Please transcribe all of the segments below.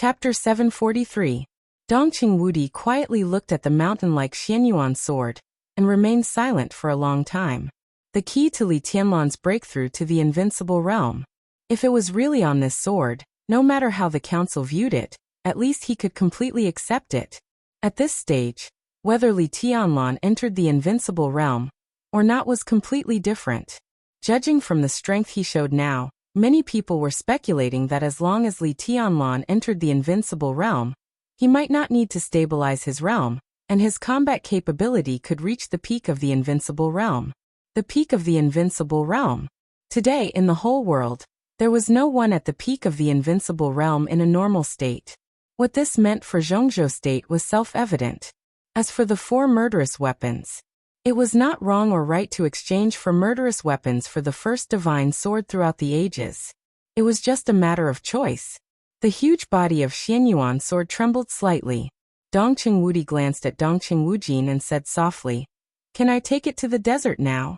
Chapter 743. Dongqing Wudi quietly looked at the mountain-like Xianyuan sword and remained silent for a long time. The key to Li Tianlan's breakthrough to the invincible realm. If it was really on this sword, no matter how the council viewed it, at least he could completely accept it. At this stage, whether Li Tianlan entered the invincible realm or not was completely different. Judging from the strength he showed now, many people were speculating that as long as Li Tianlan entered the invincible realm, he might not need to stabilize his realm, and his combat capability could reach the peak of the invincible realm. The peak of the invincible realm. Today in the whole world, there was no one at the peak of the invincible realm in a normal state. What this meant for Zhongzhou state was self-evident. As for the 4 murderous weapons, it was not wrong or right to exchange for murderous weapons for the first divine sword throughout the ages. It was just a matter of choice. The huge body of Xianyuan sword trembled slightly. Dongqing Wudi glanced at Dongqing Wujin and said softly, "Can I take it to the desert now?"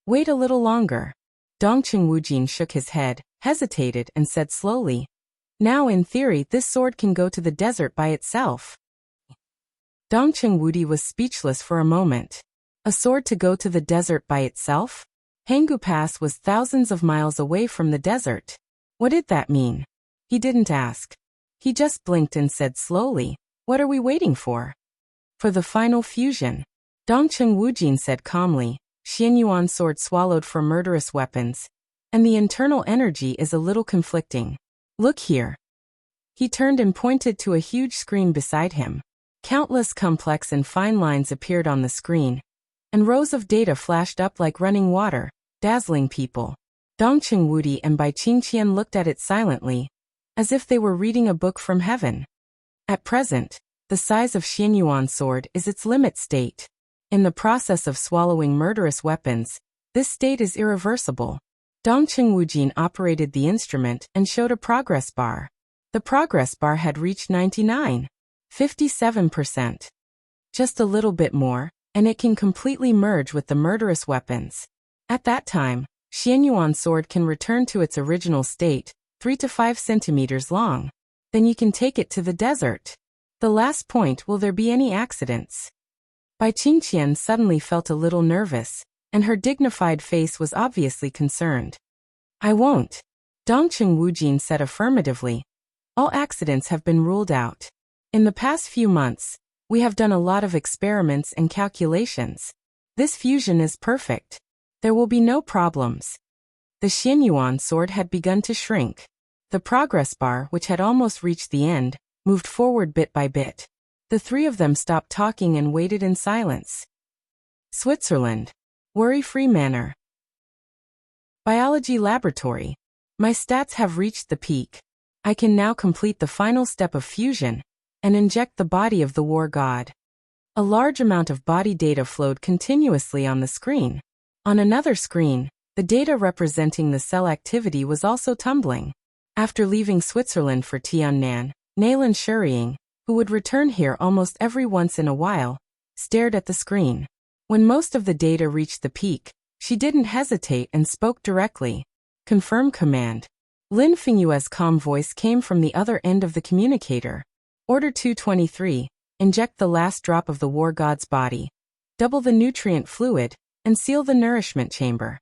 "Wait a little longer." Dongqing Wujin shook his head, hesitated and said slowly, "Now in theory this sword can go to the desert by itself." Dongqing Wudi was speechless for a moment. A sword to go to the desert by itself? Hanggu Pass was thousands of miles away from the desert. What did that mean? He didn't ask. He just blinked and said slowly, "What are we waiting for?" "For the final fusion." Dongqing Wujin said calmly, "Xianyuan sword swallowed for murderous weapons, and the internal energy is a little conflicting. Look here." He turned and pointed to a huge screen beside him. Countless complex and fine lines appeared on the screen, and rows of data flashed up like running water, dazzling people. Dongqing Wudi and Bai Qingqian looked at it silently, as if they were reading a book from heaven. At present, the size of Xianyuan sword is its limit state. In the process of swallowing murderous weapons, this state is irreversible. Dongqing Wujin operated the instrument and showed a progress bar. The progress bar had reached 99.57%. Just a little bit more, and it can completely merge with the murderous weapons. At that time, Xianyuan sword can return to its original state, 3 to 5 centimeters long. Then you can take it to the desert. The last point, will there be any accidents? Bai Qingqian suddenly felt a little nervous, and her dignified face was obviously concerned. "I won't." Dongqing Wujin said affirmatively. "All accidents have been ruled out. In the past few months, we have done a lot of experiments and calculations. This fusion is perfect. There will be no problems." The Xianyuan sword had begun to shrink. The progress bar, which had almost reached the end, moved forward bit by bit. The 3 of them stopped talking and waited in silence. Switzerland. Worry-free manner. Biology laboratory. My stats have reached the peak. I can now complete the final step of fusion and inject the body of the war god. A large amount of body data flowed continuously on the screen. On another screen, the data representing the cell activity was also tumbling. After leaving Switzerland for Tiannan, Naylan Shuriying, who would return here almost every once in a while, stared at the screen. When most of the data reached the peak, she didn't hesitate and spoke directly. "Confirm command." Lin Fingyue's calm voice came from the other end of the communicator. "Order 223, inject the last drop of the war god's body. Double the nutrient fluid, and seal the nourishment chamber."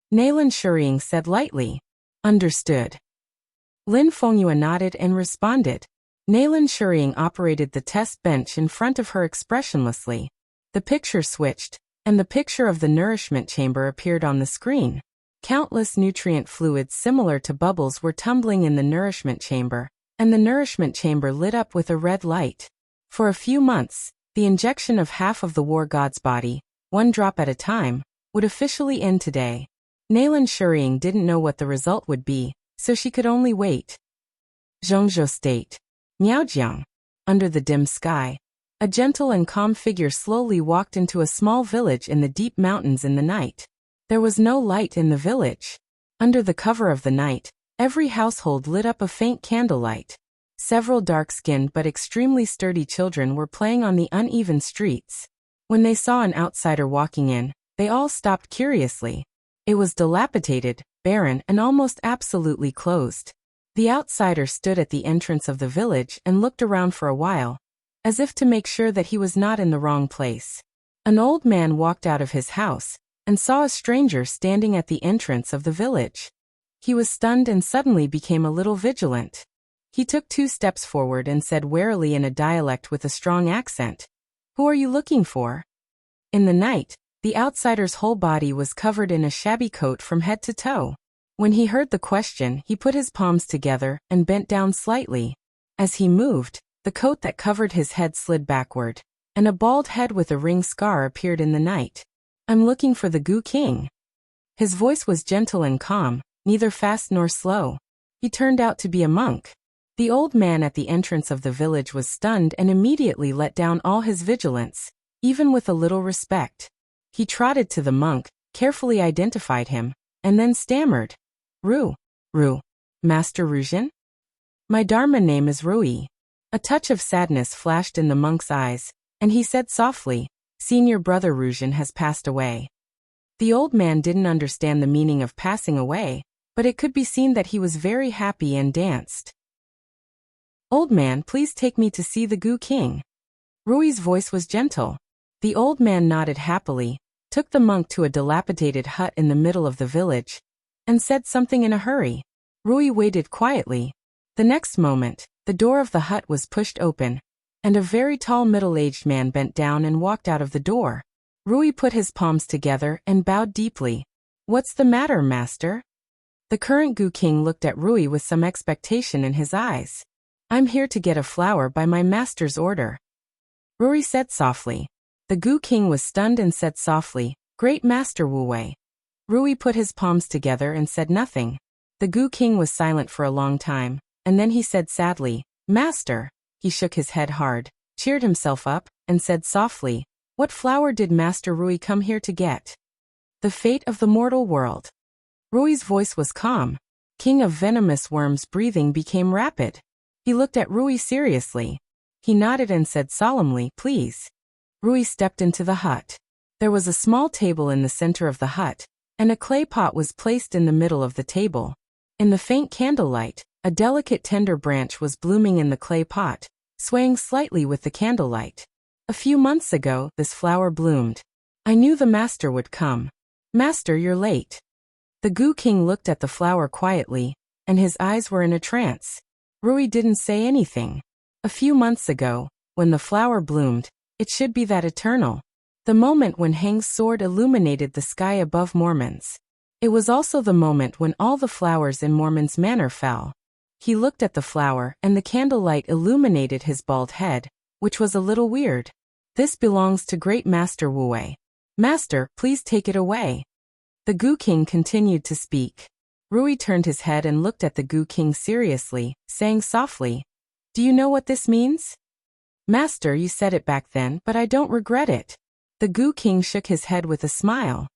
Naylan Shuriying said lightly. "Understood." Lin Fengyue nodded and responded. Naylan Shuriying operated the test bench in front of her expressionlessly. The picture switched, and the picture of the nourishment chamber appeared on the screen. Countless nutrient fluids similar to bubbles were tumbling in the nourishment chamber, and the nourishment chamber lit up with a red light. For a few months, the injection of half of the war god's body, 1 drop at a time, would officially end today. Naylan Shuriying didn't know what the result would be, so she could only wait. Zhongzhou State. Miaojiang. Under the dim sky, a gentle and calm figure slowly walked into a small village in the deep mountains in the night. There was no light in the village. Under the cover of the night, every household lit up a faint candlelight. Several dark-skinned but extremely sturdy children were playing on the uneven streets. When they saw an outsider walking in, they all stopped curiously. It was dilapidated, barren, and almost absolutely closed. The outsider stood at the entrance of the village and looked around for a while, as if to make sure that he was not in the wrong place. An old man walked out of his house and saw a stranger standing at the entrance of the village. He was stunned and suddenly became a little vigilant. He took 2 steps forward and said warily in a dialect with a strong accent, "Who are you looking for?" In the night, the outsider's whole body was covered in a shabby coat from head to toe. When he heard the question, he put his palms together and bent down slightly. As he moved, the coat that covered his head slid backward, and a bald head with a ring scar appeared in the night. "I'm looking for the Goo King." His voice was gentle and calm, neither fast nor slow. He turned out to be a monk. The old man at the entrance of the village was stunned and immediately let down all his vigilance, even with a little respect. He trotted to the monk, carefully identified him, and then stammered, Ru, Master Ruzhin? My Dharma name is Rui." A touch of sadness flashed in the monk's eyes, and he said softly, "Senior brother Ruzhin has passed away." The old man didn't understand the meaning of passing away, but it could be seen that he was very happy and danced. "Old man, please take me to see the Goo King." Rui's voice was gentle. The old man nodded happily, took the monk to a dilapidated hut in the middle of the village, and said something in a hurry. Rui waited quietly. The next moment, the door of the hut was pushed open, and a very tall middle-aged man bent down and walked out of the door. Rui put his palms together and bowed deeply. "What's the matter, master?" The current Goo King looked at Rui with some expectation in his eyes. "I'm here to get a flower by my master's order," Rui said softly. The Goo King was stunned and said softly, "Great Master Wu Wei." Rui put his palms together and said nothing. The Goo King was silent for a long time, and then he said sadly, "Master." He shook his head hard, cheered himself up, and said softly, "What flower did Master Rui come here to get?" "The fate of the mortal world." Rui's voice was calm. King of venomous worms' breathing became rapid. He looked at Rui seriously. He nodded and said solemnly, "Please." Rui stepped into the hut. There was a small table in the center of the hut, and a clay pot was placed in the middle of the table. In the faint candlelight, a delicate tender branch was blooming in the clay pot, swaying slightly with the candlelight. "A few months ago, this flower bloomed. I knew the master would come." "Master, you're late." The Goo King looked at the flower quietly, and his eyes were in a trance. Rui didn't say anything. A few months ago, when the flower bloomed, it should be that eternal. The moment when Hang's sword illuminated the sky above Mormon's. It was also the moment when all the flowers in Mormon's manor fell. He looked at the flower, and the candlelight illuminated his bald head, which was a little weird. "This belongs to Great Master Wu Wei. Master, please take it away." The Goo King continued to speak. Rui turned his head and looked at the Goo King seriously, saying softly, "Do you know what this means?" "Master, you said it back then, but I don't regret it." The Goo King shook his head with a smile.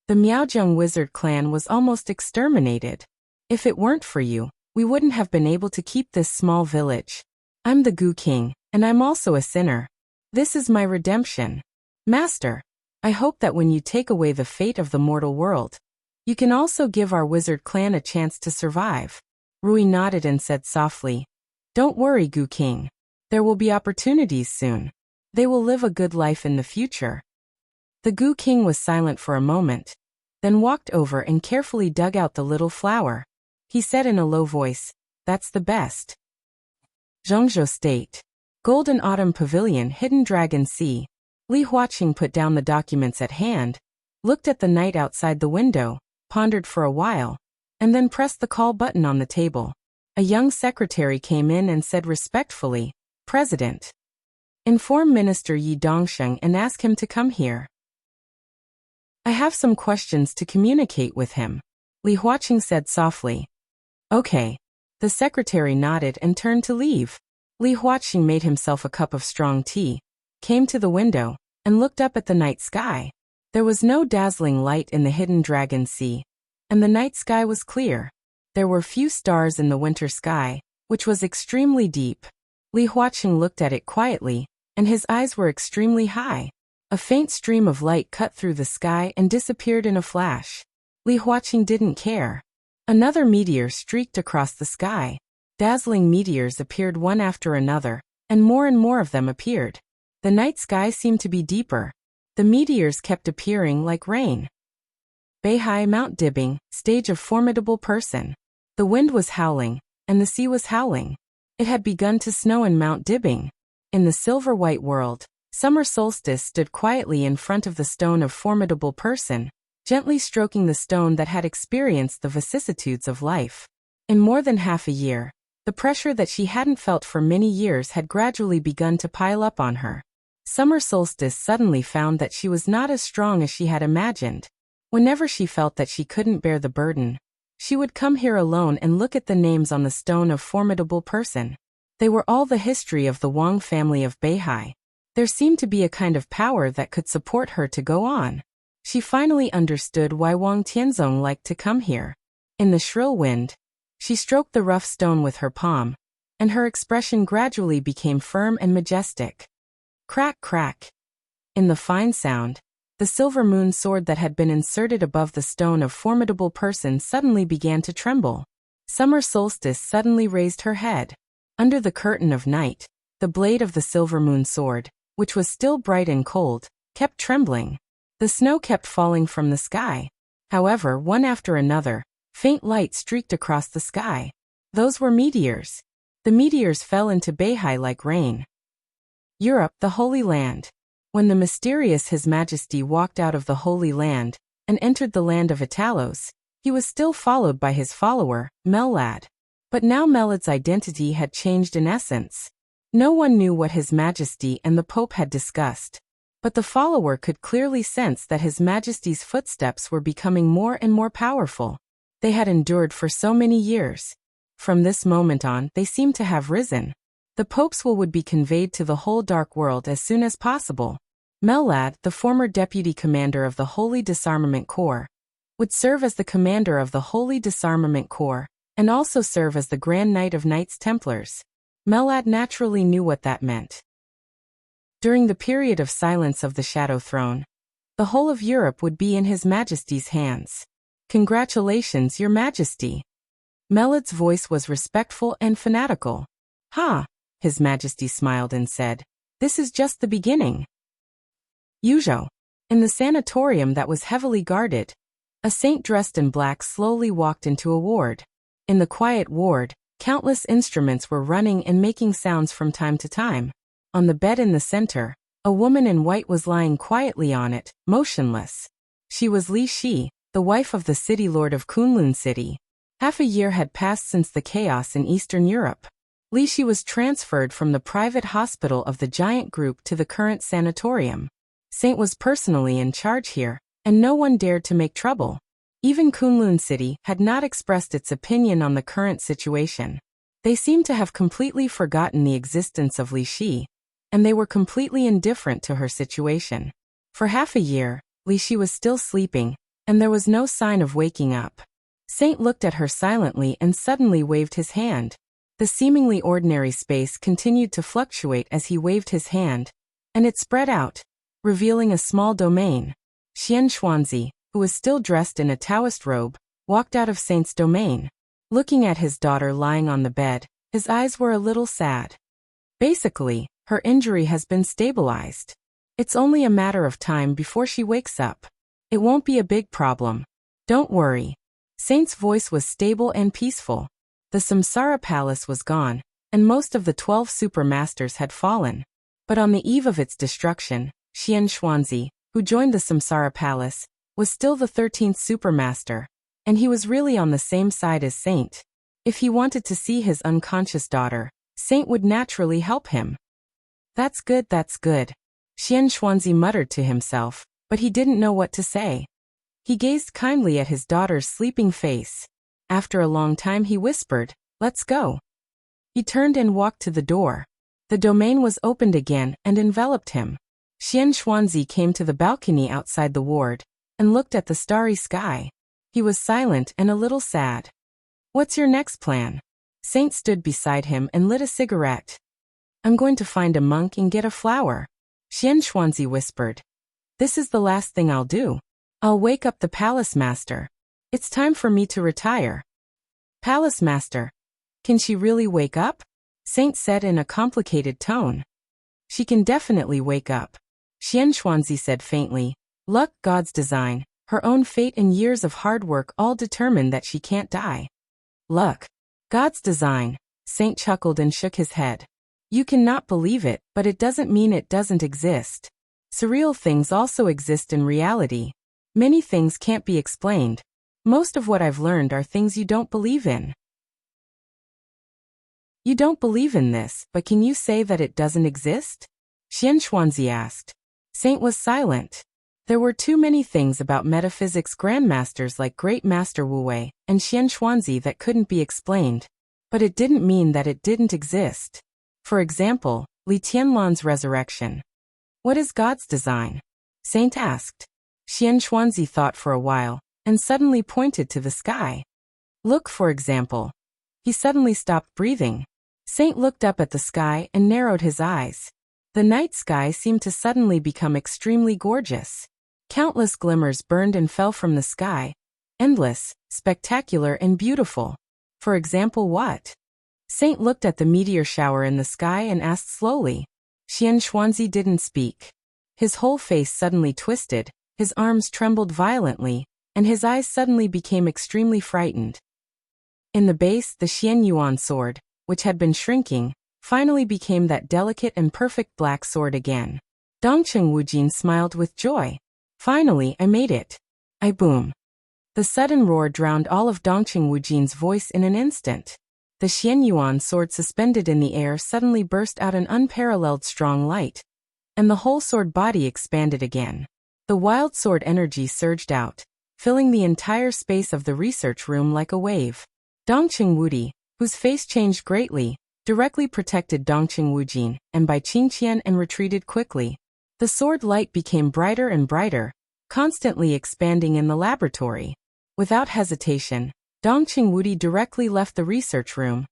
"The Miaojung wizard clan was almost exterminated. If it weren't for you, we wouldn't have been able to keep this small village. I'm the Goo King, and I'm also a sinner. This is my redemption. Master, I hope that when you take away the fate of the mortal world, you can also give our wizard clan a chance to survive." Rui nodded and said softly, "Don't worry, Goo King. There will be opportunities soon. They will live a good life in the future." The Goo King was silent for a moment, then walked over and carefully dug out the little flower. He said in a low voice, "That's the best." Zhongzhou State. Golden Autumn Pavilion, Hidden Dragon Sea. Li Huaqing put down the documents at hand, looked at the night outside the window, pondered for a while, and then pressed the call button on the table. A young secretary came in and said respectfully, "President, inform Minister Yi Dongsheng and ask him to come here. I have some questions to communicate with him." Li Huaqing said softly. "Okay." The secretary nodded and turned to leave. Li Huaqing made himself a cup of strong tea, came to the window, and looked up at the night sky. There was no dazzling light in the hidden dragon sea, and the night sky was clear. There were few stars in the winter sky, which was extremely deep. Li Huaqing looked at it quietly, and his eyes were extremely high. A faint stream of light cut through the sky and disappeared in a flash. Li Huaqing didn't care. Another meteor streaked across the sky. Dazzling meteors appeared one after another, and more of them appeared. The night sky seemed to be deeper. The meteors kept appearing like rain. Beihai Mount Dibbing, stage of formidable person. The wind was howling, and the sea was howling. It had begun to snow in Mount Dibbing. In the silver-white world, summer solstice stood quietly in front of the stone of formidable person, gently stroking the stone that had experienced the vicissitudes of life. In more than half a year, the pressure that she hadn't felt for many years had gradually begun to pile up on her. Summer solstice suddenly found that she was not as strong as she had imagined. Whenever she felt that she couldn't bear the burden, she would come here alone and look at the names on the stone of formidable person. They were all the history of the Wang family of Beihai. There seemed to be a kind of power that could support her to go on. She finally understood why Wang Tianzong liked to come here. In the shrill wind, she stroked the rough stone with her palm, and her expression gradually became firm and majestic. Crack, crack. In the fine sound, the silver moon sword that had been inserted above the stone of formidable person suddenly began to tremble. Summer solstice suddenly raised her head. Under the curtain of night, the blade of the silver moon sword, which was still bright and cold, kept trembling. The snow kept falling from the sky. However, one after another, faint light streaked across the sky. Those were meteors. The meteors fell into Beihai like rain. Europe, the Holy Land. When the mysterious His Majesty walked out of the Holy Land and entered the land of Italos, he was still followed by his follower, Mellad. But now Mellad's identity had changed in essence. No one knew what His Majesty and the Pope had discussed, but the follower could clearly sense that His Majesty's footsteps were becoming more and more powerful. They had endured for so many years. From this moment on, they seemed to have risen. The Pope's will would be conveyed to the whole dark world as soon as possible. Mellad, the former deputy commander of the Holy Disarmament Corps, would serve as the commander of the Holy Disarmament Corps, and also serve as the Grand Knight of Knights Templars. Mellad naturally knew what that meant. During the period of silence of the Shadow Throne, the whole of Europe would be in His Majesty's hands. Congratulations, Your Majesty. Mellad's voice was respectful and fanatical. Ha! His Majesty smiled and said, "This is just the beginning." Yuzhou. In the sanatorium that was heavily guarded, a saint dressed in black slowly walked into a ward. In the quiet ward, countless instruments were running and making sounds from time to time. On the bed in the center, a woman in white was lying quietly on it, motionless. She was Li Shi, the wife of the city lord of Kunlun City. Half a year had passed since the chaos in Eastern Europe. Li Shi was transferred from the private hospital of the giant group to the current sanatorium. Saint was personally in charge here, and no one dared to make trouble. Even Kunlun City had not expressed its opinion on the current situation. They seemed to have completely forgotten the existence of Li Shi, and they were completely indifferent to her situation. For half a year, Li Shi was still sleeping, and there was no sign of waking up. Saint looked at her silently and suddenly waved his hand. The seemingly ordinary space continued to fluctuate as he waved his hand, and it spread out, revealing a small domain. Xian Xuanzi, who was still dressed in a Taoist robe, walked out of Saint's domain. Looking at his daughter lying on the bed, his eyes were a little sad. Basically, her injury has been stabilized. It's only a matter of time before she wakes up. It won't be a big problem. Don't worry. Saint's voice was stable and peaceful. The Samsara Palace was gone, and most of the 12 supermasters had fallen. But on the eve of its destruction, Xian Xuanzi, who joined the Samsara Palace, was still the 13th supermaster, and he was really on the same side as Saint. If he wanted to see his unconscious daughter, Saint would naturally help him. That's good, that's good. Xian Xuanzi muttered to himself, but he didn't know what to say. He gazed kindly at his daughter's sleeping face. After a long time he whispered, "Let's go." He turned and walked to the door. The domain was opened again and enveloped him. Xian Xuanzi came to the balcony outside the ward, and looked at the starry sky. He was silent and a little sad. "What's your next plan?" Saint stood beside him and lit a cigarette. "I'm going to find a monk and get a flower," Xian Xuanzi whispered. "This is the last thing I'll do. I'll wake up the palace master. It's time for me to retire." Palace Master. Can she really wake up? Saint said in a complicated tone. She can definitely wake up. Xianxuanzi said faintly. Luck, God's design, her own fate and years of hard work all determine that she can't die. Luck. God's design. Saint chuckled and shook his head. You cannot believe it, but it doesn't mean it doesn't exist. Surreal things also exist in reality. Many things can't be explained. Most of what I've learned are things you don't believe in. You don't believe in this, but can you say that it doesn't exist? Xianxuanzi asked. Saint was silent. There were too many things about metaphysics grandmasters like Great Master Wu Wei and Xianxuanzi that couldn't be explained. But it didn't mean that it didn't exist. For example, Li Tianlan's resurrection. What is God's design? Saint asked. Xianxuanzi thought for a while, and suddenly pointed to the sky. Look, for example. He suddenly stopped breathing. Saint looked up at the sky and narrowed his eyes. The night sky seemed to suddenly become extremely gorgeous. Countless glimmers burned and fell from the sky. Endless, spectacular and beautiful. For example, what? Saint looked at the meteor shower in the sky and asked slowly. Xianxuanzi didn't speak. His whole face suddenly twisted, his arms trembled violently, and his eyes suddenly became extremely frightened. In the base, the Xianyuan sword, which had been shrinking, finally became that delicate and perfect black sword again. Dongcheng Wujin smiled with joy. Finally, I made it. I boom. The sudden roar drowned all of Dongcheng Wujin's voice in an instant. The Xianyuan sword suspended in the air suddenly burst out an unparalleled strong light, and the whole sword body expanded again. The wild sword energy surged out, filling the entire space of the research room like a wave. Dongcheng Wudi, whose face changed greatly, directly protected Dongcheng Wujin and by Qingqian and retreated quickly. The sword light became brighter and brighter, constantly expanding in the laboratory. Without hesitation, Dongcheng Wudi directly left the research room,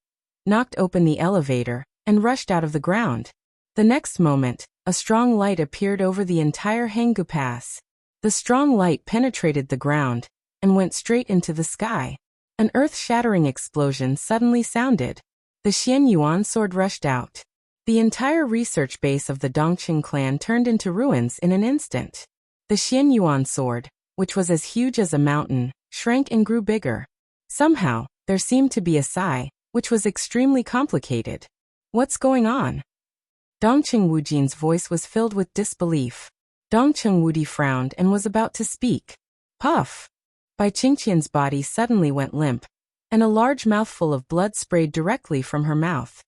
knocked open the elevator, and rushed out of the ground. The next moment, a strong light appeared over the entire Hanggu Pass. The strong light penetrated the ground and went straight into the sky. An earth-shattering explosion suddenly sounded. The Xianyuan sword rushed out. The entire research base of the Dongqing clan turned into ruins in an instant. The Xianyuan sword, which was as huge as a mountain, shrank and grew bigger. Somehow, there seemed to be a sigh, which was extremely complicated. What's going on? Dongcheng Wujin's voice was filled with disbelief. Dongcheng Wudi frowned and was about to speak. Puff! Bai Qingqian's body suddenly went limp, and a large mouthful of blood sprayed directly from her mouth.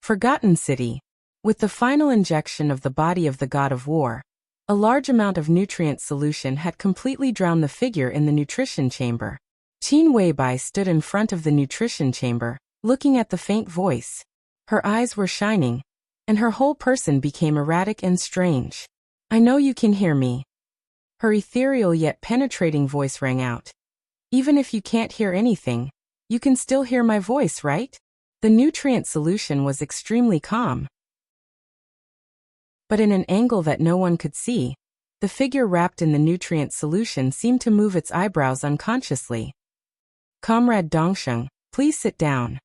Forgotten City. With the final injection of the body of the god of war, a large amount of nutrient solution had completely drowned the figure in the nutrition chamber. Qin Weibai stood in front of the nutrition chamber, looking at the faint voice. Her eyes were shining, and her whole person became erratic and strange. I know you can hear me. Her ethereal yet penetrating voice rang out. Even if you can't hear anything, you can still hear my voice, right? The nutrient solution was extremely calm. But in an angle that no one could see, the figure wrapped in the nutrient solution seemed to move its eyebrows unconsciously. Comrade Dongsheng, please sit down.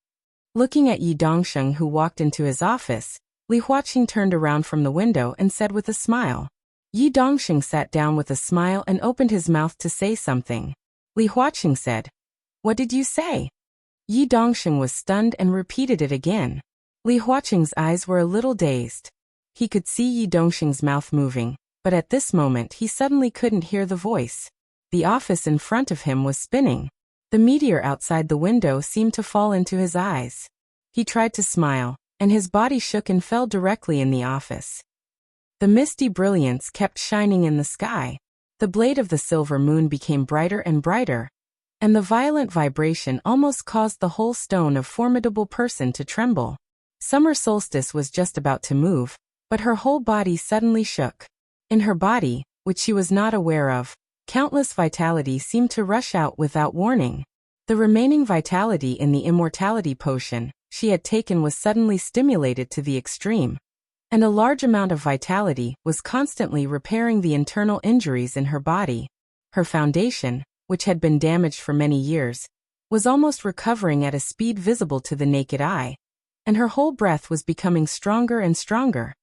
Looking at Yi Dongsheng, who walked into his office, Li Huaqing turned around from the window and said with a smile. Yi Dongsheng sat down with a smile and opened his mouth to say something. Li Huaqing said, "What did you say?" Yi Dongsheng was stunned and repeated it again. Li Huaqing's eyes were a little dazed. He could see Yi Dongsheng's mouth moving, but at this moment he suddenly couldn't hear the voice. The office in front of him was spinning. The meteor outside the window seemed to fall into his eyes. He tried to smile, and his body shook and fell directly in the office. The misty brilliance kept shining in the sky. The blade of the silver moon became brighter and brighter, and the violent vibration almost caused the whole stone of formidable person to tremble. Summer solstice was just about to move, but her whole body suddenly shook. In her body, which she was not aware of, countless vitality seemed to rush out without warning. The remaining vitality in the immortality potion she had taken was suddenly stimulated to the extreme, and a large amount of vitality was constantly repairing the internal injuries in her body. Her foundation, which had been damaged for many years, was almost recovering at a speed visible to the naked eye, and her whole breath was becoming stronger and stronger.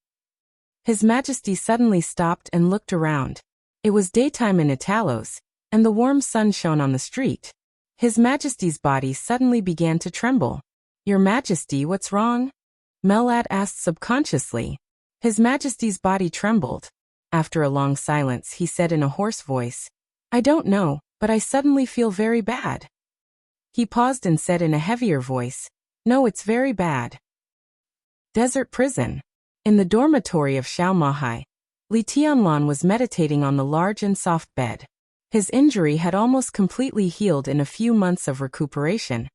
His Majesty suddenly stopped and looked around. It was daytime in Italos, and the warm sun shone on the street. His Majesty's body suddenly began to tremble. "Your Majesty, what's wrong?" Melad asked subconsciously. His Majesty's body trembled. After a long silence, he said in a hoarse voice, "I don't know, but I suddenly feel very bad." He paused and said in a heavier voice, "No, it's very bad." Desert prison. In the dormitory of Xiao Mahai, Li Tianlan was meditating on the large and soft bed. His injury had almost completely healed in a few months of recuperation,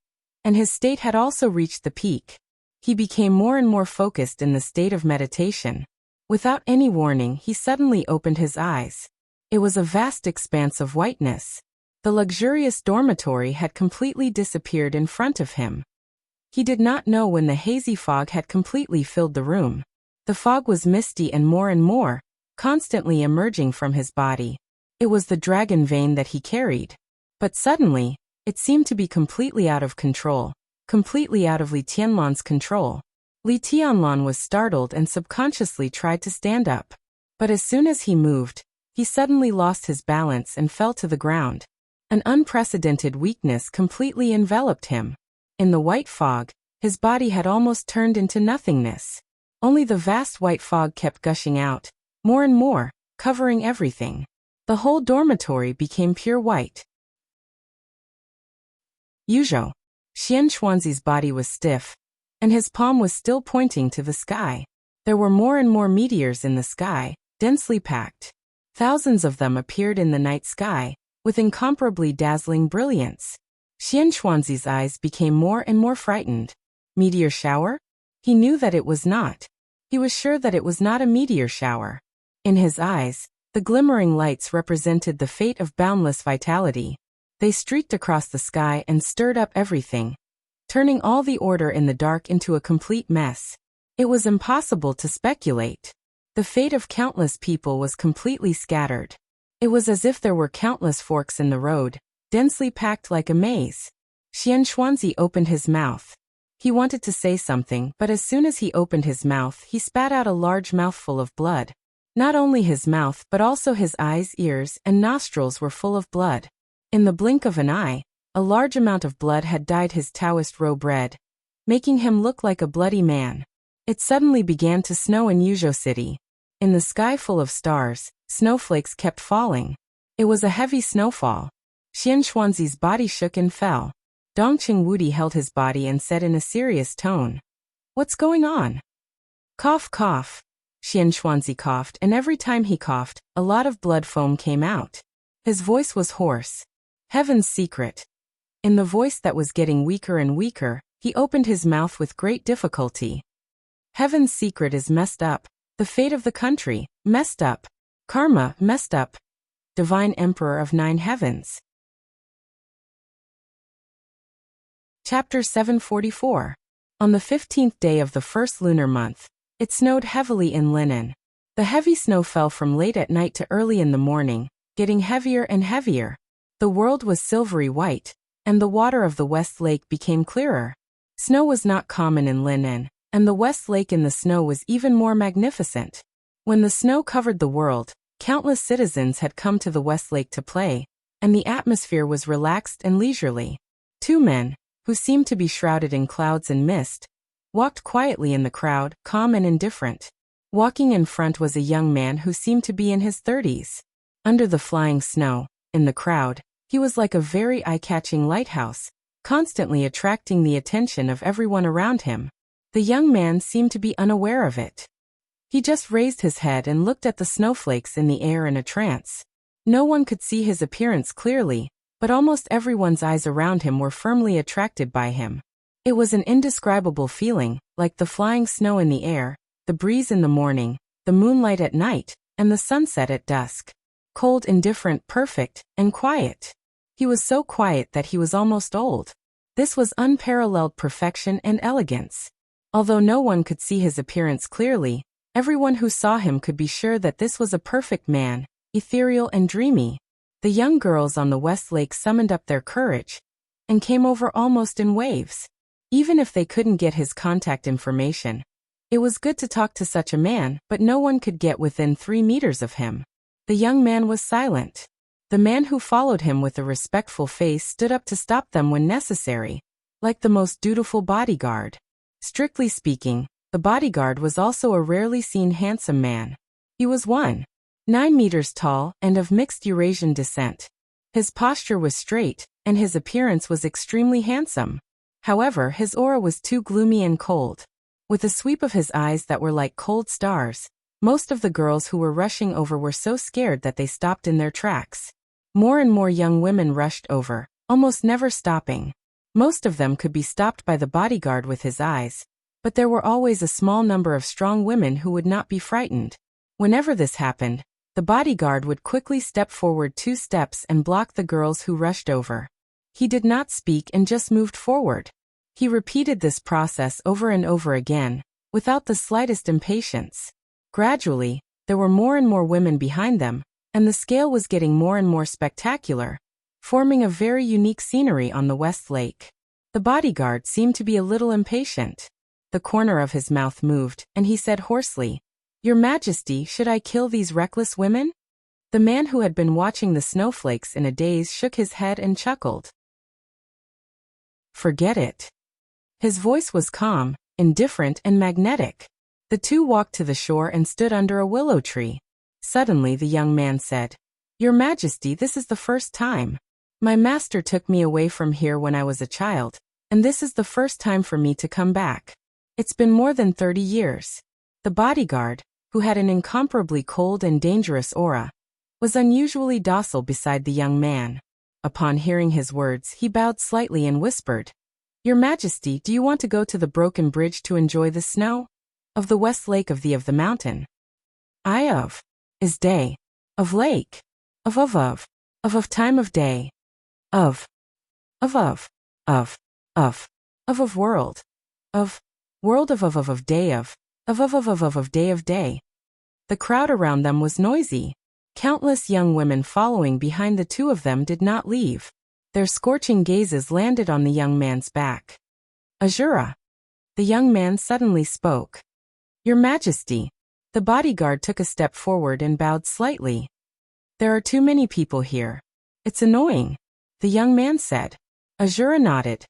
and his state had also reached the peak. He became more and more focused in the state of meditation. Without any warning, he suddenly opened his eyes. It was a vast expanse of whiteness. The luxurious dormitory had completely disappeared in front of him. He did not know when the hazy fog had completely filled the room. The fog was misty and more, constantly emerging from his body. It was the dragon vein that he carried. But suddenly, it seemed to be completely out of control, completely out of Li Tianlan's control. Li Tianlan was startled and subconsciously tried to stand up. But as soon as he moved, he suddenly lost his balance and fell to the ground. An unprecedented weakness completely enveloped him. In the white fog, his body had almost turned into nothingness. Only the vast white fog kept gushing out, more and more, covering everything. The whole dormitory became pure white. Yuzhou. Xian Xuanzi's body was stiff, and his palm was still pointing to the sky. There were more and more meteors in the sky, densely packed. Thousands of them appeared in the night sky, with incomparably dazzling brilliance. Xian Xuanzi's eyes became more and more frightened. Meteor shower? He knew that it was not. He was sure that it was not a meteor shower. In his eyes, the glimmering lights represented the fate of boundless vitality. They streaked across the sky and stirred up everything, turning all the order in the dark into a complete mess. It was impossible to speculate. The fate of countless people was completely scattered. It was as if there were countless forks in the road, densely packed like a maze. Xian Xuanzi opened his mouth. He wanted to say something, but as soon as he opened his mouth, he spat out a large mouthful of blood. Not only his mouth but also his eyes, ears, and nostrils were full of blood. In the blink of an eye, a large amount of blood had dyed his Taoist robe red, making him look like a bloody man. It suddenly began to snow in Yuzhou City. In the sky full of stars, snowflakes kept falling. It was a heavy snowfall. Xian Xuanzi's body shook and fell. Dongqing Wudi held his body and said in a serious tone, "What's going on?" "Cough, cough." Xian Xuanzi coughed, and every time he coughed, a lot of blood foam came out. His voice was hoarse. "Heaven's secret." In the voice that was getting weaker and weaker, he opened his mouth with great difficulty. "Heaven's secret is messed up. The fate of the country, messed up. Karma, messed up. Divine Emperor of 9 Heavens." Chapter 744. On the 15th day of the first lunar month, it snowed heavily in Linnan. The heavy snow fell from late at night to early in the morning, getting heavier and heavier. The world was silvery white, and the water of the West Lake became clearer. Snow was not common in Linnan, and the West Lake in the snow was even more magnificent. When the snow covered the world, countless citizens had come to the West Lake to play, and the atmosphere was relaxed and leisurely. 2 men, who seemed to be shrouded in clouds and mist, walked quietly in the crowd, calm and indifferent. Walking in front was a young man who seemed to be in his 30s. Under the flying snow, in the crowd, he was like a very eye-catching lighthouse, constantly attracting the attention of everyone around him. The young man seemed to be unaware of it. He just raised his head and looked at the snowflakes in the air in a trance. No one could see his appearance clearly, but almost everyone's eyes around him were firmly attracted by him. It was an indescribable feeling, like the flying snow in the air, the breeze in the morning, the moonlight at night, and the sunset at dusk. Cold, indifferent, perfect, and quiet. He was so quiet that he was almost old. This was unparalleled perfection and elegance. Although no one could see his appearance clearly, everyone who saw him could be sure that this was a perfect man, ethereal and dreamy. The young girls on the West Lake summoned up their courage, and came over almost in waves. Even if they couldn't get his contact information, it was good to talk to such a man, but no one could get within 3 meters of him. The young man was silent. The man who followed him with a respectful face stood up to stop them when necessary, like the most dutiful bodyguard. Strictly speaking, the bodyguard was also a rarely seen handsome man. He was 1.9 meters tall and of mixed Eurasian descent. His posture was straight, and his appearance was extremely handsome. However, his aura was too gloomy and cold. With a sweep of his eyes that were like cold stars, most of the girls who were rushing over were so scared that they stopped in their tracks. More and more young women rushed over, almost never stopping. Most of them could be stopped by the bodyguard with his eyes, but there were always a small number of strong women who would not be frightened. Whenever this happened, the bodyguard would quickly step forward 2 steps and block the girls who rushed over. He did not speak and just moved forward. He repeated this process over and over again, without the slightest impatience. Gradually, there were more and more women behind them, and the scale was getting more and more spectacular, forming a very unique scenery on the West Lake. The bodyguard seemed to be a little impatient. The corner of his mouth moved, and he said hoarsely, "Your Majesty, should I kill these reckless women?" The man who had been watching the snowflakes in a daze shook his head and chuckled. "Forget it." His voice was calm, indifferent, and magnetic. The two walked to the shore and stood under a willow tree. Suddenly the young man said, "Your Majesty, this is the first time. My master took me away from here when I was a child, and this is the first time for me to come back. It's been more than 30 years. The bodyguard, who had an incomparably cold and dangerous aura, was unusually docile beside the young man. Upon hearing his words, he bowed slightly and whispered, "Your Majesty, do you want to go to the broken bridge to enjoy the snow? Of the West Lake of the mountain. I of is day. Of lake. Of time of day. Of world. Of world of day of day of day." The crowd around them was noisy. Countless young women following behind the two of them did not leave. Their scorching gazes landed on the young man's back. "Azura." The young man suddenly spoke. "Your Majesty." The bodyguard took a step forward and bowed slightly. "There are too many people here. It's annoying," the young man said. Azura nodded.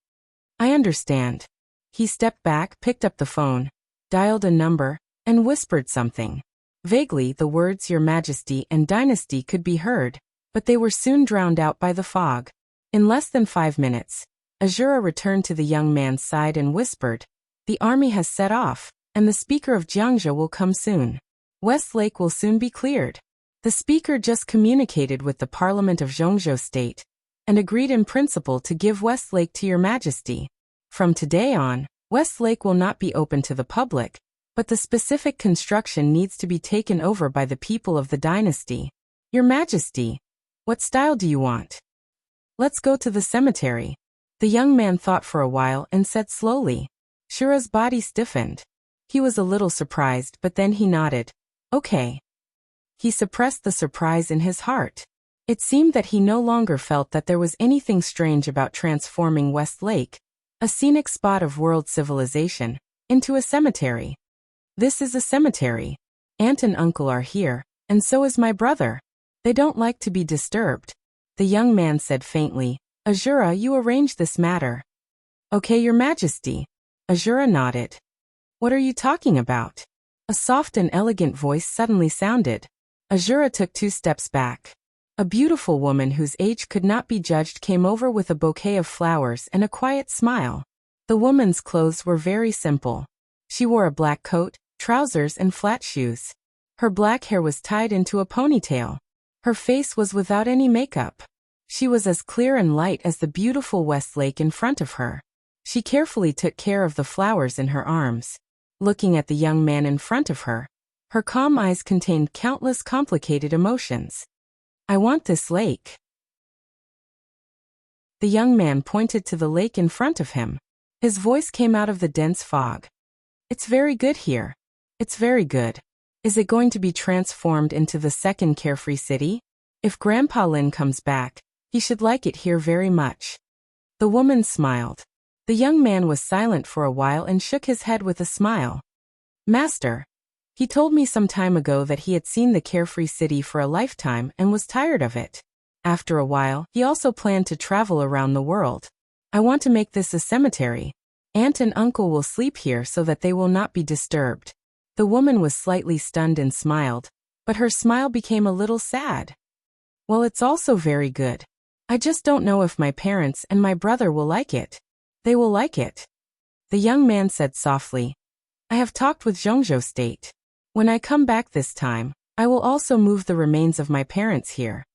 "I understand." He stepped back, picked up the phone, dialed a number, and whispered something. Vaguely, the words "Your Majesty" and "Dynasty" could be heard, but they were soon drowned out by the fog. In less than 5 minutes, Azura returned to the young man's side and whispered, "The army has set off, and the speaker of Jiangzhou will come soon. West Lake will soon be cleared. The speaker just communicated with the Parliament of Zhongzhou State, and agreed in principle to give West Lake to Your Majesty. From today on, West Lake will not be open to the public, but the specific construction needs to be taken over by the people of the dynasty. Your Majesty, what style do you want? Let's go to the cemetery." The young man thought for a while and said slowly. Shura's body stiffened. He was a little surprised, but then he nodded. "Okay." He suppressed the surprise in his heart. It seemed that he no longer felt that there was anything strange about transforming West Lake, a scenic spot of world civilization, into a cemetery. "This is a cemetery. Aunt and uncle are here, and so is my brother. They don't like to be disturbed," the young man said faintly. "Azura, you arrange this matter." "Okay, Your Majesty." Azura nodded. "What are you talking about?" A soft and elegant voice suddenly sounded. Azura took 2 steps back. A beautiful woman whose age could not be judged came over with a bouquet of flowers and a quiet smile. The woman's clothes were very simple. She wore a black coat, trousers, and flat shoes. Her black hair was tied into a ponytail. Her face was without any makeup. She was as clear and light as the beautiful West Lake in front of her. She carefully took care of the flowers in her arms. Looking at the young man in front of her, her calm eyes contained countless complicated emotions. "I want this lake." The young man pointed to the lake in front of him. His voice came out of the dense fog. "It's very good here. It's very good. Is it going to be transformed into the second carefree city? If Grandpa Lin comes back, he should like it here very much." The woman smiled. The young man was silent for a while and shook his head with a smile. Master. He told me some time ago that he had seen the carefree city for a lifetime and was tired of it. After a while, he also planned to travel around the world. I want to make this a cemetery. Aunt and uncle will sleep here so that they will not be disturbed. The woman was slightly stunned and smiled, but her smile became a little sad. Well, it's also very good. I just don't know if my parents and my brother will like it. They will like it. The young man said softly. I have talked with Zhongzhou State. When I come back this time, I will also move the remains of my parents here.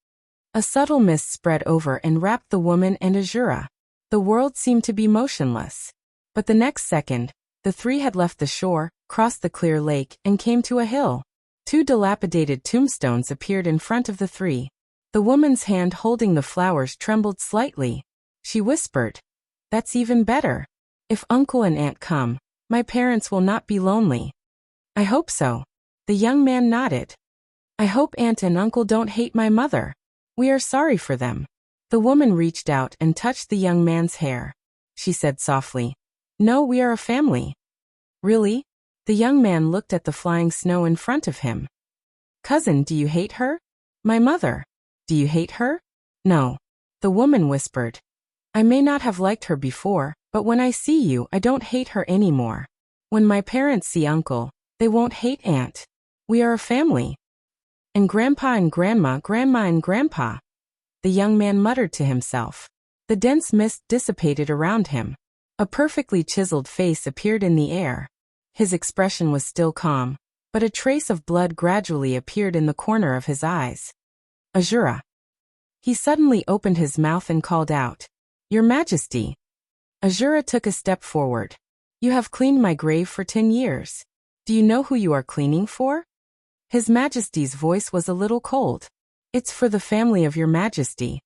A subtle mist spread over and wrapped the woman and Azura. The world seemed to be motionless. But the next second, the three had left the shore, crossed the clear lake, and came to a hill. 2 dilapidated tombstones appeared in front of the three. The woman's hand holding the flowers trembled slightly. She whispered, That's even better. If uncle and aunt come, my parents will not be lonely. I hope so. The young man nodded. I hope aunt and uncle don't hate my mother. We are sorry for them. The woman reached out and touched the young man's hair. She said softly, No, we are a family. Really? The young man looked at the flying snow in front of him. Cousin, do you hate her? My mother. Do you hate her? No. The woman whispered. I may not have liked her before, but when I see you, I don't hate her anymore. When my parents see uncle, they won't hate aunt. We are a family. And grandpa and grandma, grandma and grandpa. The young man muttered to himself. The dense mist dissipated around him. A perfectly chiseled face appeared in the air. His expression was still calm, but a trace of blood gradually appeared in the corner of his eyes. Azura. He suddenly opened his mouth and called out, Your Majesty. Azura took a step forward. You have cleaned my grave for 10 years. Do you know who you are cleaning for? His Majesty's voice was a little cold. It's for the family of Your Majesty.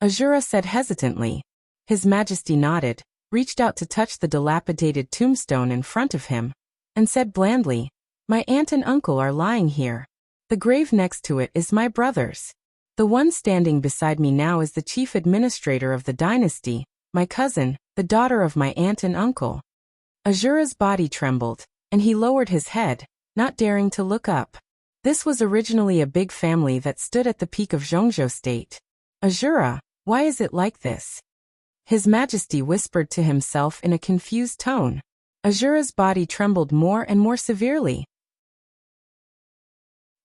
Azura said hesitantly. His Majesty nodded, reached out to touch the dilapidated tombstone in front of him, and said blandly, My aunt and uncle are lying here. The grave next to it is my brother's. The one standing beside me now is the chief administrator of the dynasty, my cousin, the daughter of my aunt and uncle. Azura's body trembled, and he lowered his head, not daring to look up. This was originally a big family that stood at the peak of Zhongzhou State. Azura, why is it like this? His Majesty whispered to himself in a confused tone. Azura's body trembled more and more severely.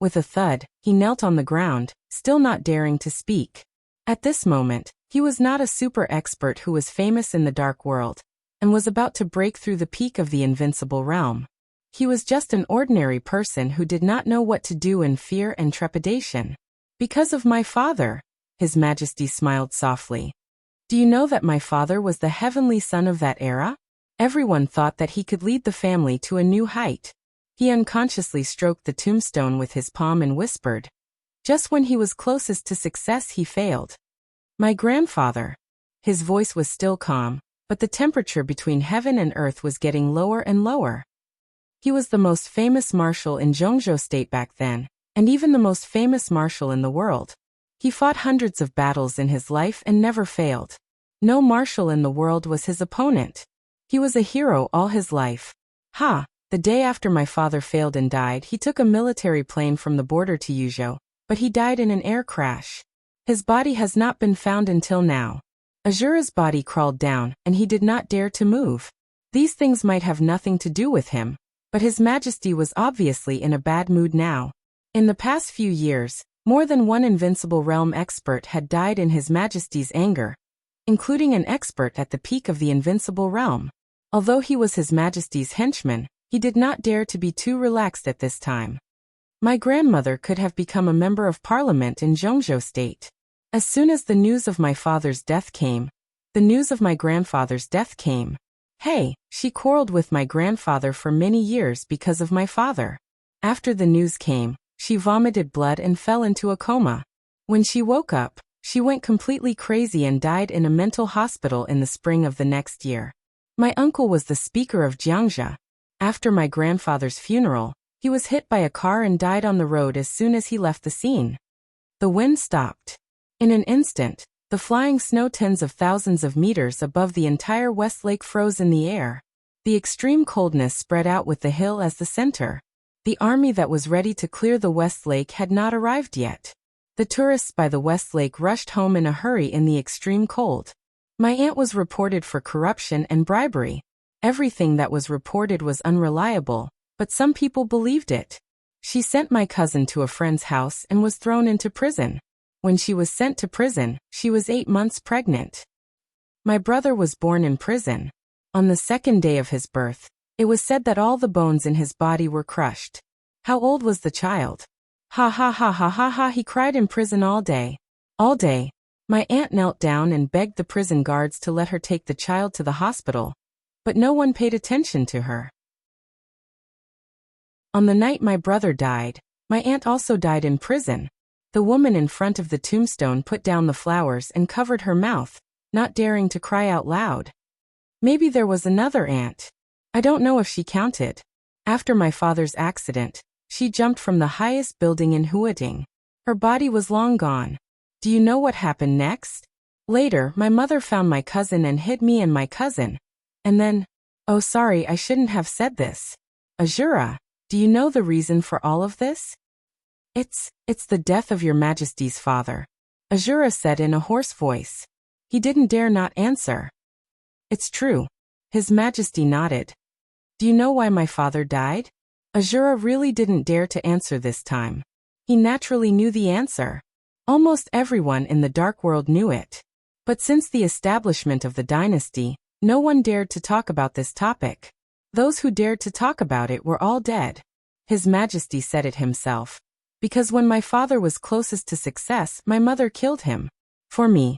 With a thud, he knelt on the ground, still not daring to speak. At this moment, he was not a super expert who was famous in the dark world, and was about to break through the peak of the invincible realm. He was just an ordinary person who did not know what to do in fear and trepidation. Because of my father, His Majesty smiled softly. Do you know that my father was the heavenly son of that era? Everyone thought that he could lead the family to a new height. He unconsciously stroked the tombstone with his palm and whispered. Just when he was closest to success, he failed. My grandfather. His voice was still calm, but the temperature between heaven and earth was getting lower and lower. He was the most famous marshal in Zhongzhou State back then, and even the most famous marshal in the world. He fought hundreds of battles in his life and never failed. No marshal in the world was his opponent. He was a hero all his life. The day after my father failed and died, he took a military plane from the border to Yuzhou, but he died in an air crash. His body has not been found until now. Azura's body crawled down, and he did not dare to move. These things might have nothing to do with him, but His Majesty was obviously in a bad mood now. In the past few years, more than one invincible realm expert had died in His Majesty's anger, including an expert at the peak of the invincible realm. Although he was His Majesty's henchman, he did not dare to be too relaxed at this time. My grandmother could have become a member of parliament in Zhongzhou State. As soon as the news of my father's death came, the news of my grandfather's death came. Hey, she quarreled with my grandfather for many years because of my father. After the news came, she vomited blood and fell into a coma. When she woke up, she went completely crazy and died in a mental hospital in the spring of the next year. My uncle was the speaker of Jiangxia. After my grandfather's funeral, he was hit by a car and died on the road as soon as he left the scene. The wind stopped. In an instant, The flying snow tens of thousands of meters above the entire West Lake froze in the air. The extreme coldness spread out with the hill as the center. The army that was ready to clear the West Lake had not arrived yet. The tourists by the West Lake rushed home in a hurry in the extreme cold. My aunt was reported for corruption and bribery. Everything that was reported was unreliable, but some people believed it. She sent my cousin to a friend's house and was thrown into prison. When she was sent to prison, she was 8 months pregnant. My brother was born in prison. On the second day of his birth, it was said that all the bones in his body were crushed. How old was the child? Ha ha ha ha ha ha, he cried in prison all day. All day. My aunt knelt down and begged the prison guards to let her take the child to the hospital, but no one paid attention to her. On the night my brother died, my aunt also died in prison. The woman in front of the tombstone put down the flowers and covered her mouth, not daring to cry out loud. Maybe there was another aunt. I don't know if she counted. After my father's accident, she jumped from the highest building in Huating. Her body was long gone. Do you know what happened next? Later, my mother found my cousin and hid me and my cousin. And then, oh sorry, I shouldn't have said this. Ajura, do you know the reason for all of this? It's the death of your Majesty's father, Ajura said in a hoarse voice. He didn't dare not answer. It's true. His Majesty nodded. Do you know why my father died? Ajura really didn't dare to answer this time. He naturally knew the answer. Almost everyone in the dark world knew it. But since the establishment of the dynasty, no one dared to talk about this topic. Those who dared to talk about it were all dead. His Majesty said it himself. Because when my father was closest to success, my mother killed him. For me.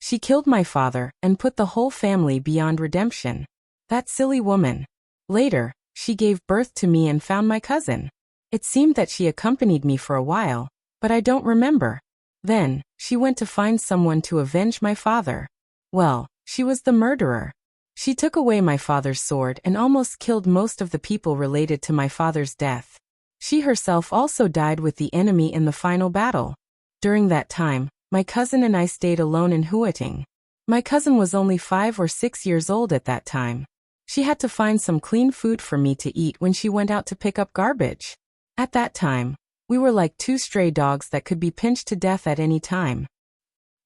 She killed my father and put the whole family beyond redemption. That silly woman. Later, she gave birth to me and found my cousin. It seemed that she accompanied me for a while, but I don't remember. Then, she went to find someone to avenge my father. Well, she was the murderer. She took away my father's sword and almost killed most of the people related to my father's death. She herself also died with the enemy in the final battle. During that time, my cousin and I stayed alone in Huating. My cousin was only 5 or 6 years old at that time. She had to find some clean food for me to eat when she went out to pick up garbage. At that time, we were like 2 stray dogs that could be pinched to death at any time.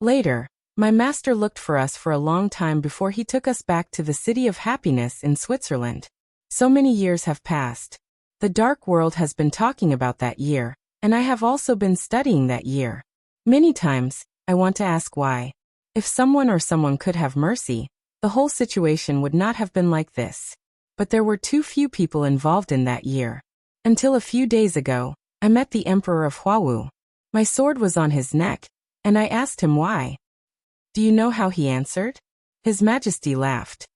Later, my master looked for us for a long time before he took us back to the city of happiness in Switzerland. So many years have passed. The dark world has been talking about that year, and I have also been studying that year. Many times, I want to ask why. If someone could have mercy, the whole situation would not have been like this. But there were too few people involved in that year. Until a few days ago, I met the Emperor of Huawu. My sword was on his neck, and I asked him why. Do you know how he answered? His Majesty laughed.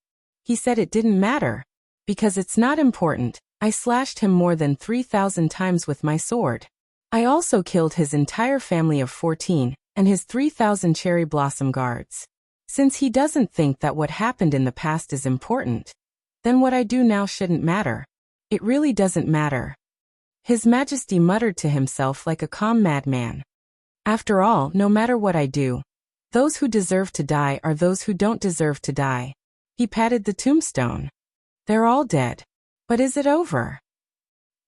He said it didn't matter. Because it's not important. I slashed him more than 3,000 times with my sword. I also killed his entire family of 14, and his 3,000 cherry blossom guards. Since he doesn't think that what happened in the past is important, then what I do now shouldn't matter. It really doesn't matter. His Majesty muttered to himself like a calm madman. After all, no matter what I do, those who deserve to die are those who don't deserve to die. He patted the tombstone. They're all dead. But is it over?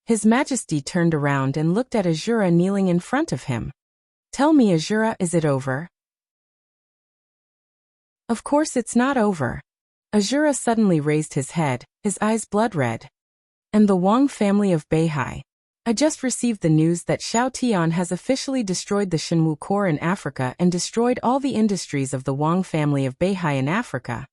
His Majesty turned around and looked at Ajura kneeling in front of him. Tell me, Ajura, is it over? Of course it's not over. Ajura suddenly raised his head, his eyes blood red. And the Wang family of Beihai. I just received the news that Xiao Tian has officially destroyed the Shenwu Corps in Africa and destroyed all the industries of the Wang family of Beihai in Africa.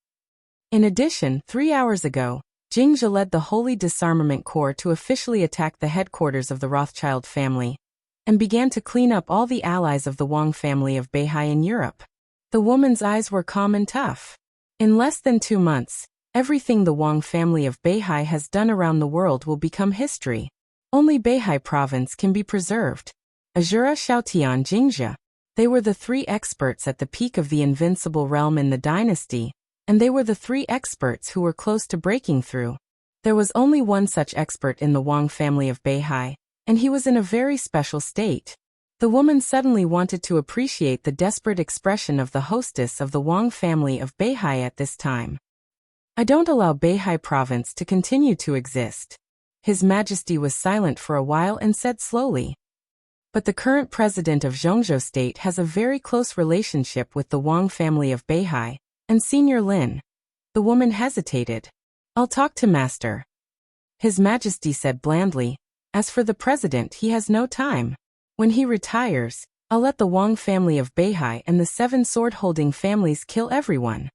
In addition, 3 hours ago, Jingzhe led the Holy Disarmament Corps to officially attack the headquarters of the Rothschild family, and began to clean up all the allies of the Wang family of Beihai in Europe. The woman's eyes were calm and tough. In less than 2 months, everything the Wang family of Beihai has done around the world will become history. Only Beihai province can be preserved. Ajura, Xiaotian, Jingzhe. They were the 3 experts at the peak of the invincible realm in the dynasty, and they were the 3 experts who were close to breaking through. There was only one such expert in the Wang family of Beihai, and he was in a very special state. The woman suddenly wanted to appreciate the desperate expression of the hostess of the Wang family of Beihai at this time. I don't allow Beihai province to continue to exist. His Majesty was silent for a while and said slowly. But the current president of Zhongzhou State has a very close relationship with the Wang family of Beihai, and Senior Lin. The woman hesitated. I'll talk to Master. His Majesty said blandly. As for the president, he has no time. When he retires, I'll let the Wang family of Beihai and the 7 sword-holding families kill everyone.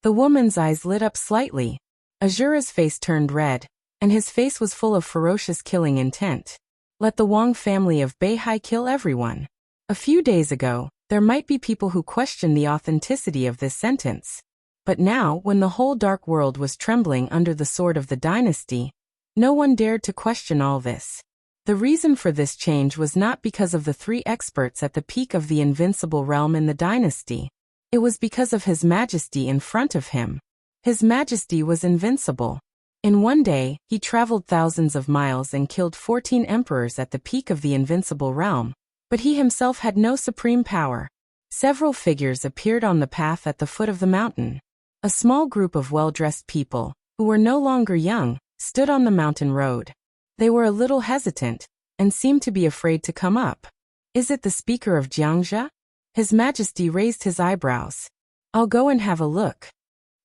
The woman's eyes lit up slightly. Azura's face turned red, and his face was full of ferocious killing intent. Let the Wang family of Beihai kill everyone. A few days ago, there might be people who questioned the authenticity of this sentence. But now, when the whole dark world was trembling under the sword of the dynasty, no one dared to question all this. The reason for this change was not because of the 3 experts at the peak of the invincible realm in the dynasty. It was because of His Majesty in front of him. His Majesty was invincible. In one day, he traveled thousands of miles and killed 14 emperors at the peak of the invincible realm, but he himself had no supreme power. Several figures appeared on the path at the foot of the mountain. A small group of well-dressed people, who were no longer young, stood on the mountain road. They were a little hesitant, and seemed to be afraid to come up. Is it the speaker of Jiangxia? His Majesty raised his eyebrows. I'll go and have a look.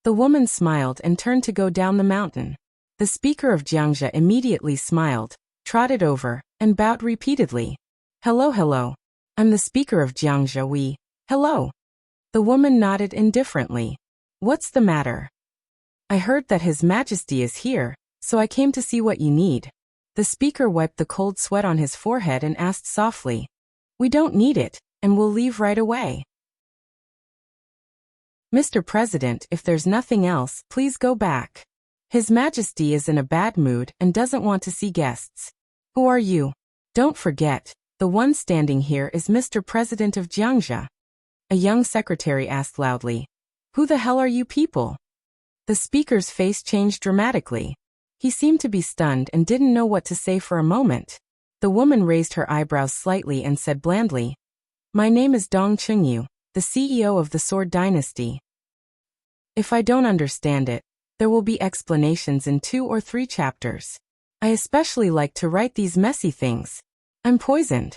The woman smiled and turned to go down the mountain. The speaker of Jiangxia immediately smiled, trotted over, and bowed repeatedly. Hello. I'm the speaker of Jiangxia. Hello. The woman nodded indifferently. What's the matter? I heard that His Majesty is here, so I came to see what you need. The speaker wiped the cold sweat on his forehead and asked softly. We don't need it, and we'll leave right away. Mr. President, if there's nothing else, please go back. His Majesty is in a bad mood and doesn't want to see guests. Who are you? Don't forget, the one standing here is Mr. President of Jiangxia. A young secretary asked loudly. Who the hell are you people? The speaker's face changed dramatically. He seemed to be stunned and didn't know what to say for a moment. The woman raised her eyebrows slightly and said blandly, My name is Dong Chengyu, the CEO of the Sword Dynasty. If I don't understand it, there will be explanations in 2 or 3 chapters. I especially like to write these messy things. I'm poisoned.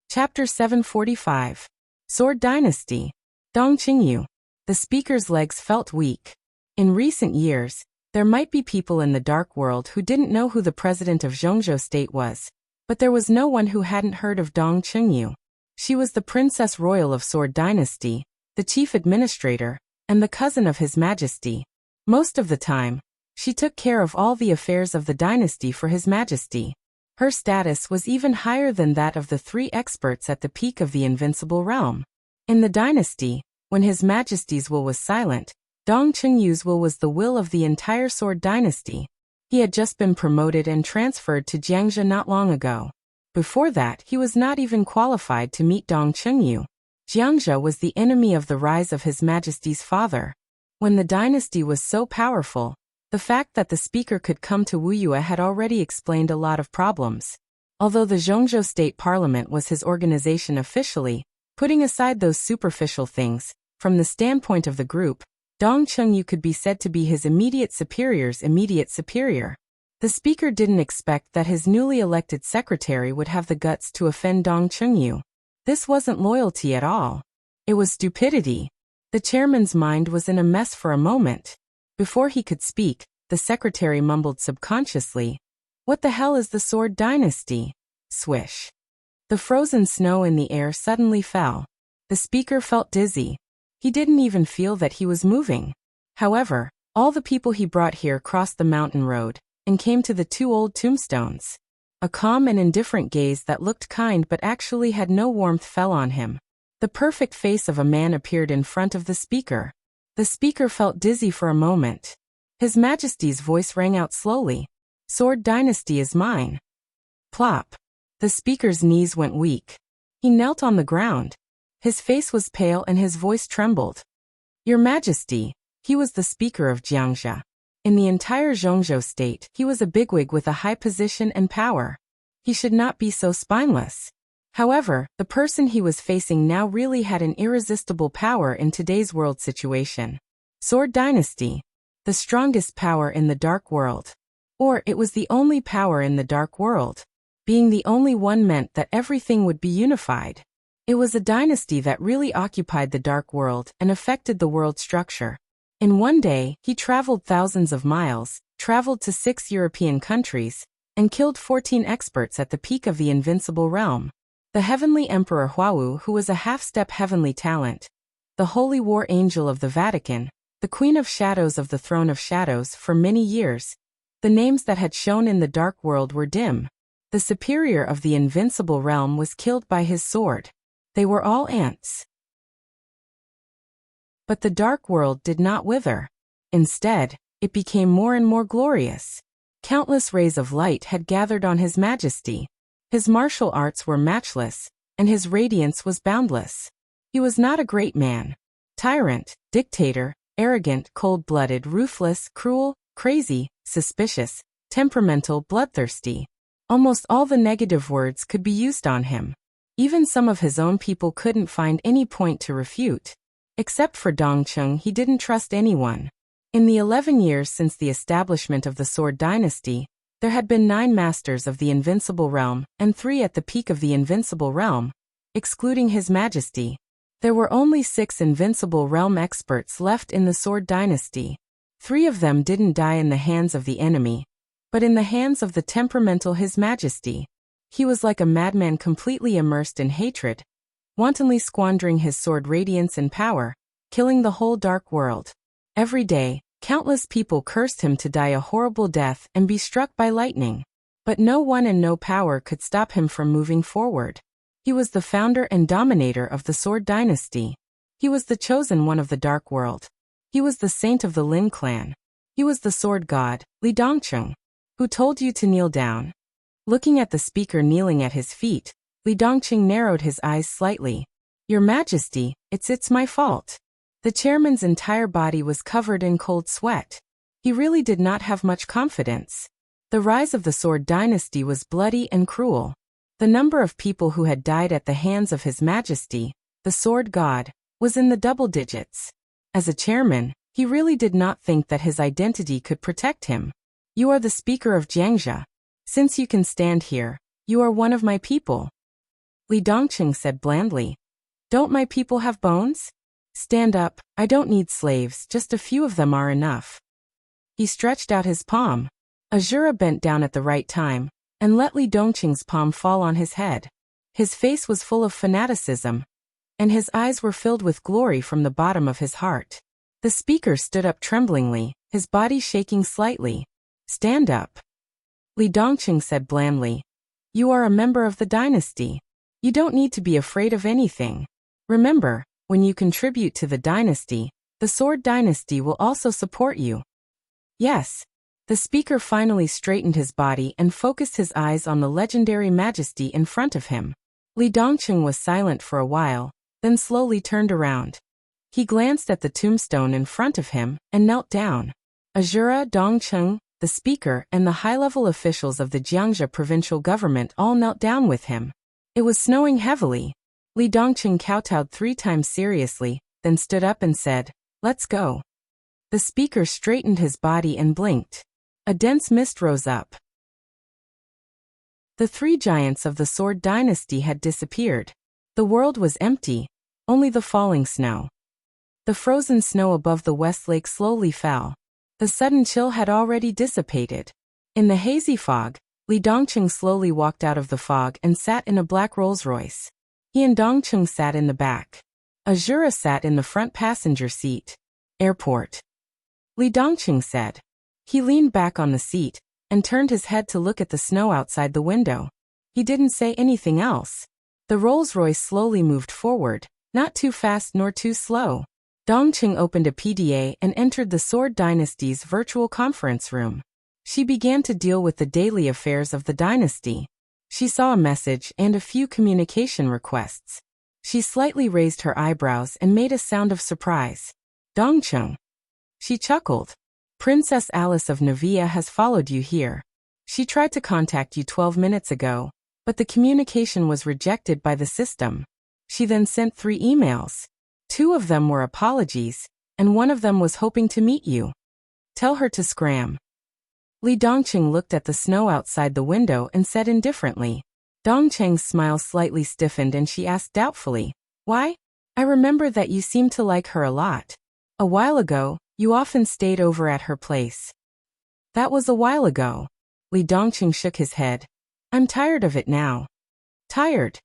Chapter 745. Sword Dynasty. Dong Chengyu. The speaker's legs felt weak. In recent years, there might be people in the dark world who didn't know who the president of Zhongzhou State was, but there was no one who hadn't heard of Dong Chengyu. She was the Princess Royal of Sword Dynasty, the chief administrator, and the cousin of His Majesty. Most of the time, she took care of all the affairs of the dynasty for His Majesty. Her status was even higher than that of the 3 experts at the peak of the invincible realm. In the dynasty, when His Majesty's will was silent, Dong Chengyu's will was the will of the entire Sword Dynasty. He had just been promoted and transferred to Jiangxia not long ago. Before that, he was not even qualified to meet Dong Chengyu. Jiangxia was the enemy of the rise of His Majesty's father. When the dynasty was so powerful, the fact that the speaker could come to Wuyue had already explained a lot of problems. Although the Zhongzhou State Parliament was his organization officially, putting aside those superficial things, from the standpoint of the group, Dong Chengyu could be said to be his immediate superior's immediate superior. The speaker didn't expect that his newly elected secretary would have the guts to offend Dong Chengyu. This wasn't loyalty at all. It was stupidity. The chairman's mind was in a mess for a moment. Before he could speak, the secretary mumbled subconsciously, "What the hell is the Sword Dynasty?" Swish. The frozen snow in the air suddenly fell. The speaker felt dizzy. He didn't even feel that he was moving. However, all the people he brought here crossed the mountain road and came to the 2 old tombstones. A calm and indifferent gaze that looked kind but actually had no warmth fell on him. The perfect face of a man appeared in front of the speaker. The speaker felt dizzy for a moment. His Majesty's voice rang out slowly. "Sword Dynasty is mine." Plop. The speaker's knees went weak. He knelt on the ground. His face was pale and his voice trembled. "Your Majesty," he was the speaker of Jiangxia. In the entire Zhongzhou state, he was a bigwig with a high position and power. He should not be so spineless. However, the person he was facing now really had an irresistible power in today's world situation. Sword Dynasty. The strongest power in the dark world. Or it was the only power in the dark world. Being the only one meant that everything would be unified. It was a dynasty that really occupied the dark world and affected the world structure. In one day, he traveled thousands of miles, traveled to 6 European countries, and killed 14 experts at the peak of the invincible realm. The heavenly emperor Huawu, who was a half-step heavenly talent, the holy war angel of the Vatican, the queen of shadows of the throne of shadows for many years, the names that had shone in the dark world were dim. The superior of the invincible realm was killed by his sword. They were all ants. But the dark world did not wither. Instead, it became more and more glorious. Countless rays of light had gathered on His Majesty. His martial arts were matchless, and his radiance was boundless. He was not a great man. Tyrant, dictator, arrogant, cold-blooded, ruthless, cruel, crazy, suspicious, temperamental, bloodthirsty. Almost all the negative words could be used on him. Even some of his own people couldn't find any point to refute. Except for Dongcheng, he didn't trust anyone. In the 11 years since the establishment of the Sword Dynasty, there had been 9 masters of the Invincible Realm, and 3 at the peak of the Invincible Realm, excluding His Majesty. There were only 6 Invincible Realm experts left in the Sword Dynasty. 3 of them didn't die in the hands of the enemy, but in the hands of the temperamental His Majesty. He was like a madman completely immersed in hatred, wantonly squandering his sword radiance and power, killing the whole dark world. Every day, countless people cursed him to die a horrible death and be struck by lightning. But no one and no power could stop him from moving forward. He was the founder and dominator of the Sword Dynasty. He was the chosen one of the dark world. He was the saint of the Lin clan. He was the sword god, Li Dongcheng. Who told you to kneel down? Looking at the speaker kneeling at his feet, Li Dongcheng narrowed his eyes slightly. Your Majesty, it's my fault. The chairman's entire body was covered in cold sweat. He really did not have much confidence. The rise of the Sword Dynasty was bloody and cruel. The number of people who had died at the hands of His Majesty, the Sword God, was in the double digits. As a chairman, he really did not think that his identity could protect him. You are the speaker of Jiangxia. Since you can stand here, you are one of my people. Li Dongcheng said blandly. Don't my people have bones? Stand up, I don't need slaves, just a few of them are enough. He stretched out his palm. Azura bent down at the right time, and let Li Dongcheng's palm fall on his head. His face was full of fanaticism, and his eyes were filled with glory from the bottom of his heart. The speaker stood up tremblingly, his body shaking slightly. Stand up. Li Dongcheng said blandly. You are a member of the dynasty. You don't need to be afraid of anything. Remember, when you contribute to the dynasty, the Sword Dynasty will also support you. Yes. The speaker finally straightened his body and focused his eyes on the legendary majesty in front of him. Li Dongcheng was silent for a while, then slowly turned around. He glanced at the tombstone in front of him and knelt down. Azura, Dongcheng, the speaker, and the high-level officials of the Jiangxia provincial government all knelt down with him. It was snowing heavily. Li Dongcheng kowtowed 3 times seriously, then stood up and said, Let's go. The speaker straightened his body and blinked. A dense mist rose up. The 3 giants of the Sword Dynasty had disappeared. The world was empty, only the falling snow. The frozen snow above the West Lake slowly fell. The sudden chill had already dissipated. In the hazy fog, Li Dongcheng slowly walked out of the fog and sat in a black Rolls-Royce. He and Dongcheng sat in the back. Azura sat in the front passenger seat. Airport. Li Dongcheng said. He leaned back on the seat and turned his head to look at the snow outside the window. He didn't say anything else. The Rolls-Royce slowly moved forward, not too fast nor too slow. Dongcheng opened a PDA and entered the Sword Dynasty's virtual conference room. She began to deal with the daily affairs of the dynasty. She saw a message and a few communication requests. She slightly raised her eyebrows and made a sound of surprise. Dongcheng. She chuckled. Princess Alice of Navia has followed you here. She tried to contact you 12 minutes ago, but the communication was rejected by the system. She then sent 3 emails. 2 of them were apologies, and 1 of them was hoping to meet you. Tell her to scram. Li Dongqing looked at the snow outside the window and said indifferently. Dongqing's smile slightly stiffened and she asked doubtfully, "Why? I remember that you seemed to like her a lot. A while ago, you often stayed over at her place." "That was a while ago." Li Dongqing shook his head. "I'm tired of it now." "Tired?"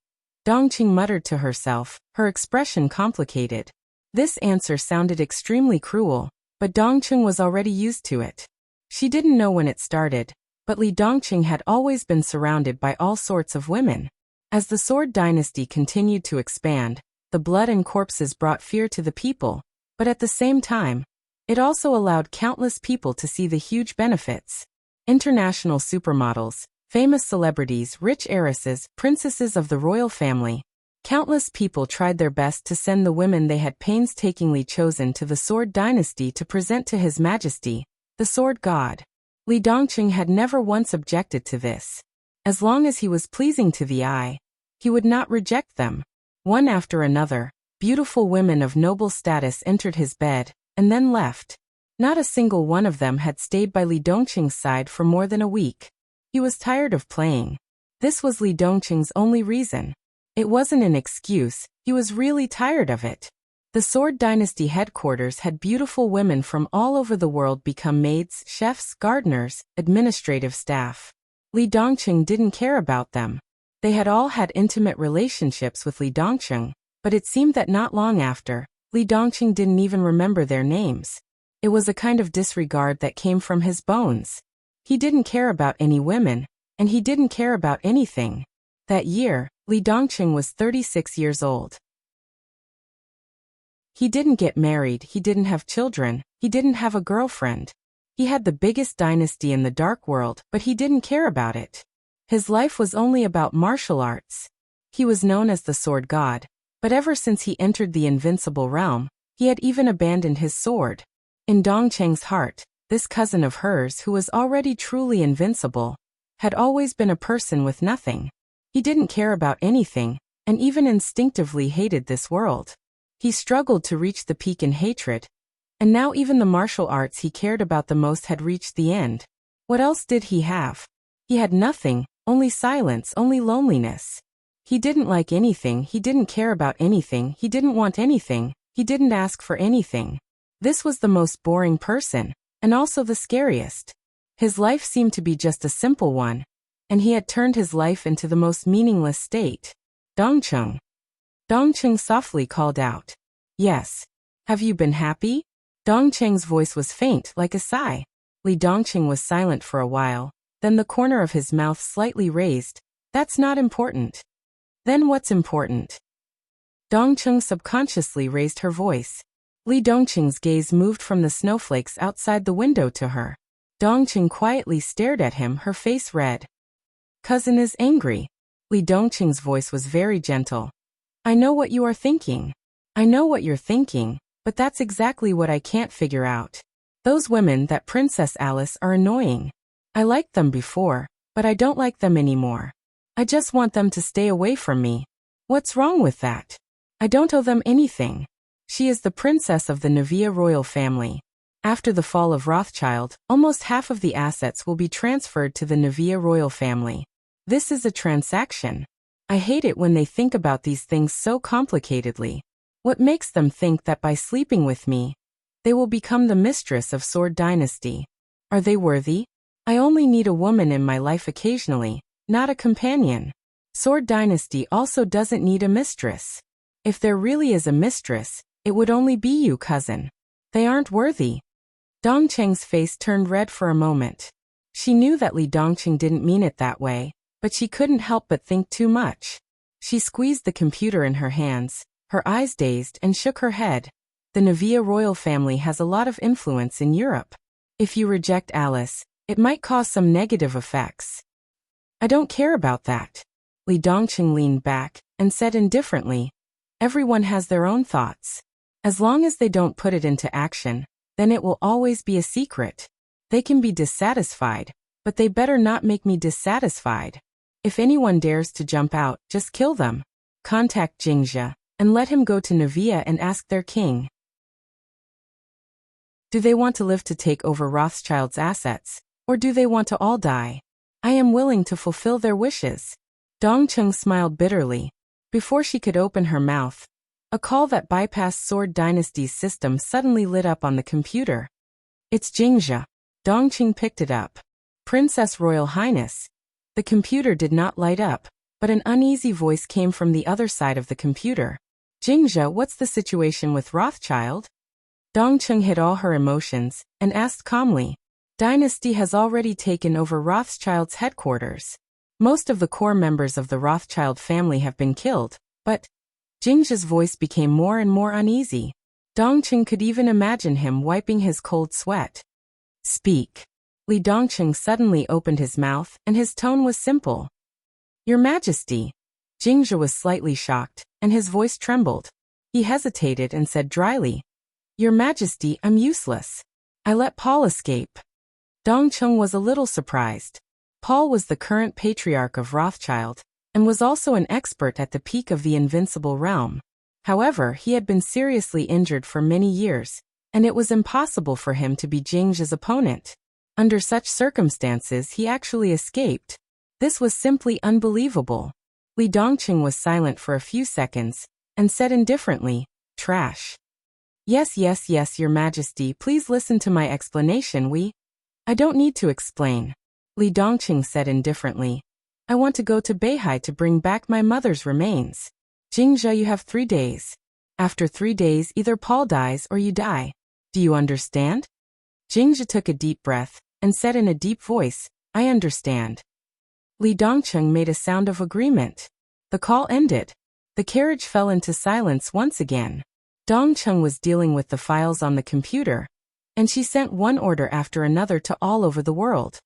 Dongqing muttered to herself, her expression complicated. This answer sounded extremely cruel, but Dongqing was already used to it. She didn't know when it started, but Li Dongqing had always been surrounded by all sorts of women. As the Sword Dynasty continued to expand, the blood and corpses brought fear to the people, but at the same time, it also allowed countless people to see the huge benefits. International supermodels, famous celebrities, rich heiresses, princesses of the royal family. Countless people tried their best to send the women they had painstakingly chosen to the Sword Dynasty to present to His Majesty, the Sword God. Li Dongqing had never once objected to this. As long as he was pleasing to the eye, he would not reject them. One after another, beautiful women of noble status entered his bed, and then left. Not a single one of them had stayed by Li Dongqing's side for more than a week. He was tired of playing. This was Li Dongqing's only reason. It wasn't an excuse, he was really tired of it. The Sword Dynasty headquarters had beautiful women from all over the world become maids, chefs, gardeners, administrative staff. Li Dongqing didn't care about them. They had all had intimate relationships with Li Dongqing, but it seemed that not long after, Li Dongqing didn't even remember their names. It was a kind of disregard that came from his bones. He didn't care about any women, and he didn't care about anything. That year, Li Dongqing was 36 years old. He didn't get married, he didn't have children, he didn't have a girlfriend. He had the biggest dynasty in the dark world, but he didn't care about it. His life was only about martial arts. He was known as the Sword God, but ever since he entered the invincible realm, he had even abandoned his sword. In Dongqing's heart, this cousin of hers who was already truly invincible, had always been a person with nothing. He didn't care about anything, and even instinctively hated this world. He struggled to reach the peak in hatred, and now even the martial arts he cared about the most had reached the end. What else did he have? He had nothing, only silence, only loneliness. He didn't like anything, he didn't care about anything, he didn't want anything, he didn't ask for anything. This was the most boring person, and also the scariest. His life seemed to be just a simple one, and he had turned his life into the most meaningless state. Dongqing. Dongqing softly called out. "Yes. Have you been happy?" Dongqing's voice was faint, like a sigh. Li Dongqing was silent for a while, then the corner of his mouth slightly raised. "That's not important." "Then what's important?" Dongqing subconsciously raised her voice. Li Dongqing's gaze moved from the snowflakes outside the window to her. Dongqing quietly stared at him, her face red. "Cousin is angry." Li Dongqing's voice was very gentle. "I know what you are thinking. I know what you're thinking, but that's exactly what I can't figure out. Those women, that Princess Alice, are annoying. I liked them before, but I don't like them anymore. I just want them to stay away from me. What's wrong with that? I don't owe them anything. She is the princess of the Navia royal family. After the fall of Rothschild, almost half of the assets will be transferred to the Navia royal family. This is a transaction. I hate it when they think about these things so complicatedly. What makes them think that by sleeping with me, they will become the mistress of Sword Dynasty? Are they worthy? I only need a woman in my life occasionally, not a companion. Sword Dynasty also doesn't need a mistress. If there really is a mistress, it would only be you, cousin. They aren't worthy." Dongqing's face turned red for a moment. She knew that Li Dongqing didn't mean it that way, but she couldn't help but think too much. She squeezed the computer in her hands, her eyes dazed, and shook her head. The Navia royal family has a lot of influence in Europe. If you reject Alice, it might cause some negative effects. I don't care about that. Li Dongqing leaned back and said indifferently, "Everyone has their own thoughts. As long as they don't put it into action, then it will always be a secret. They can be dissatisfied, but they better not make me dissatisfied. If anyone dares to jump out, just kill them. Contact Jingzhe, and let him go to Navia and ask their king. Do they want to live to take over Rothschild's assets, or do they want to all die? I am willing to fulfill their wishes. Dongcheng smiled bitterly. Before she could open her mouth, a call that bypassed Sword Dynasty's system suddenly lit up on the computer. It's Jingzhe. Dongcheng picked it up. Princess Royal Highness. The computer did not light up, but an uneasy voice came from the other side of the computer. Jingzhe, what's the situation with Rothschild? Dongcheng hid all her emotions and asked calmly. Dynasty has already taken over Rothschild's headquarters. Most of the core members of the Rothschild family have been killed, but Jingzhe's voice became more and more uneasy. Dongcheng could even imagine him wiping his cold sweat. Speak. Li Dongcheng suddenly opened his mouth, and his tone was simple. Your Majesty. Jingzhe was slightly shocked, and his voice trembled. He hesitated and said dryly, Your Majesty, I'm useless. I let Paul escape. Dongcheng was a little surprised. Paul was the current patriarch of Rothschild, and was also an expert at the peak of the invincible realm. However, he had been seriously injured for many years, and it was impossible for him to be Jingzhe's opponent. Under such circumstances, he actually escaped. This was simply unbelievable. Li Dongcheng was silent for a few seconds, and said indifferently, Trash. Yes, Your Majesty, please listen to my explanation. I don't need to explain. Li Dongcheng said indifferently. I want to go to Beihai to bring back my mother's remains. Jingzhe, you have 3 days. After 3 days, either Paul dies or you die. Do you understand? Jingzhe took a deep breath and said in a deep voice, I understand. Li Dongcheng made a sound of agreement. The call ended. The carriage fell into silence once again. Dongcheng was dealing with the files on the computer, and she sent one order after another to all over the world.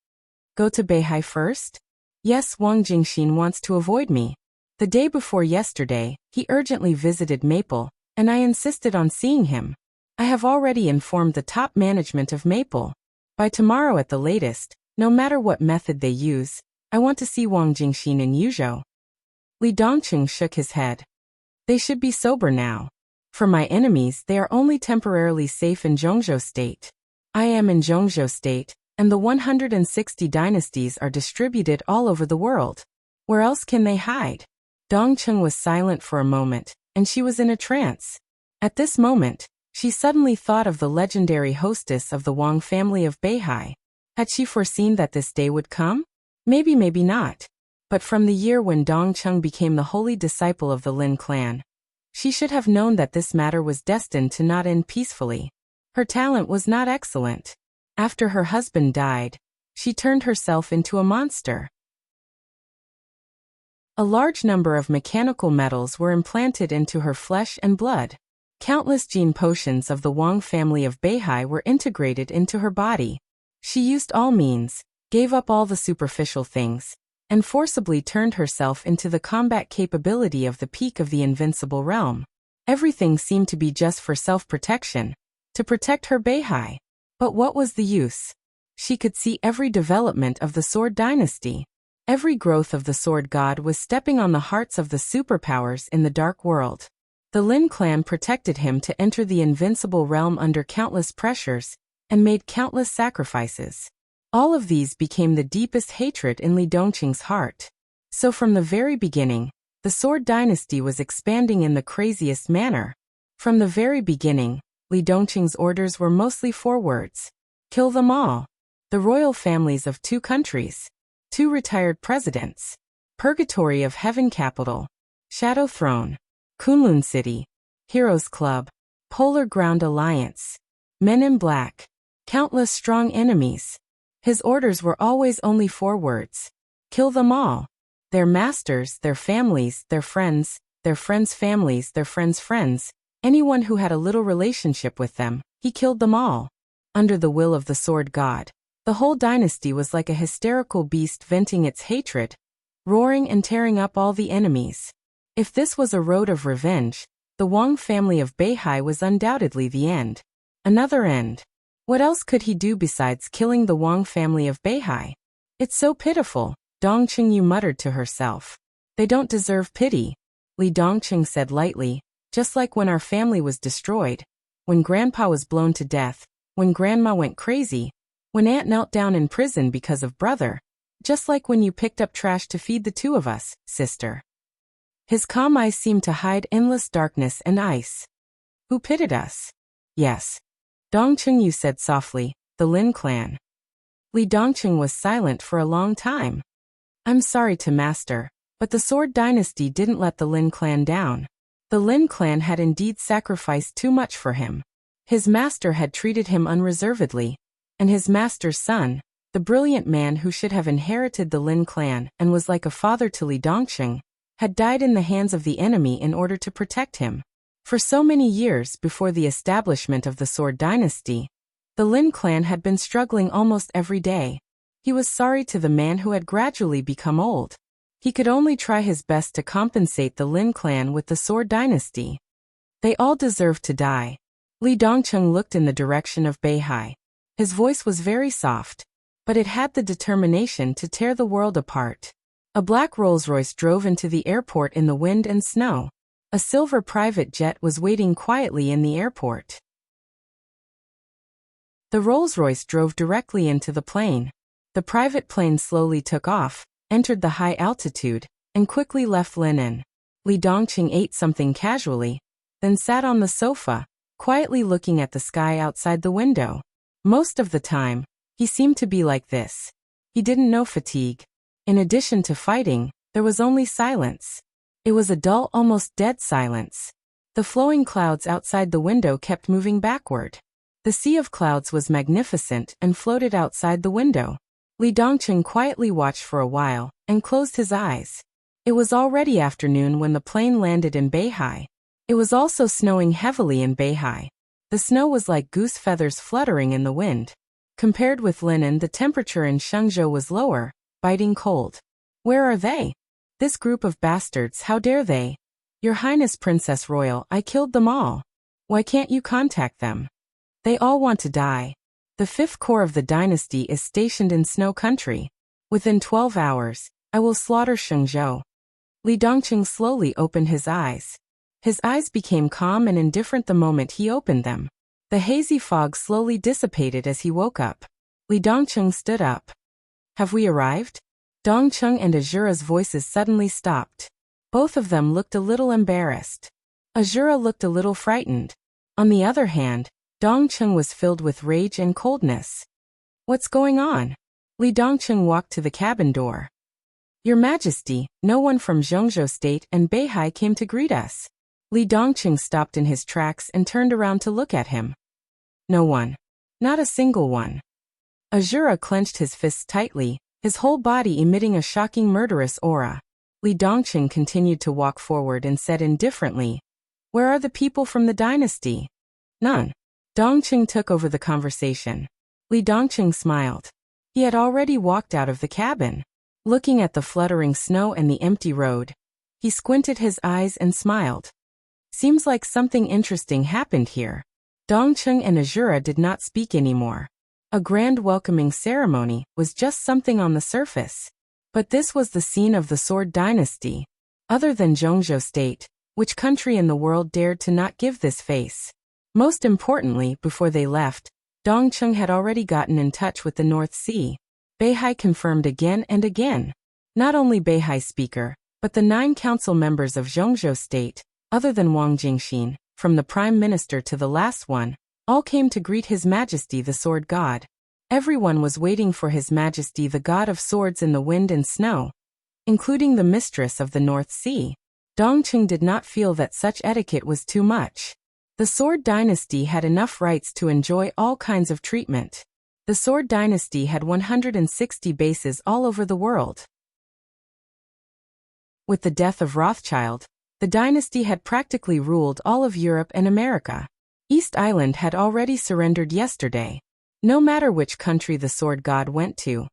Go to Beihai first? Yes, Wang Jingxin wants to avoid me. The day before yesterday, he urgently visited Maple, and I insisted on seeing him. I have already informed the top management of Maple. By tomorrow at the latest, no matter what method they use, I want to see Wang Jingxin in Yuzhou. Li Dongcheng shook his head. They should be sober now. For my enemies, they are only temporarily safe in Zhongzhou State. I am in Zhongzhou State, and the 160 dynasties are distributed all over the world. Where else can they hide? Dongcheng was silent for a moment, and she was in a trance. At this moment, she suddenly thought of the legendary hostess of the Wang family of Beihai. Had she foreseen that this day would come? Maybe not. But from the year when Dongcheng became the holy disciple of the Lin clan, she should have known that this matter was destined to not end peacefully. Her talent was not excellent. After her husband died, she turned herself into a monster. A large number of mechanical metals were implanted into her flesh and blood. Countless gene potions of the Wang family of Beihai were integrated into her body. She used all means, gave up all the superficial things, and forcibly turned herself into the combat capability of the peak of the invincible realm. Everything seemed to be just for self-protection, to protect her Beihai. But what was the use? She could see every development of the Sword Dynasty. Every growth of the Sword God was stepping on the hearts of the superpowers in the dark world. The Lin clan protected him to enter the invincible realm under countless pressures, and made countless sacrifices. All of these became the deepest hatred in Li Dongcheng's heart. So from the very beginning, the Sword Dynasty was expanding in the craziest manner. From the very beginning, Li Dongcheng's orders were mostly 4 words. Kill them all. The royal families of 2 countries. 2 retired presidents. Purgatory of Heaven Capital. Shadow Throne. Kunlun City. Heroes Club. Polar Ground Alliance. Men in Black. Countless strong enemies. His orders were always only 4 words. Kill them all. Their masters, their families, their friends' families, their friends' friends, anyone who had a little relationship with them, he killed them all. Under the will of the Sword God, the whole dynasty was like a hysterical beast venting its hatred, roaring and tearing up all the enemies. If this was a road of revenge, the Wang family of Beihai was undoubtedly the end. Another end. What else could he do besides killing the Wang family of Beihai? It's so pitiful, Dong Qingyu muttered to herself. They don't deserve pity, Li Dongqing said lightly, just like when our family was destroyed, when Grandpa was blown to death, when Grandma went crazy, when Aunt knelt down in prison because of brother, just like when you picked up trash to feed the two of us, sister. His calm eyes seemed to hide endless darkness and ice. Who pitied us? Yes. Dong Qingyu said softly, the Lin clan. Li Dongqing was silent for a long time. I'm sorry to master, but the Sword Dynasty didn't let the Lin clan down. The Lin clan had indeed sacrificed too much for him. His master had treated him unreservedly, and his master's son, the brilliant man who should have inherited the Lin clan and was like a father to Li Dongqing, had died in the hands of the enemy in order to protect him. For so many years before the establishment of the Sword Dynasty, the Lin clan had been struggling almost every day. He was sorry to the man who had gradually become old. He could only try his best to compensate the Lin clan with the Sword Dynasty. They all deserved to die. Li Dongqing looked in the direction of Beihai. His voice was very soft, but it had the determination to tear the world apart. A black Rolls-Royce drove into the airport in the wind and snow. A silver private jet was waiting quietly in the airport. The Rolls-Royce drove directly into the plane. The private plane slowly took off, entered the high altitude, and quickly left Linen. Li Dongqing ate something casually, then sat on the sofa, quietly looking at the sky outside the window. Most of the time, he seemed to be like this. He didn't know fatigue. In addition to fighting, there was only silence. It was a dull, almost dead silence. The flowing clouds outside the window kept moving backward. The sea of clouds was magnificent and floated outside the window. Li Dongqing quietly watched for a while and closed his eyes. It was already afternoon when the plane landed in Beihai. It was also snowing heavily in Beihai. The snow was like goose feathers fluttering in the wind. Compared with Linen, the temperature in Shenzhou was lower, biting cold. Where are they? This group of bastards, how dare they? Your Highness Princess Royal, I killed them all. Why can't you contact them? They all want to die. The 5th Corps of the dynasty is stationed in Snow Country. Within 12 hours, I will slaughter Shenzhou. Li Dongqing slowly opened his eyes. His eyes became calm and indifferent the moment he opened them. The hazy fog slowly dissipated as he woke up. Li Dongqing stood up. Have we arrived? Dongqing and Azura's voices suddenly stopped. Both of them looked a little embarrassed. Azura looked a little frightened. On the other hand, Dongqing was filled with rage and coldness. What's going on? Li Dongqing walked to the cabin door. Your Majesty, no one from Zhongzhou State and Beihai came to greet us. Li Dongqing stopped in his tracks and turned around to look at him. No one. Not a single one. Azura clenched his fists tightly, his whole body emitting a shocking murderous aura. Li Dongqing continued to walk forward and said indifferently, Where are the people from the dynasty? None. Dongqing took over the conversation. Li Dongqing smiled. He had already walked out of the cabin. Looking at the fluttering snow and the empty road, he squinted his eyes and smiled. Seems like something interesting happened here. Dongqing and Azura did not speak anymore. A grand welcoming ceremony was just something on the surface. But this was the scene of the Sword Dynasty. Other than Zhongzhou State, which country in the world dared to not give this face? Most importantly, before they left, Dongqing had already gotten in touch with the North Sea. Beihai confirmed again and again. Not only Beihai speaker, but the 9 council members of Zhongzhou State, other than Wang Jingxin, from the Prime Minister to the last one, all came to greet His Majesty the Sword God. Everyone was waiting for His Majesty the God of Swords in the wind and snow, including the Mistress of the North Sea. Dongqing did not feel that such etiquette was too much. The Sword Dynasty had enough rights to enjoy all kinds of treatment. The Sword Dynasty had 160 bases all over the world. With the death of Rothschild, the dynasty had practically ruled all of Europe and America. East Island had already surrendered yesterday. No matter which country the Sword God went to,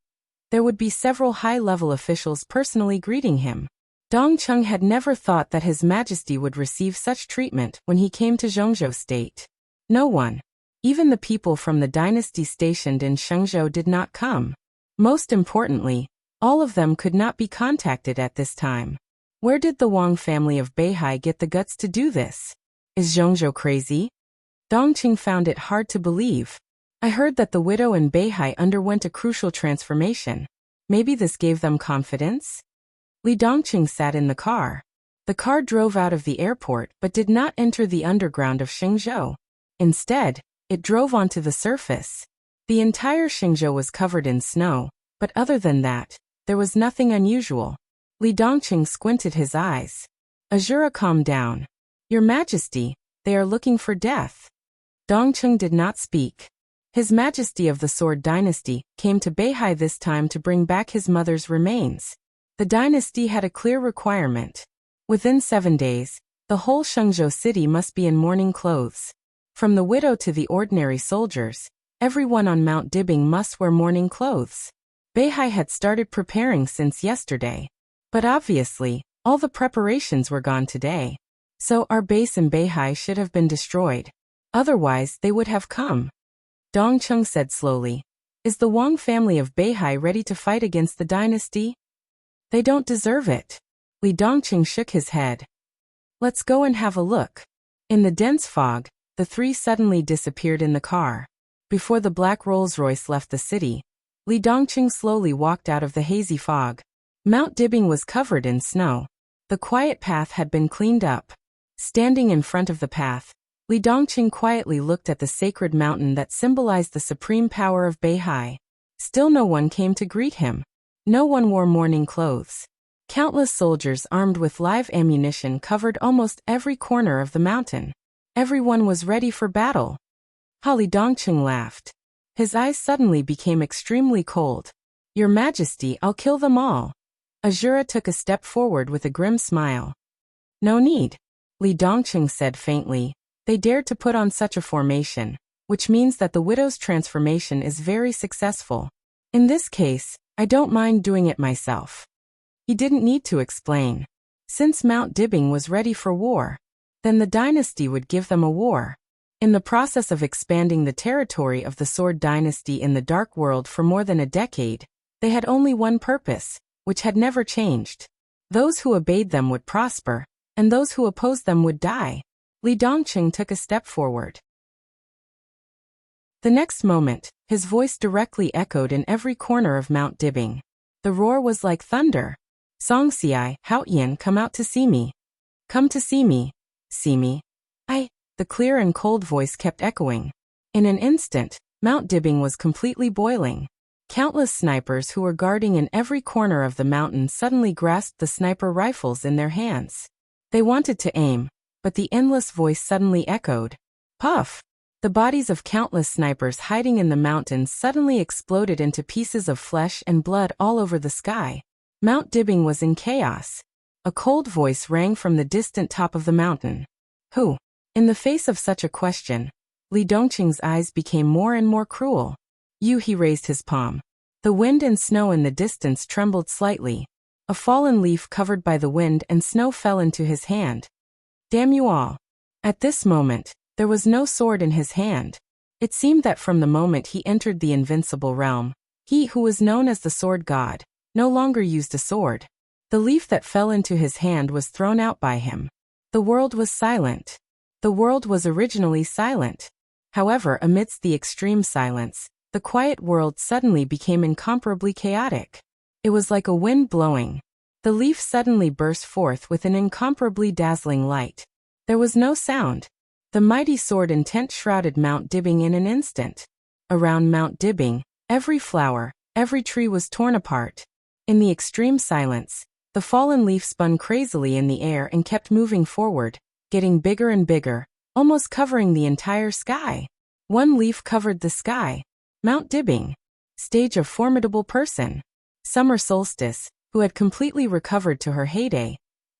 there would be several high-level officials personally greeting him. Dongqing had never thought that His Majesty would receive such treatment when he came to Zhongzhou State. No one, Even the people from the dynasty stationed in Shenzhou did not come. Most importantly, all of them could not be contacted at this time. Where did the Wang family of Beihai get the guts to do this? Is Zhongzhou crazy? Dongqing found it hard to believe. I heard that the widow and Beihai underwent a crucial transformation. Maybe this gave them confidence? Li Dongqing sat in the car. The car drove out of the airport but did not enter the underground of Shenzhou. Instead, it drove onto the surface. The entire Shenzhou was covered in snow, but other than that, there was nothing unusual. Li Dongqing squinted his eyes. Azura calmed down. Your Majesty, they are looking for death. Dongqing did not speak. His Majesty of the Sword Dynasty came to Beihai this time to bring back his mother's remains. The dynasty had a clear requirement. Within 7 days, the whole Shenzhou city must be in mourning clothes. From the widow to the ordinary soldiers, everyone on Mount Dibing must wear mourning clothes. Beihai had started preparing since yesterday. But obviously, all the preparations were gone today. So our base in Beihai should have been destroyed. Otherwise, they would have come. Dongqing said slowly. Is the Wang family of Beihai ready to fight against the dynasty? They don't deserve it. Li Dongqing shook his head. Let's go and have a look. In the dense fog, the three suddenly disappeared in the car. Before the black Rolls-Royce left the city, Li Dongqing slowly walked out of the hazy fog. Mount Dibing was covered in snow. The quiet path had been cleaned up. Standing in front of the path, Li Dongqing quietly looked at the sacred mountain that symbolized the supreme power of Beihai. Still no one came to greet him. No one wore mourning clothes. Countless soldiers armed with live ammunition covered almost every corner of the mountain. Everyone was ready for battle. Li Dongqing laughed. His eyes suddenly became extremely cold. Your Majesty, I'll kill them all. Azura took a step forward with a grim smile. No need. Li Dongqing said faintly. They dared to put on such a formation, which means that the widow's transformation is very successful. In this case, I don't mind doing it myself. He didn't need to explain. Since Mount Dibing was ready for war, then the dynasty would give them a war. In the process of expanding the territory of the Sword Dynasty in the Dark World for more than a decade, they had only one purpose, which had never changed. Those who obeyed them would prosper, and those who opposed them would die. Li Dongqing took a step forward. The next moment, his voice directly echoed in every corner of Mount Dibing. The roar was like thunder. Songxiai, Haoyan, come out to see me. Come to see me. See me. The clear and cold voice kept echoing. In an instant, Mount Dibing was completely boiling. Countless snipers who were guarding in every corner of the mountain suddenly grasped the sniper rifles in their hands. They wanted to aim, but the endless voice suddenly echoed. Puff! The bodies of countless snipers hiding in the mountains suddenly exploded into pieces of flesh and blood all over the sky. Mount Dibing was in chaos. A cold voice rang from the distant top of the mountain. Who? In the face of such a question, Li Dongqing's eyes became more and more cruel. You, he raised his palm. The wind and snow in the distance trembled slightly. A fallen leaf covered by the wind and snow fell into his hand. Damn you all. At this moment, there was no sword in his hand. It seemed that from the moment he entered the invincible realm, he who was known as the sword god, no longer used a sword. The leaf that fell into his hand was thrown out by him. The world was silent. The world was originally silent. However, amidst the extreme silence, the quiet world suddenly became incomparably chaotic. It was like a wind blowing. The leaf suddenly burst forth with an incomparably dazzling light. There was no sound. The mighty sword intent shrouded Mount Dibing in an instant. Around Mount Dibing, every flower, every tree was torn apart. In the extreme silence, the fallen leaf spun crazily in the air and kept moving forward, getting bigger and bigger, almost covering the entire sky. One leaf covered the sky. Mount Dibing. Stage of formidable person. Summer Solstice, who had completely recovered to her heyday,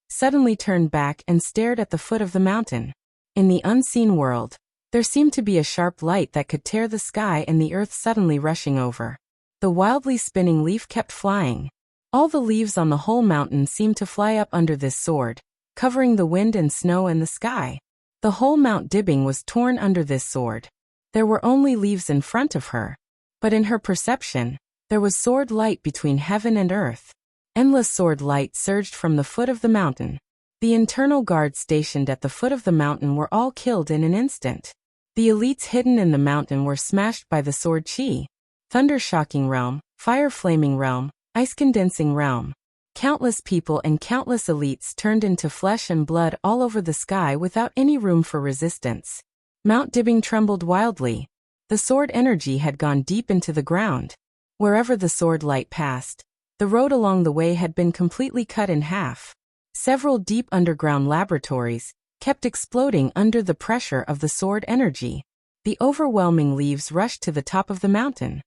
suddenly turned back and stared at the foot of the mountain. In the unseen world, there seemed to be a sharp light that could tear the sky and the earth suddenly rushing over. The wildly spinning leaf kept flying. All the leaves on the whole mountain seemed to fly up under this sword, covering the wind and snow and the sky. The whole Mount Dibing was torn under this sword. There were only leaves in front of her. But in her perception, there was sword light between heaven and earth. Endless sword light surged from the foot of the mountain. The internal guards stationed at the foot of the mountain were all killed in an instant. The elites hidden in the mountain were smashed by the sword chi. Thunder-shocking realm, fire-flaming realm, ice-condensing realm. Countless people and countless elites turned into flesh and blood all over the sky without any room for resistance. Mount Dibbing trembled wildly. The sword energy had gone deep into the ground. Wherever the sword light passed, the road along the way had been completely cut in half. Several deep underground laboratories kept exploding under the pressure of the sword energy. The overwhelming leaves rushed to the top of the mountain.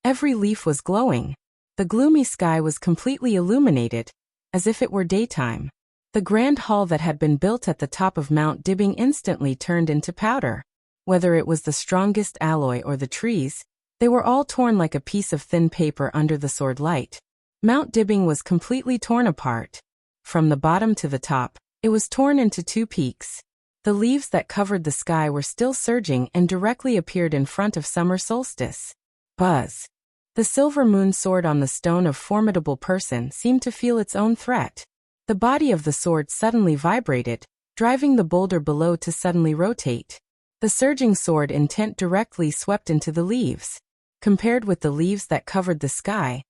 Every leaf was glowing. The gloomy sky was completely illuminated, as if it were daytime. The grand hall that had been built at the top of Mount Dibbing instantly turned into powder. Whether it was the strongest alloy or the trees, they were all torn like a piece of thin paper under the sword light. Mount Dibbing was completely torn apart. From the bottom to the top, it was torn into two peaks. The leaves that covered the sky were still surging and directly appeared in front of summer solstice. Buzz. The silver moon sword on the stone of formidable person seemed to feel its own threat. The body of the sword suddenly vibrated, driving the boulder below to suddenly rotate. The surging sword intent directly swept into the leaves. Compared with the leaves that covered the sky,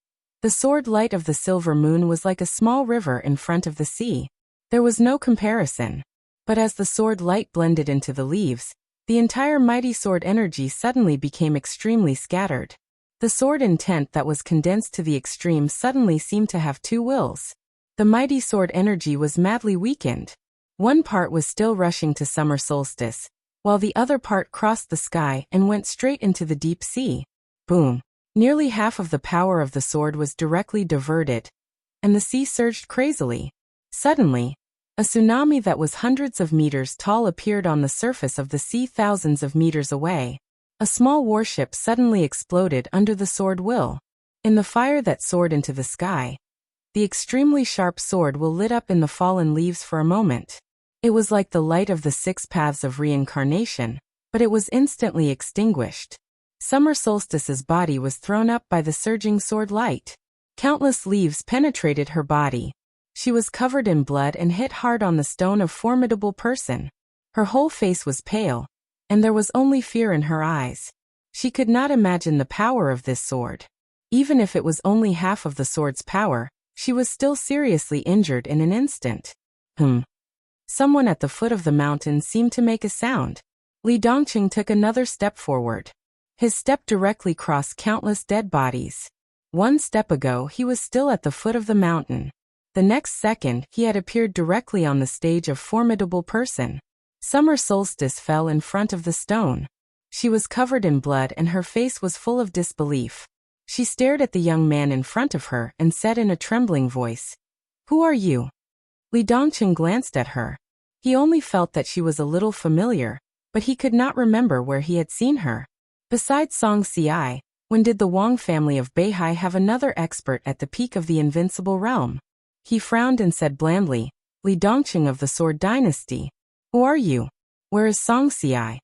the sword light of the silver moon was like a small river in front of the sea. There was no comparison. But as the sword light blended into the leaves, the entire mighty sword energy suddenly became extremely scattered. The sword intent that was condensed to the extreme suddenly seemed to have two wills. The mighty sword energy was madly weakened. One part was still rushing to summer solstice, while the other part crossed the sky and went straight into the deep sea. Boom. Nearly half of the power of the sword was directly diverted, and the sea surged crazily. Suddenly, a tsunami that was hundreds of meters tall appeared on the surface of the sea thousands of meters away. A small warship suddenly exploded under the sword will. In the fire that soared into the sky, the extremely sharp sword will lit up in the fallen leaves for a moment. It was like the light of the 6 paths of reincarnation, but it was instantly extinguished. Summer Solstice's body was thrown up by the surging sword light. Countless leaves penetrated her body. She was covered in blood and hit hard on the stone of formidable person. Her whole face was pale, and there was only fear in her eyes. She could not imagine the power of this sword. Even if it was only half of the sword's power, she was still seriously injured in an instant. Someone at the foot of the mountain seemed to make a sound. Li Dongqing took another step forward. His step directly crossed countless dead bodies. 1 step ago he was still at the foot of the mountain. The next second he had appeared directly on the stage of formidable person. Summer Solstice fell in front of the stone. She was covered in blood and her face was full of disbelief. She stared at the young man in front of her and said in a trembling voice, "Who are you?" Li Dongqing glanced at her. He only felt that she was a little familiar, but he could not remember where he had seen her. Besides Song Ci, when did the Wang family of Beihai have another expert at the peak of the invincible realm? He frowned and said blandly, "Li Dongqing of the Sword Dynasty. Who are you? Where is Song Ci?"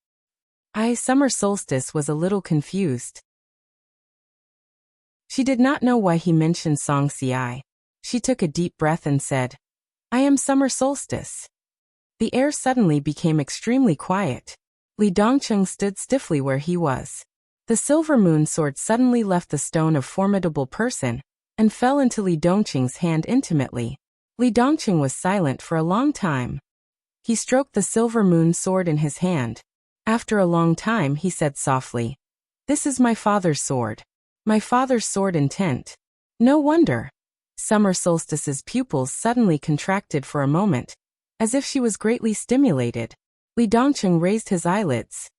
Summer Solstice was a little confused. She did not know why he mentioned Song Ci. She took a deep breath and said, "I am Summer Solstice." The air suddenly became extremely quiet. Li Dongqing stood stiffly where he was. The silver moon sword suddenly left the stone of formidable person and fell into Li Dongqing's hand intimately. Li Dongqing was silent for a long time. He stroked the silver moon sword in his hand. After a long time he said softly, "This is my father's sword. My father's sword intent." No wonder. Summer Solstice's pupils suddenly contracted for a moment, as if she was greatly stimulated. Li Dongqing raised his eyelids.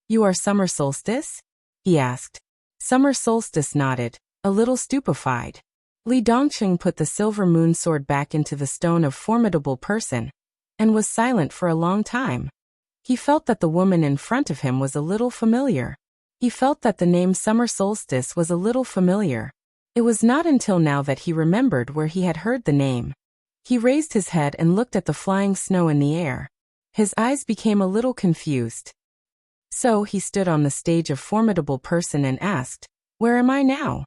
"You are Summer Solstice?" he asked. Summer Solstice nodded, a little stupefied. Li Dongqing put the silver moon sword back into the stone of formidable person, and was silent for a long time. He felt that the woman in front of him was a little familiar. He felt that the name Summer Solstice was a little familiar. It was not until now that he remembered where he had heard the name. He raised his head and looked at the flying snow in the air. His eyes became a little confused. So he stood on the stage of formidable person and asked, "Where am I now?"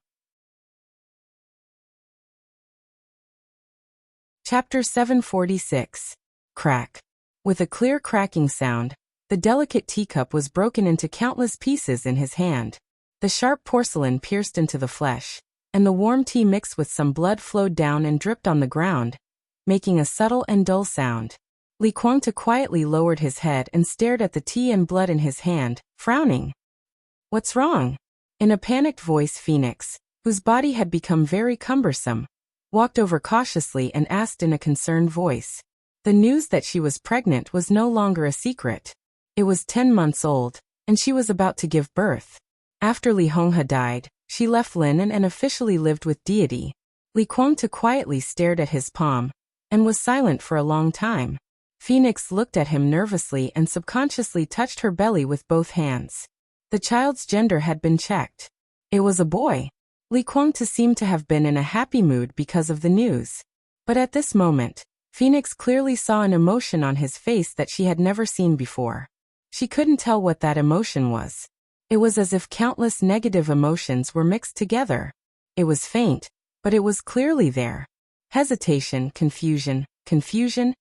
Chapter 746. Crack. With a clear cracking sound, the delicate teacup was broken into countless pieces in his hand. The sharp porcelain pierced into the flesh, and the warm tea mixed with some blood flowed down and dripped on the ground, making a subtle and dull sound. Li Kuangta quietly lowered his head and stared at the tea and blood in his hand, frowning. "What's wrong?" In a panicked voice, Phoenix, whose body had become very cumbersome, walked over cautiously and asked in a concerned voice. The news that she was pregnant was no longer a secret. It was 10 months old, and she was about to give birth. After Li Honghe died, she left Lin and officially lived with deity. Li Kuangta quietly stared at his palm, and was silent for a long time. Phoenix looked at him nervously and subconsciously touched her belly with both hands. The child's gender had been checked. It was a boy. Li Kuangta seemed to have been in a happy mood because of the news. But at this moment, Phoenix clearly saw an emotion on his face that she had never seen before. She couldn't tell what that emotion was. It was as if countless negative emotions were mixed together. It was faint, but it was clearly there. Hesitation, confusion,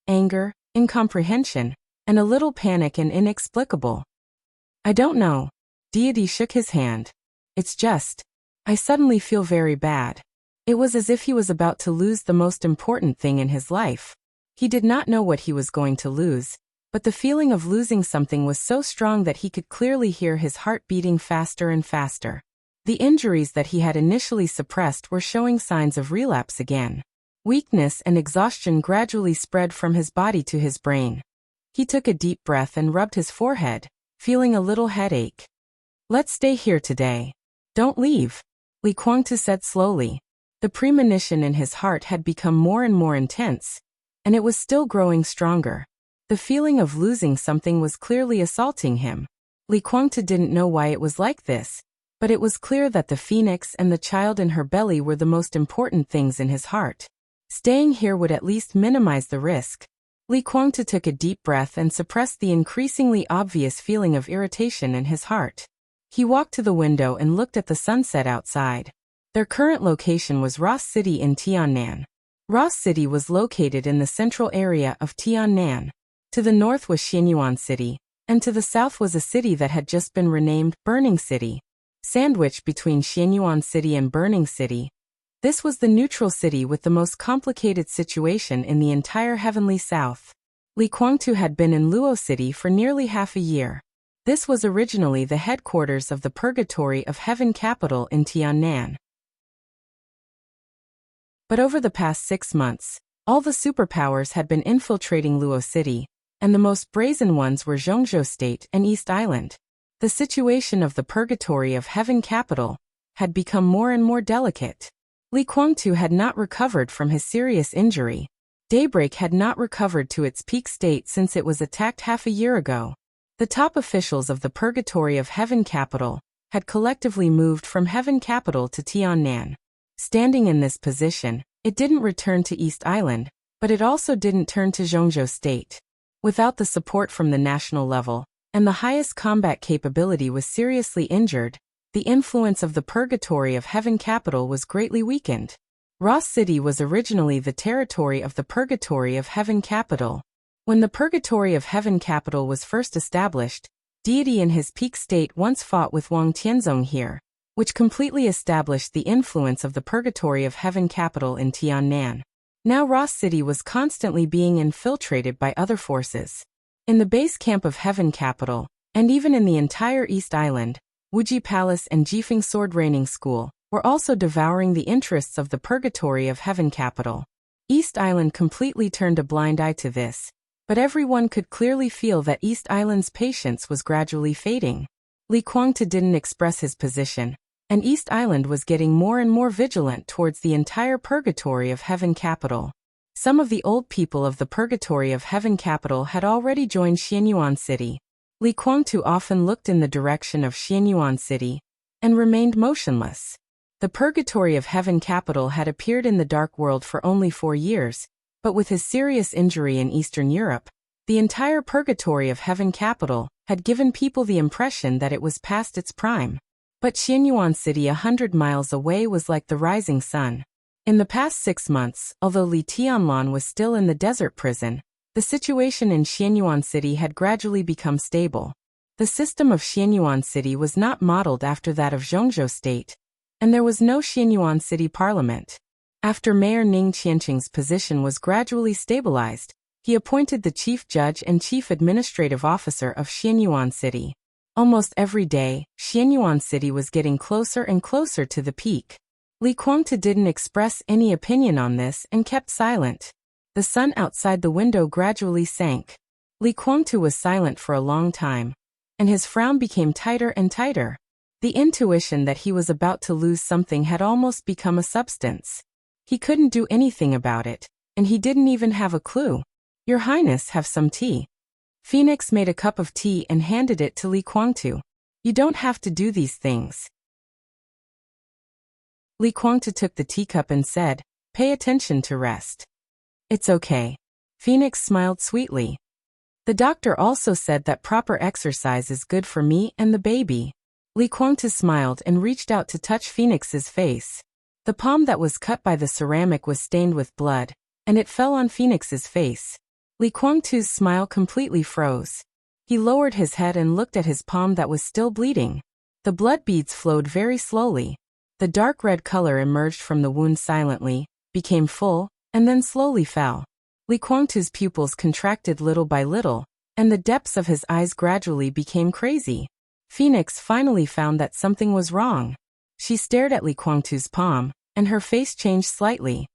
anger, incomprehension, and a little panic and inexplicable. "I don't know." Deity shook his hand. "It's just, I suddenly feel very bad." It was as if he was about to lose the most important thing in his life. He did not know what he was going to lose, but the feeling of losing something was so strong that he could clearly hear his heart beating faster and faster. The injuries that he had initially suppressed were showing signs of relapse again. Weakness and exhaustion gradually spread from his body to his brain. He took a deep breath and rubbed his forehead, feeling a little headache. "Let's stay here today. Don't leave," Li Kuangta said slowly. The premonition in his heart had become more and more intense, and it was still growing stronger. The feeling of losing something was clearly assaulting him. Li Kuangta didn't know why it was like this, but it was clear that the phoenix and the child in her belly were the most important things in his heart. Staying here would at least minimize the risk. Li Kuangta took a deep breath and suppressed the increasingly obvious feeling of irritation in his heart. He walked to the window and looked at the sunset outside. Their current location was Ross City in Tiannan. Ross City was located in the central area of Tiannan. To the north was Xianyuan City, and to the south was a city that had just been renamed Burning City. Sandwiched between Xianyuan City and Burning City, this was the neutral city with the most complicated situation in the entire heavenly south. Li Kuangtu had been in Luo City for nearly half a year. This was originally the headquarters of the Purgatory of Heaven capital in Tiannan. But over the past 6 months, all the superpowers had been infiltrating Luo City, and the most brazen ones were Zhongzhou State and East Island. The situation of the Purgatory of Heaven capital had become more and more delicate. Li Kuangtu had not recovered from his serious injury. Daybreak had not recovered to its peak state since it was attacked half a year ago. The top officials of the Purgatory of Heaven capital had collectively moved from Heaven capital to Tiannan. Standing in this position, it didn't return to East Island, but it also didn't turn to Zhongzhou State. Without the support from the national level, and the highest combat capability was seriously injured, the influence of the Purgatory of Heaven capital was greatly weakened. Ross City was originally the territory of the Purgatory of Heaven capital. When the Purgatory of Heaven capital was first established, deity in his peak state once fought with Wang Tianzong here, which completely established the influence of the Purgatory of Heaven capital in Tiannan. Now Ross City was constantly being infiltrated by other forces. In the base camp of Heaven capital, and even in the entire East Island, Wuji Palace and Jifeng Sword Raining School were also devouring the interests of the Purgatory of Heaven capital. East Island completely turned a blind eye to this, but everyone could clearly feel that East Island's patience was gradually fading. Li Kuangta didn't express his position, and East Island was getting more and more vigilant towards the entire Purgatory of Heaven capital. Some of the old people of the Purgatory of Heaven capital had already joined Xianyuan City. Li Kuangtu often looked in the direction of Xianyuan City, and remained motionless. The Purgatory of Heaven capital had appeared in the Dark World for only 4 years, but with his serious injury in Eastern Europe, the entire Purgatory of Heaven capital had given people the impression that it was past its prime. But Xianyuan City 100 miles away was like the rising sun. In the past 6 months, although Li Tianlan was still in the desert prison, the situation in Xianyuan City had gradually become stable. The system of Xianyuan City was not modeled after that of Zhongzhou State, and there was no Xianyuan City parliament. After Mayor Ning Qianqing's position was gradually stabilized, he appointed the chief judge and chief administrative officer of Xianyuan City. Almost every day, Xianyuan City was getting closer and closer to the peak. Li Guangtu didn't express any opinion on this and kept silent. The sun outside the window gradually sank. Li Guangtu was silent for a long time, and his frown became tighter and tighter. The intuition that he was about to lose something had almost become a substance. He couldn't do anything about it, and he didn't even have a clue. "Your Highness, have some tea." Phoenix made a cup of tea and handed it to Li Guangtu. "You don't have to do these things." Li Guangtu took the teacup and said, "Pay attention to rest." "It's okay." Phoenix smiled sweetly. "The doctor also said that proper exercise is good for me and the baby." Li Guangtu smiled and reached out to touch Phoenix's face. The palm that was cut by the ceramic was stained with blood, and it fell on Phoenix's face. Li Guangtu's smile completely froze. He lowered his head and looked at his palm that was still bleeding. The blood beads flowed very slowly. The dark red color emerged from the wound silently, became full, and then slowly fell. Li Guangtu's pupils contracted little by little, and the depths of his eyes gradually became crazy. Phoenix finally found that something was wrong. She stared at Li Guangtu's palm, and her face changed slightly.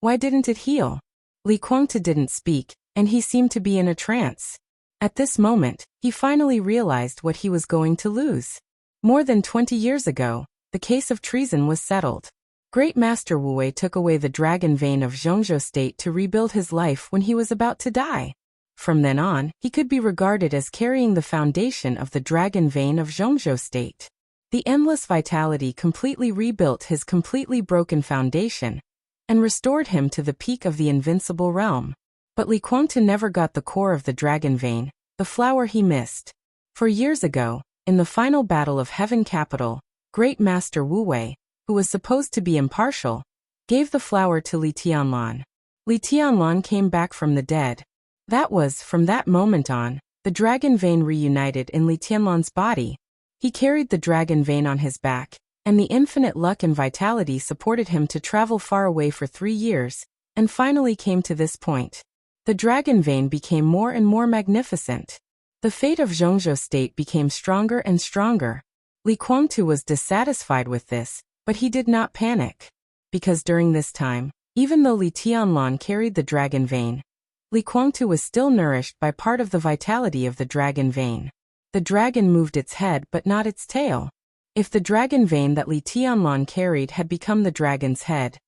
Why didn't it heal? Li Guangtu didn't speak, and he seemed to be in a trance. At this moment, he finally realized what he was going to lose. More than 20 years ago, the case of treason was settled. Great Master Wu Wei took away the dragon vein of Zhongzhou State to rebuild his life when he was about to die. From then on, he could be regarded as carrying the foundation of the dragon vein of Zhongzhou State. The endless vitality completely rebuilt his completely broken foundation and restored him to the peak of the invincible realm. But Li Guangtu never got the core of the dragon vein, the flower he missed. For years ago, in the final battle of Heaven Capital, Great Master Wu Wei, who was supposed to be impartial, gave the flower to Li Tianlan. Li Tianlan came back from the dead. That was, from that moment on, the dragon vein reunited in Li Tianlan's body. He carried the dragon vein on his back, and the infinite luck and vitality supported him to travel far away for 3 years, and finally came to this point. The dragon vein became more and more magnificent. The fate of Zhongzhou State became stronger and stronger. Li Guangtu was dissatisfied with this, but he did not panic. Because during this time, even though Li Tianlan carried the dragon vein, Li Guangtu was still nourished by part of the vitality of the dragon vein. The dragon moved its head but not its tail. If the dragon vein that Li Tianlan carried had become the dragon's head,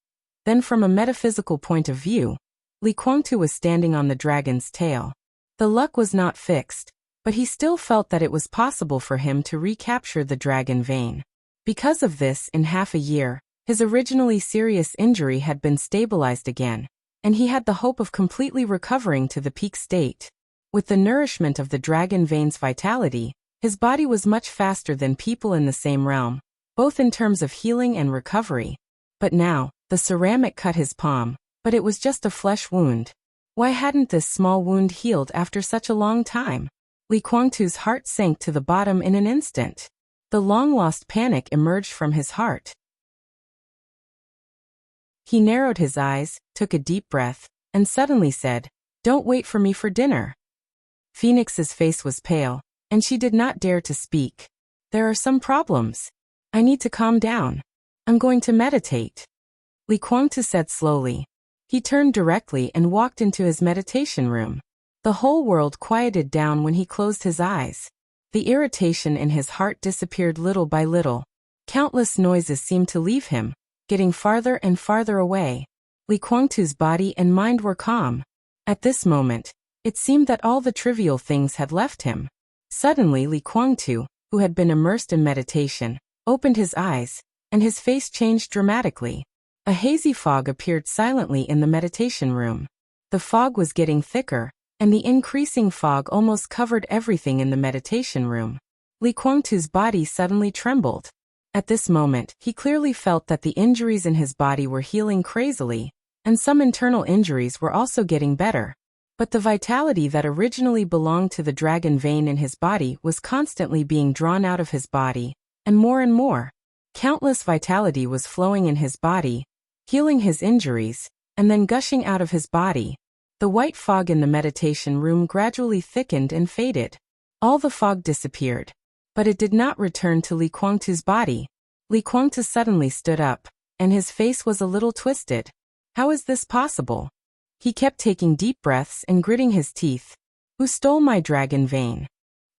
then from a metaphysical point of view, Li Guangtu was standing on the dragon's tail. The luck was not fixed, but he still felt that it was possible for him to recapture the dragon vein. Because of this, in half a year, his originally serious injury had been stabilized again, and he had the hope of completely recovering to the peak state. With the nourishment of the dragon vein's vitality, his body was much faster than people in the same realm, both in terms of healing and recovery. But now, the ceramic cut his palm, but it was just a flesh wound. Why hadn't this small wound healed after such a long time? Li Guangtu's heart sank to the bottom in an instant. The long-lost panic emerged from his heart. He narrowed his eyes, took a deep breath, and suddenly said, "Don't wait for me for dinner." Phoenix's face was pale, and she did not dare to speak. "There are some problems. I need to calm down. I'm going to meditate," Li Guangtu said slowly. He turned directly and walked into his meditation room. The whole world quieted down when he closed his eyes. The irritation in his heart disappeared little by little. Countless noises seemed to leave him, getting farther and farther away. Li Guangtu's body and mind were calm. At this moment, it seemed that all the trivial things had left him. Suddenly Li Guangtu, who had been immersed in meditation, opened his eyes, and his face changed dramatically. A hazy fog appeared silently in the meditation room. The fog was getting thicker, and the increasing fog almost covered everything in the meditation room. Li Guangtu's body suddenly trembled. At this moment, he clearly felt that the injuries in his body were healing crazily, and some internal injuries were also getting better. But the vitality that originally belonged to the dragon vein in his body was constantly being drawn out of his body, and more. Countless vitality was flowing in his body, healing his injuries, and then gushing out of his body. The white fog in the meditation room gradually thickened and faded. All the fog disappeared. But it did not return to Li Guangtu's body. Li Guangtu suddenly stood up, and his face was a little twisted. How is this possible? He kept taking deep breaths and gritting his teeth. Who stole my dragon vein?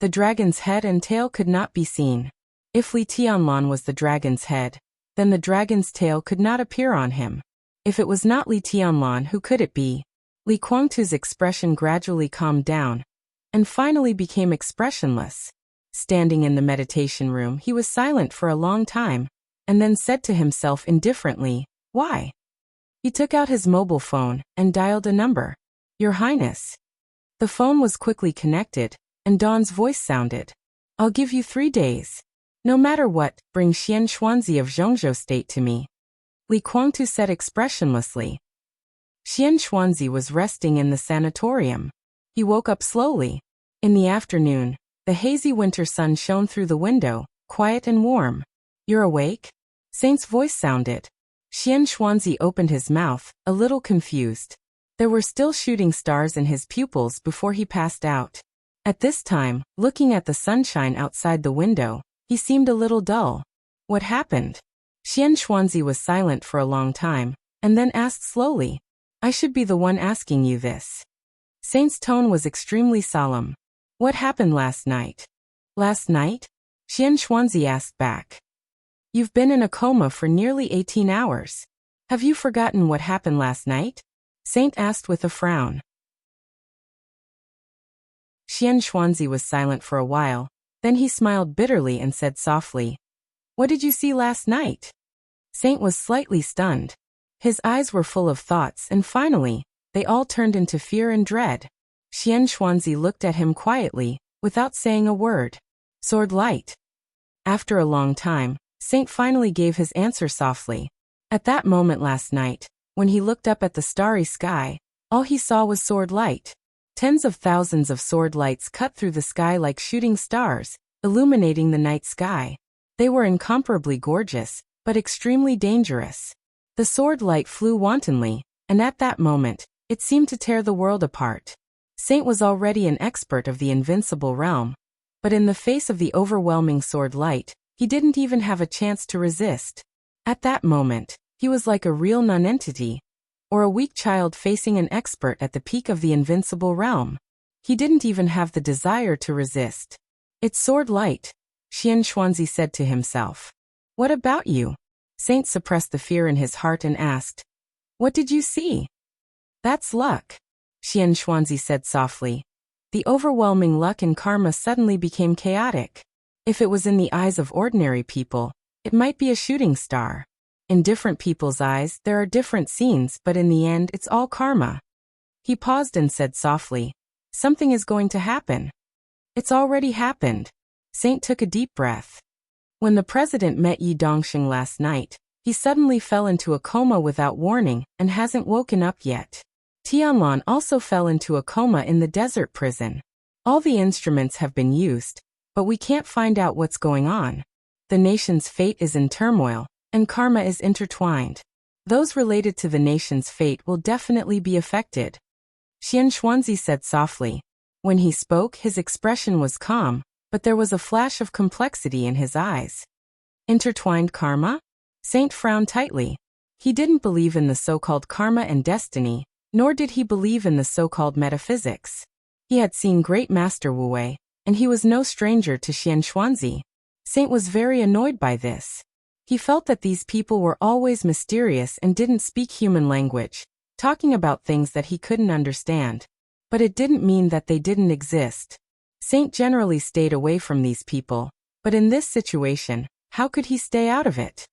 The dragon's head and tail could not be seen. If Li Tianlan was the dragon's head, then the dragon's tail could not appear on him. If it was not Li Tianlan, who could it be? Li Guangtu's expression gradually calmed down, and finally became expressionless. Standing in the meditation room, he was silent for a long time, and then said to himself indifferently, "Why?" He took out his mobile phone and dialed a number. "Your Highness." The phone was quickly connected, and Dawn's voice sounded. "I'll give you 3 days. No matter what, bring Xian Xuanzi of Zhongzhou State to me," Li Guangtu said expressionlessly. Xian Xuanzi was resting in the sanatorium. He woke up slowly. In the afternoon, the hazy winter sun shone through the window, quiet and warm. "You're awake?" Saint's voice sounded. Xian Xuanzi opened his mouth, a little confused. There were still shooting stars in his pupils before he passed out. At this time, looking at the sunshine outside the window, he seemed a little dull. What happened? Xian Xuanzi was silent for a long time, and then asked slowly, "I should be the one asking you this." Saint's tone was extremely solemn. "What happened last night?" "Last night?" Xian Xuanzi asked back. "You've been in a coma for nearly 18 hours. Have you forgotten what happened last night?" Saint asked with a frown. Xian Xuanzi was silent for a while, then he smiled bitterly and said softly, "What did you see last night?" Saint was slightly stunned. His eyes were full of thoughts, and finally, they all turned into fear and dread. Xian Xuanzi looked at him quietly, without saying a word. "Sword light." After a long time, Saint finally gave his answer softly. At that moment last night, when he looked up at the starry sky, all he saw was sword light. Tens of thousands of sword lights cut through the sky like shooting stars, illuminating the night sky. They were incomparably gorgeous, but extremely dangerous. The sword light flew wantonly, and at that moment, it seemed to tear the world apart. Saint was already an expert of the invincible realm, but in the face of the overwhelming sword light, he didn't even have a chance to resist. At that moment, he was like a real nonentity, or a weak child facing an expert at the peak of the invincible realm. He didn't even have the desire to resist. "It's sword light," Xian Xuanzi said to himself. "What about you?" Saint suppressed the fear in his heart and asked, "What did you see?" "That's luck," Xian Xuanzi said softly. The overwhelming luck and karma suddenly became chaotic. If it was in the eyes of ordinary people, it might be a shooting star. In different people's eyes, there are different scenes, but in the end, it's all karma. He paused and said softly, "Something is going to happen." "It's already happened." Saint took a deep breath. When the president met Yi Dongxing last night, he suddenly fell into a coma without warning and hasn't woken up yet. Tianlan also fell into a coma in the desert prison. All the instruments have been used, but we can't find out what's going on. The nation's fate is in turmoil, and karma is intertwined. Those related to the nation's fate will definitely be affected. Xian Xuanzi said softly. When he spoke, his expression was calm, but there was a flash of complexity in his eyes. Intertwined karma? Saint frowned tightly. He didn't believe in the so-called karma and destiny, nor did he believe in the so-called metaphysics. He had seen great Master Wu Wei, and he was no stranger to Xian Xuanzi. Saint was very annoyed by this. He felt that these people were always mysterious and didn't speak human language, talking about things that he couldn't understand. But it didn't mean that they didn't exist. Saint generally stayed away from these people, but in this situation, how could he stay out of it?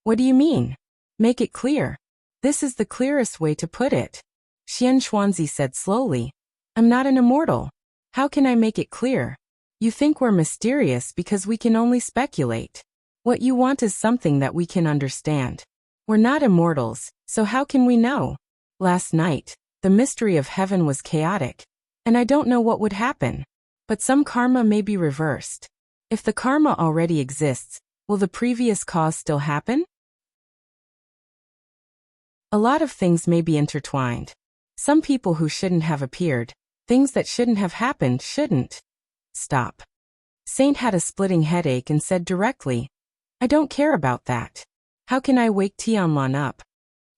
What do you mean? Make it clear. This is the clearest way to put it. Xian Xuanzi said slowly. I'm not an immortal. How can I make it clear? You think we're mysterious because we can only speculate. What you want is something that we can understand. We're not immortals, so how can we know? Last night, the mystery of heaven was chaotic, and I don't know what would happen. But some karma may be reversed. If the karma already exists, will the previous cause still happen? A lot of things may be intertwined. Some people who shouldn't have appeared, things that shouldn't have happened shouldn't. Stop. Saint had a splitting headache and said directly, I don't care about that. How can I wake Tianlan up?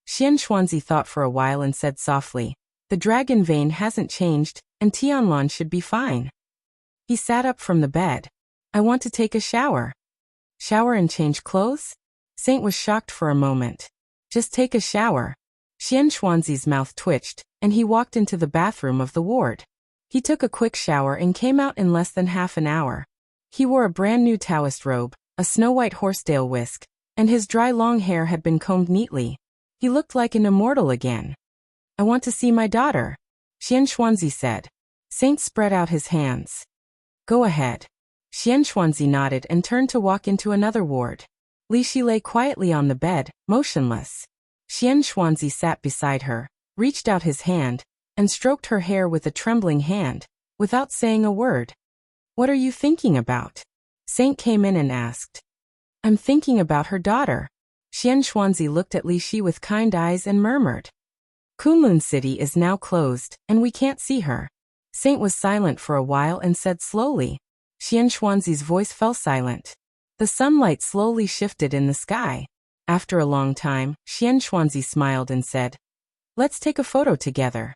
Xian Xuanzi thought for a while and said softly, the dragon vein hasn't changed, and Tianlan should be fine. He sat up from the bed. I want to take a shower. Shower and change clothes? Saint was shocked for a moment. Just take a shower. Xian Xuanzi's mouth twitched, and he walked into the bathroom of the ward. He took a quick shower and came out in less than half an hour. He wore a brand new Taoist robe, a snow-white horsetail whisk, and his dry long hair had been combed neatly. He looked like an immortal again. I want to see my daughter, Xian Xuanzi said. Saint spread out his hands. Go ahead. Xian Xuanzi nodded and turned to walk into another ward. Li Shi lay quietly on the bed, motionless. Xian Xuanzi sat beside her, reached out his hand, and stroked her hair with a trembling hand, without saying a word. What are you thinking about? Saint came in and asked. I'm thinking about her daughter. Xian Xuanzi looked at Li Shi with kind eyes and murmured. Kunlun City is now closed, and we can't see her. Saint was silent for a while and said slowly. Xian Xuanzi's voice fell silent. The sunlight slowly shifted in the sky. After a long time, Xian Xuanzi smiled and said, let's take a photo together.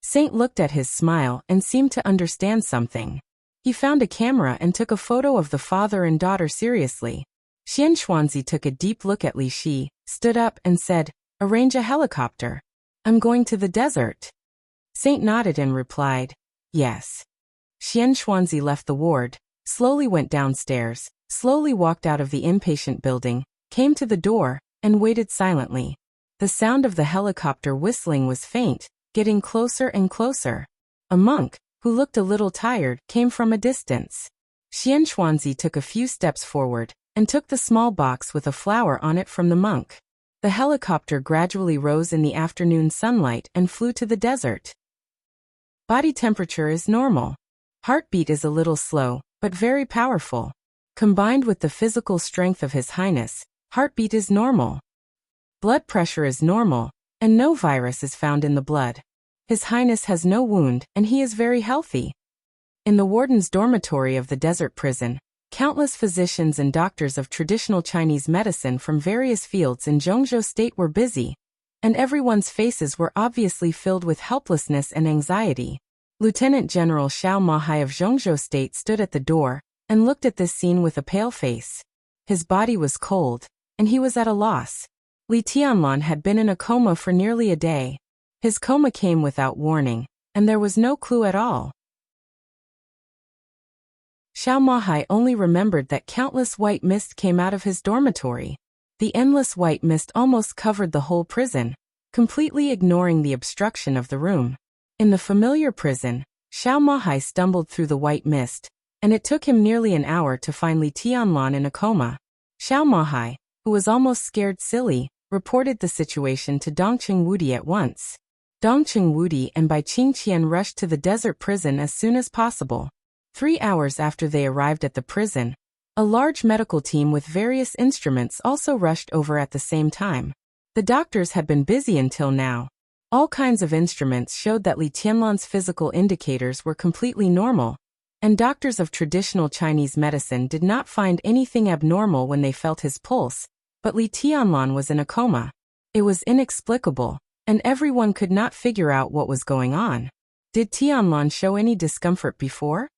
Saint looked at his smile and seemed to understand something. He found a camera and took a photo of the father and daughter seriously. Xian Xuanzi took a deep look at Li Shi, stood up and said, arrange a helicopter. I'm going to the desert. Saint nodded and replied, yes. Xian Xuanzi left the ward, slowly went downstairs, slowly walked out of the inpatient building, came to the door, and waited silently. The sound of the helicopter whistling was faint, getting closer and closer. A monk, who looked a little tired, came from a distance. Xian Xuanzi took a few steps forward, and took the small box with a flower on it from the monk. The helicopter gradually rose in the afternoon sunlight and flew to the desert. Body temperature is normal. Heartbeat is a little slow, but very powerful. Combined with the physical strength of His Highness, heartbeat is normal. Blood pressure is normal, and no virus is found in the blood. His Highness has no wound, and he is very healthy. In the warden's dormitory of the desert prison, countless physicians and doctors of traditional Chinese medicine from various fields in Zhongzhou State were busy, and everyone's faces were obviously filled with helplessness and anxiety. Lieutenant General Xiao Mahai of Zhongzhou State stood at the door and looked at this scene with a pale face. His body was cold, and he was at a loss. Li Tianlan had been in a coma for nearly a day. His coma came without warning, and there was no clue at all. Xiao Mahai only remembered that countless white mist came out of his dormitory. The endless white mist almost covered the whole prison, completely ignoring the obstruction of the room. In the familiar prison, Xiao Mahai stumbled through the white mist, and it took him nearly an hour to find Li Tianlan in a coma. Xiao Mahai, who was almost scared silly, reported the situation to Dongqing Wudi at once. Dongqing Wudi and Bai Qingqian rushed to the desert prison as soon as possible. 3 hours after they arrived at the prison, a large medical team with various instruments also rushed over at the same time. The doctors had been busy until now. All kinds of instruments showed that Li Tianlan's physical indicators were completely normal, and doctors of traditional Chinese medicine did not find anything abnormal when they felt his pulse, but Li Tianlan was in a coma. It was inexplicable, and everyone could not figure out what was going on. Did Tianlan show any discomfort before?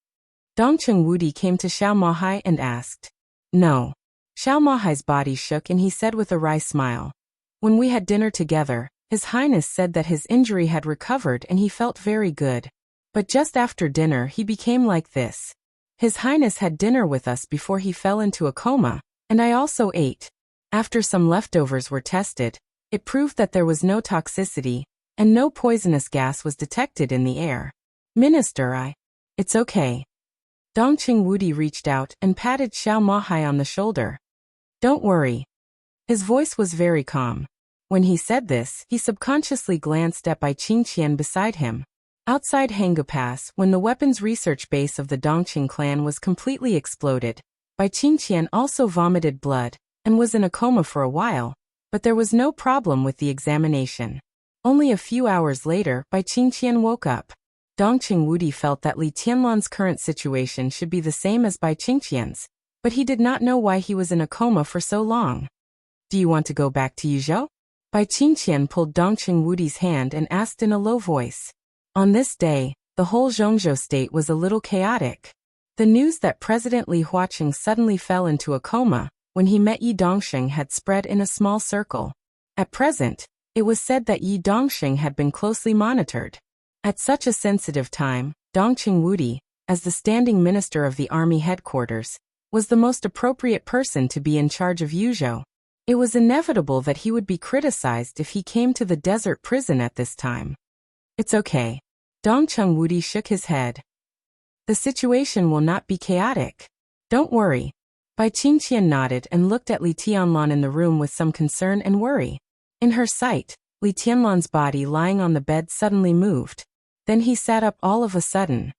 Dongqing Wudi came to Xiao Mahai and asked. No. Xiao Mahai's body shook and he said with a wry smile. When we had dinner together, His Highness said that his injury had recovered and he felt very good. But just after dinner he became like this. His Highness had dinner with us before he fell into a coma, and I also ate. After some leftovers were tested, it proved that there was no toxicity, and no poisonous gas was detected in the air. Minister, It's okay. Dongqing Wudi reached out and patted Xiao Mahai on the shoulder. Don't worry. His voice was very calm. When he said this, he subconsciously glanced at Bai Qingqian beside him. Outside Hanggu Pass, when the weapons research base of the Dongqing clan was completely exploded, Bai Qingqian also vomited blood and was in a coma for a while, but there was no problem with the examination. Only a few hours later, Bai Qingqian woke up. Dongqing Wudi felt that Li Tianlan's current situation should be the same as Bai Qingqian's, but he did not know why he was in a coma for so long. Do you want to go back to Yuzhou? Bai Qingqian pulled Dongqing Wudi's hand and asked in a low voice. On this day, the whole Zhongzhou state was a little chaotic. The news that President Li Huaqing suddenly fell into a coma when he met Yi Dongxing had spread in a small circle. At present, it was said that Yi Dongxing had been closely monitored. At such a sensitive time, Dongqing Wudi, as the standing minister of the army headquarters, was the most appropriate person to be in charge of Yuzhou. It was inevitable that he would be criticized if he came to the desert prison at this time. It's okay. Dongqing Wudi shook his head. The situation will not be chaotic. Don't worry. Bai Qingqian nodded and looked at Li Tianlan in the room with some concern and worry. In her sight, Li Tianlan's body lying on the bed suddenly moved. Then he sat up all of a sudden.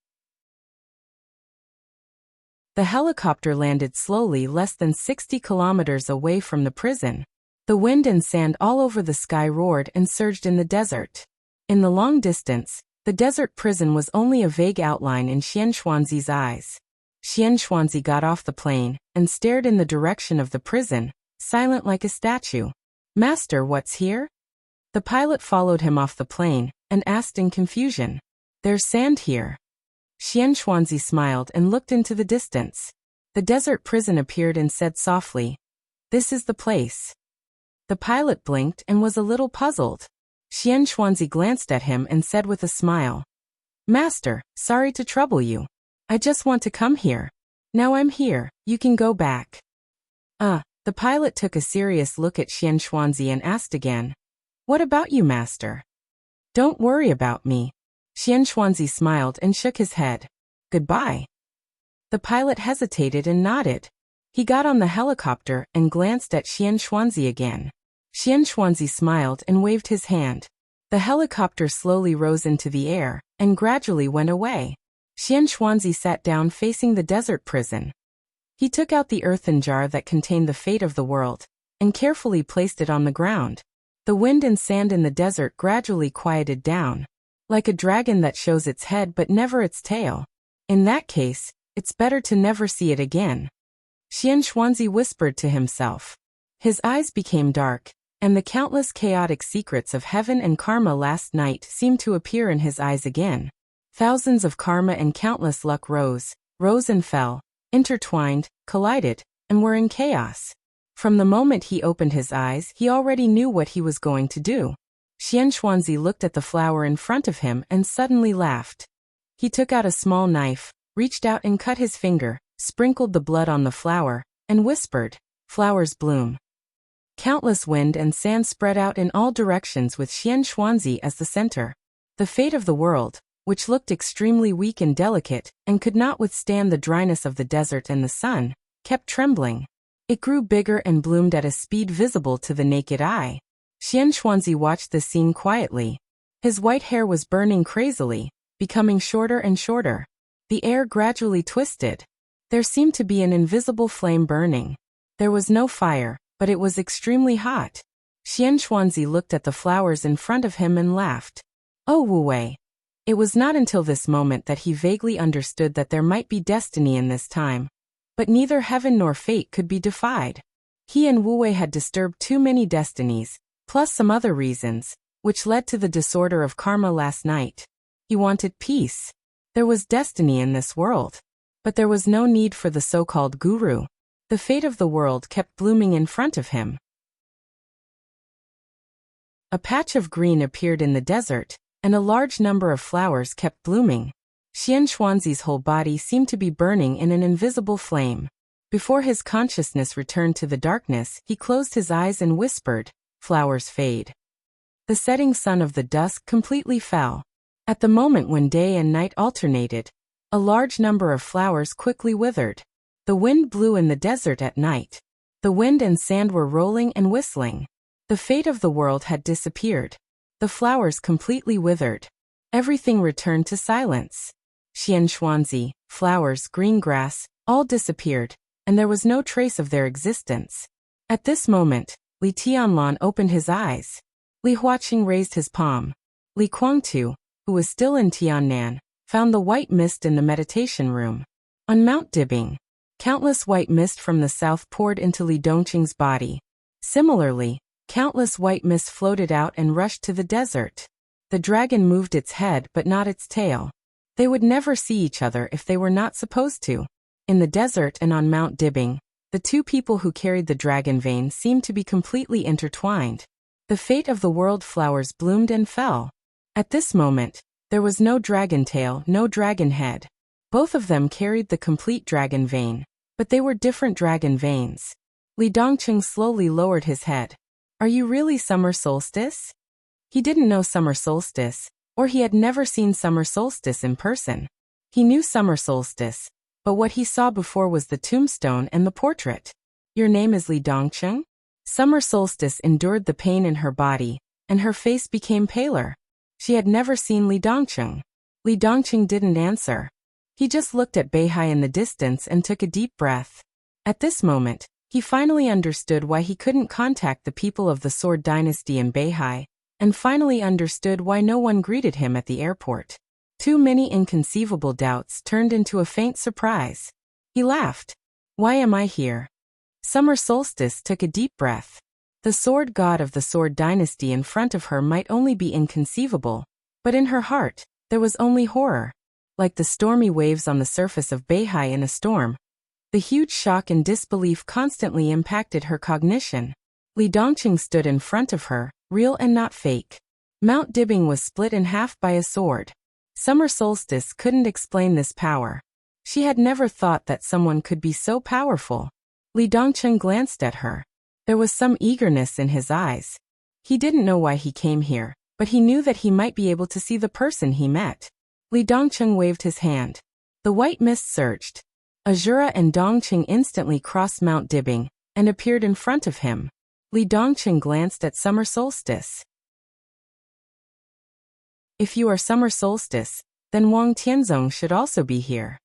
The helicopter landed slowly less than 60 kilometers away from the prison. The wind and sand all over the sky roared and surged in the desert. In the long distance, the desert prison was only a vague outline in Xian Xuanzi's eyes. Xian Xuanzi got off the plane and stared in the direction of the prison, silent like a statue. Master, what's here? The pilot followed him off the plane and asked in confusion. There's sand here. Xian Xuanzi smiled and looked into the distance. The desert prison appeared and said softly, "This is the place." The pilot blinked and was a little puzzled. Xian Xuanzi glanced at him and said with a smile, "Master, sorry to trouble you. I just want to come here. Now I'm here, you can go back." The pilot took a serious look at Xian Xuanzi and asked again, "What about you, master?" "Don't worry about me." Xian Xuanzi smiled and shook his head. "Goodbye." The pilot hesitated and nodded. He got on the helicopter and glanced at Xian Xuanzi again. Xian Xuanzi smiled and waved his hand. The helicopter slowly rose into the air and gradually went away. Xian Xuanzi sat down facing the desert prison. He took out the earthen jar that contained the fate of the world and carefully placed it on the ground. The wind and sand in the desert gradually quieted down. Like a dragon that shows its head but never its tail. In that case, it's better to never see it again. Xian Xuanzi whispered to himself. His eyes became dark, and the countless chaotic secrets of heaven and karma last night seemed to appear in his eyes again. Thousands of karma and countless luck rose and fell, intertwined, collided, and were in chaos. From the moment he opened his eyes, he already knew what he was going to do. Xian Xuanzi looked at the flower in front of him and suddenly laughed. He took out a small knife, reached out and cut his finger, sprinkled the blood on the flower, and whispered, "Flowers bloom." Countless wind and sand spread out in all directions with Xian Xuanzi as the center. The fate of the world, which looked extremely weak and delicate and could not withstand the dryness of the desert and the sun, kept trembling. It grew bigger and bloomed at a speed visible to the naked eye. Xian Xuanzi watched the scene quietly. His white hair was burning crazily, becoming shorter and shorter. The air gradually twisted. There seemed to be an invisible flame burning. There was no fire, but it was extremely hot. Xian Xuanzi looked at the flowers in front of him and laughed. Oh, Wu Wei. It was not until this moment that he vaguely understood that there might be destiny in this time. But neither heaven nor fate could be defied. He and Wu Wei had disturbed too many destinies, plus some other reasons, which led to the disorder of karma last night. He wanted peace. There was destiny in this world. But there was no need for the so-called guru. The fate of the world kept blooming in front of him. A patch of green appeared in the desert, and a large number of flowers kept blooming. Xian Xuanzi's whole body seemed to be burning in an invisible flame. Before his consciousness returned to the darkness, he closed his eyes and whispered, "Flowers fade." The setting sun of the dusk completely fell. At the moment when day and night alternated, a large number of flowers quickly withered. The wind blew in the desert at night. The wind and sand were rolling and whistling. The fate of the world had disappeared. The flowers completely withered. Everything returned to silence. Xianxuanzi, flowers, green grass, all disappeared, and there was no trace of their existence. At this moment, Li Tianlan opened his eyes. Li Huaqing raised his palm. Li Guangtu, who was still in Tiannan, found the white mist in the meditation room. On Mount Dibing, countless white mist from the south poured into Li Dongqing's body. Similarly, countless white mist floated out and rushed to the desert. The dragon moved its head but not its tail. They would never see each other if they were not supposed to. In the desert and on Mount Dibing, the two people who carried the dragon vein seemed to be completely intertwined. The fate of the world flowers bloomed and fell. At this moment, there was no dragon tail, no dragon head. Both of them carried the complete dragon vein, but they were different dragon veins. Li Dongqing slowly lowered his head. Are you really summer solstice? He didn't know summer solstice, or he had never seen summer solstice in person. He knew summer solstice, but what he saw before was the tombstone and the portrait. Your name is Li Dongqing? Summer solstice endured the pain in her body, and her face became paler. She had never seen Li Dongqing. Li Dongqing didn't answer. He just looked at Beihai in the distance and took a deep breath. At this moment, he finally understood why he couldn't contact the people of the Sword Dynasty in Beihai, and finally understood why no one greeted him at the airport. Too many inconceivable doubts turned into a faint surprise. He laughed. Why am I here? Summer solstice took a deep breath. The sword god of the Sword Dynasty in front of her might only be inconceivable, but in her heart, there was only horror. Like the stormy waves on the surface of Beihai in a storm, the huge shock and disbelief constantly impacted her cognition. Li Dongqing stood in front of her, real and not fake. Mount Dibing was split in half by a sword. Summer solstice couldn't explain this power. She had never thought that someone could be so powerful. Li Dongqing glanced at her. There was some eagerness in his eyes. He didn't know why he came here, but he knew that he might be able to see the person he met. Li Dongqing waved his hand. The white mist surged. Azura and Dongqing instantly crossed Mount Dibing and appeared in front of him. Li Dongqing glanced at summer solstice. If you are summer solstice, then Wang Tianzong should also be here.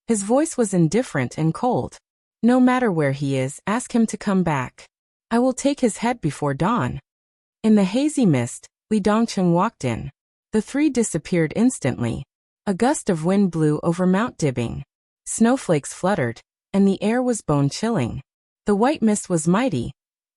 His voice was indifferent and cold. No matter where he is, ask him to come back. I will take his head before dawn. In the hazy mist, Li Dongqing walked in. The three disappeared instantly. A gust of wind blew over Mount Dibing. Snowflakes fluttered, and the air was bone-chilling. The white mist was mighty,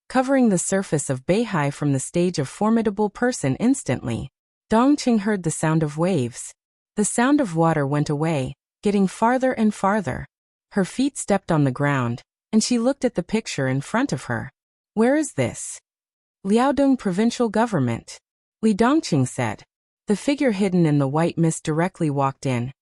covering the surface of Beihai from the stage of formidable person instantly. Dongqing heard the sound of waves. The sound of water went away, getting farther and farther. Her feet stepped on the ground, and she looked at the picture in front of her. Where is this? Liaodong Provincial Government. Li Dongqing said. The figure hidden in the white mist directly walked in,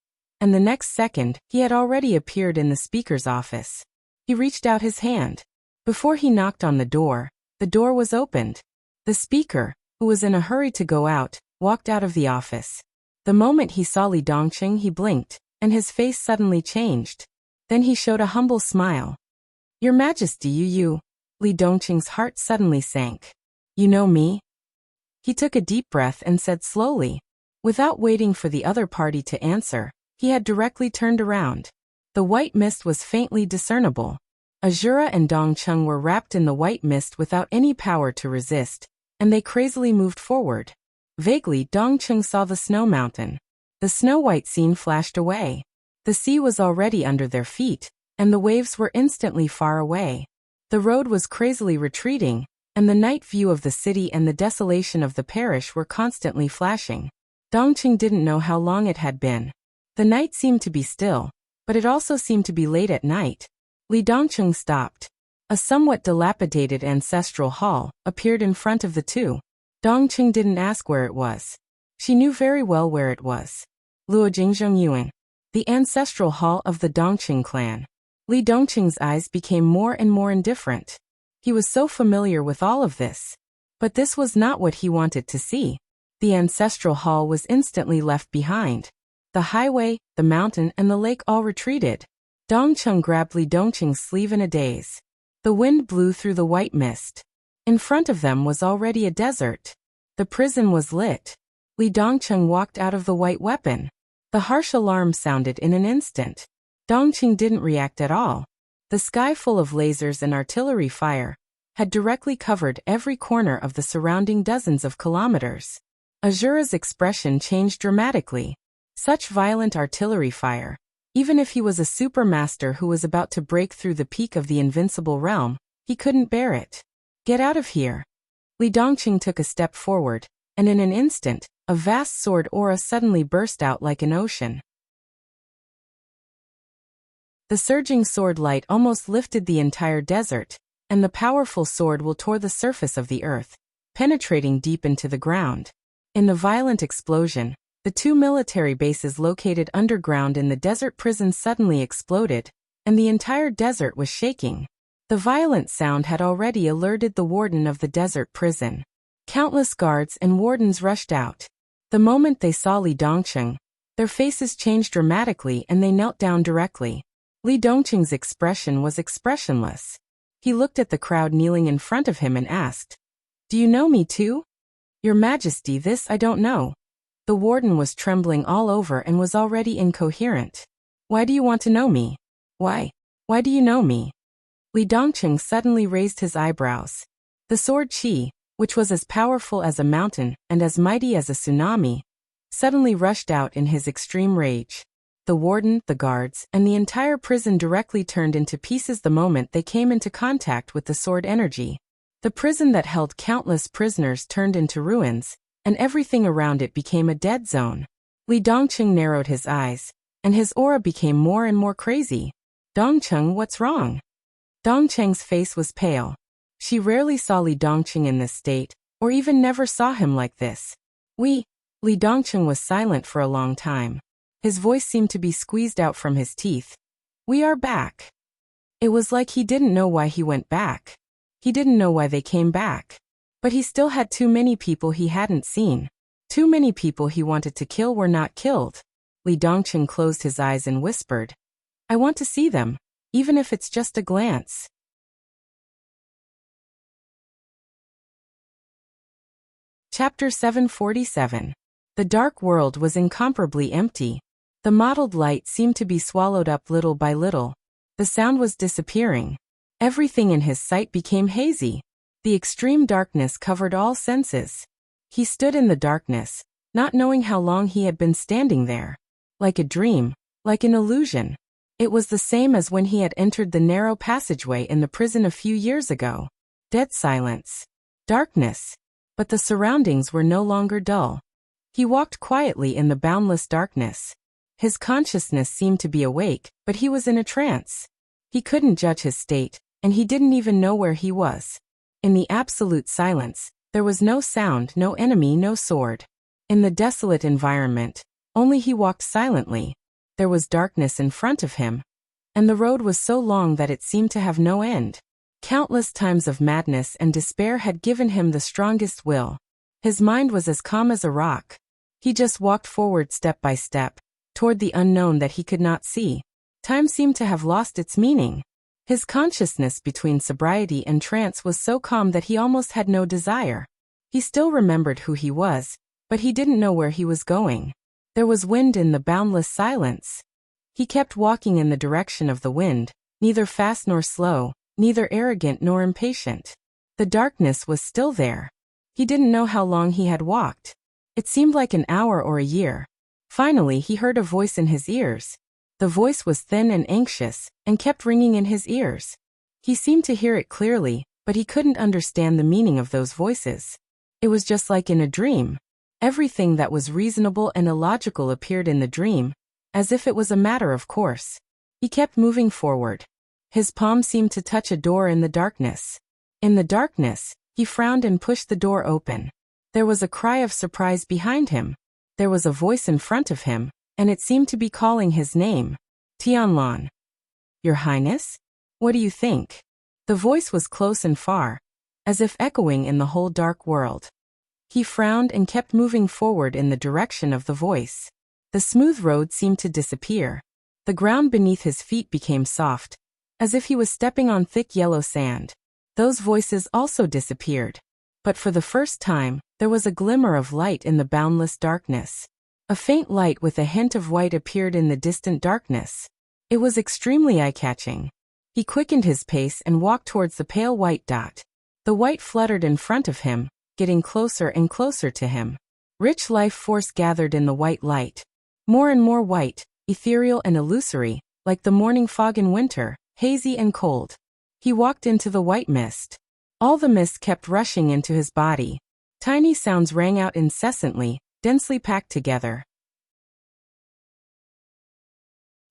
and the next second, he had already appeared in the speaker's office. He reached out his hand. Before he knocked on the door was opened. The speaker, who was in a hurry to go out, walked out of the office. The moment he saw Li Dongqing, he blinked, and his face suddenly changed. Then he showed a humble smile. Your Majesty, you. Li Dongqing's heart suddenly sank. You know me? He took a deep breath and said slowly. Without waiting for the other party to answer, he had directly turned around. The white mist was faintly discernible. Azura and Dongqing were wrapped in the white mist without any power to resist, and they crazily moved forward. Vaguely, Dongqing saw the snow mountain. The snow-white scene flashed away. The sea was already under their feet, and the waves were instantly far away. The road was crazily retreating, and the night view of the city and the desolation of the parish were constantly flashing. Dongqing didn't know how long it had been. The night seemed to be still, but it also seemed to be late at night. Li Dongqing stopped. A somewhat dilapidated ancestral hall appeared in front of the two. Dongqing didn't ask where it was. She knew very well where it was. Luojingzheng Yuan. The ancestral hall of the Dongqing clan. Li Dongqing's eyes became more and more indifferent. He was so familiar with all of this. But this was not what he wanted to see. The ancestral hall was instantly left behind. The highway, the mountain, and the lake all retreated. Dongcheng grabbed Li Dongqing's sleeve in a daze. The wind blew through the white mist. In front of them was already a desert. The prison was lit. Li Dongcheng walked out of the white weapon. The harsh alarm sounded in an instant. Dongqing didn't react at all. The sky full of lasers and artillery fire had directly covered every corner of the surrounding dozens of kilometers. Azura's expression changed dramatically. Such violent artillery fire. Even if he was a supermaster who was about to break through the peak of the invincible realm, he couldn't bear it. Get out of here. Li Dongqing took a step forward, and in an instant, a vast sword aura suddenly burst out like an ocean. The surging sword light almost lifted the entire desert, and the powerful sword will tore the surface of the earth, penetrating deep into the ground. In the violent explosion, the two military bases located underground in the desert prison suddenly exploded, and the entire desert was shaking. The violent sound had already alerted the warden of the desert prison. Countless guards and wardens rushed out. The moment they saw Li Dongqing, their faces changed dramatically and they knelt down directly. Li Dongqing's expression was expressionless. He looked at the crowd kneeling in front of him and asked, "Do you know me too?" "Your Majesty, this I don't know." The warden was trembling all over and was already incoherent. "Why do you want to know me? Why do you know me?" Li Dongqing suddenly raised his eyebrows. The sword qi, which was as powerful as a mountain and as mighty as a tsunami, suddenly rushed out in his extreme rage. The warden, the guards, and the entire prison directly turned into pieces the moment they came into contact with the sword energy. The prison that held countless prisoners turned into ruins, and everything around it became a dead zone. Li Dongqing narrowed his eyes, and his aura became more and more crazy. "Dongcheng, what's wrong?" Dongcheng's face was pale. She rarely saw Li Dongqing in this state, or even never saw him like this. Li Dongqing was silent for a long time. His voice seemed to be squeezed out from his teeth. "We are back." It was like he didn't know why he went back. He didn't know why they came back. But he still had too many people he hadn't seen. Too many people he wanted to kill were not killed. Li Dongqing closed his eyes and whispered, "I want to see them, even if it's just a glance." Chapter 747. The dark world was incomparably empty. The mottled light seemed to be swallowed up little by little. The sound was disappearing. Everything in his sight became hazy. The extreme darkness covered all senses. He stood in the darkness, not knowing how long he had been standing there. Like a dream, like an illusion. It was the same as when he had entered the narrow passageway in the prison a few years ago. Dead silence. Darkness. But the surroundings were no longer dull. He walked quietly in the boundless darkness. His consciousness seemed to be awake, but he was in a trance. He couldn't judge his state, and he didn't even know where he was. In the absolute silence, there was no sound, no enemy, no sword. In the desolate environment, only he walked silently. There was darkness in front of him, and the road was so long that it seemed to have no end. Countless times of madness and despair had given him the strongest will. His mind was as calm as a rock. He just walked forward step by step, toward the unknown that he could not see. Time seemed to have lost its meaning. His consciousness between sobriety and trance was so calm that he almost had no desire. He still remembered who he was, but he didn't know where he was going. There was wind in the boundless silence. He kept walking in the direction of the wind, neither fast nor slow, neither arrogant nor impatient. The darkness was still there. He didn't know how long he had walked. It seemed like an hour or a year. Finally, he heard a voice in his ears. The voice was thin and anxious, and kept ringing in his ears. He seemed to hear it clearly, but he couldn't understand the meaning of those voices. It was just like in a dream. Everything that was reasonable and illogical appeared in the dream, as if it was a matter of course. He kept moving forward. His palm seemed to touch a door in the darkness. In the darkness, he frowned and pushed the door open. There was a cry of surprise behind him. There was a voice in front of him, and it seemed to be calling his name. "Tianlan." "Your Highness? What do you think?" The voice was close and far, as if echoing in the whole dark world. He frowned and kept moving forward in the direction of the voice. The smooth road seemed to disappear. The ground beneath his feet became soft, as if he was stepping on thick yellow sand. Those voices also disappeared. But for the first time, there was a glimmer of light in the boundless darkness. A faint light with a hint of white appeared in the distant darkness. It was extremely eye-catching. He quickened his pace and walked towards the pale white dot. The white fluttered in front of him, getting closer and closer to him. Rich life force gathered in the white light. More and more white, ethereal and illusory, like the morning fog in winter, hazy and cold. He walked into the white mist. All the mist kept rushing into his body. Tiny sounds rang out incessantly, densely packed together.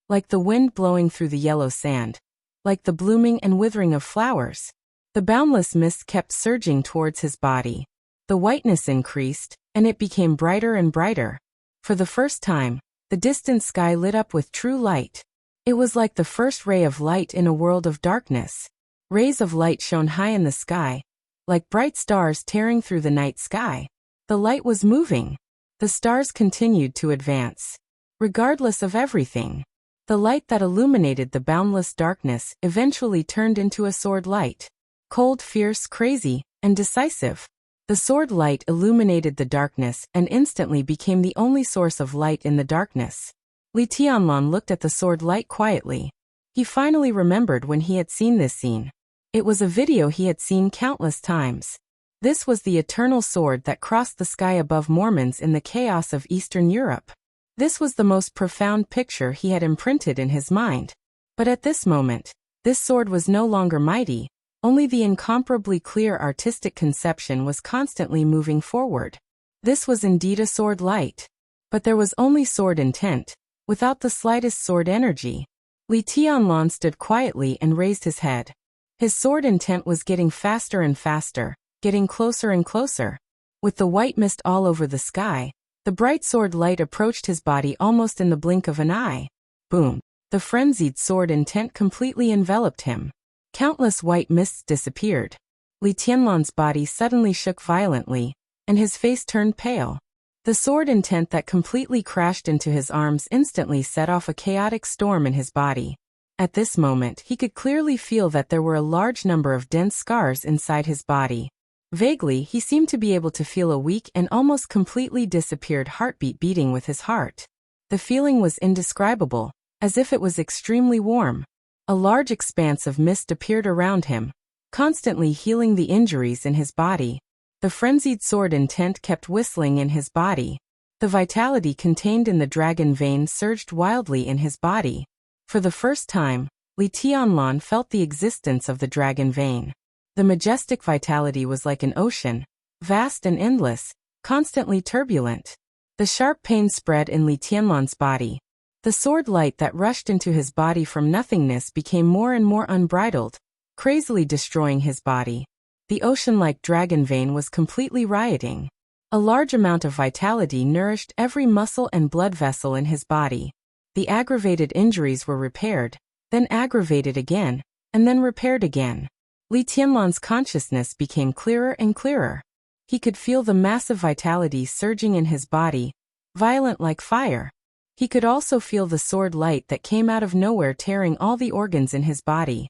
Like the wind blowing through the yellow sand. Like the blooming and withering of flowers. The boundless mist kept surging towards his body. The whiteness increased, and it became brighter and brighter. For the first time, the distant sky lit up with true light. It was like the first ray of light in a world of darkness. Rays of light shone high in the sky, like bright stars tearing through the night sky. The light was moving. The stars continued to advance. Regardless of everything. The light that illuminated the boundless darkness eventually turned into a sword light. Cold, fierce, crazy, and decisive. The sword light illuminated the darkness and instantly became the only source of light in the darkness. Li Tianlan looked at the sword light quietly. He finally remembered when he had seen this scene. It was a video he had seen countless times. This was the eternal sword that crossed the sky above Mormons in the chaos of Eastern Europe. This was the most profound picture he had imprinted in his mind. But at this moment, this sword was no longer mighty, only the incomparably clear artistic conception was constantly moving forward. This was indeed a sword light. But there was only sword intent, without the slightest sword energy. Li Tianlan stood quietly and raised his head. His sword intent was getting faster and faster, getting closer and closer. With the white mist all over the sky, the bright sword light approached his body almost in the blink of an eye. Boom! The frenzied sword intent completely enveloped him. Countless white mists disappeared. Li Tianlan's body suddenly shook violently, and his face turned pale. The sword intent that completely crashed into his arms instantly set off a chaotic storm in his body. At this moment, he could clearly feel that there were a large number of dense scars inside his body. Vaguely, he seemed to be able to feel a weak and almost completely disappeared heartbeat beating with his heart. The feeling was indescribable, as if it was extremely warm. A large expanse of mist appeared around him, constantly healing the injuries in his body. The frenzied sword intent kept whistling in his body. The vitality contained in the dragon vein surged wildly in his body. For the first time, Li Tianlan felt the existence of the dragon vein. The majestic vitality was like an ocean, vast and endless, constantly turbulent. The sharp pain spread in Li Tianlan's body. The sword light that rushed into his body from nothingness became more and more unbridled, crazily destroying his body. The ocean-like dragon vein was completely rioting. A large amount of vitality nourished every muscle and blood vessel in his body. The aggravated injuries were repaired, then aggravated again, and then repaired again. Li Tianlan's consciousness became clearer and clearer. He could feel the massive vitality surging in his body, violent like fire. He could also feel the sword light that came out of nowhere tearing all the organs in his body.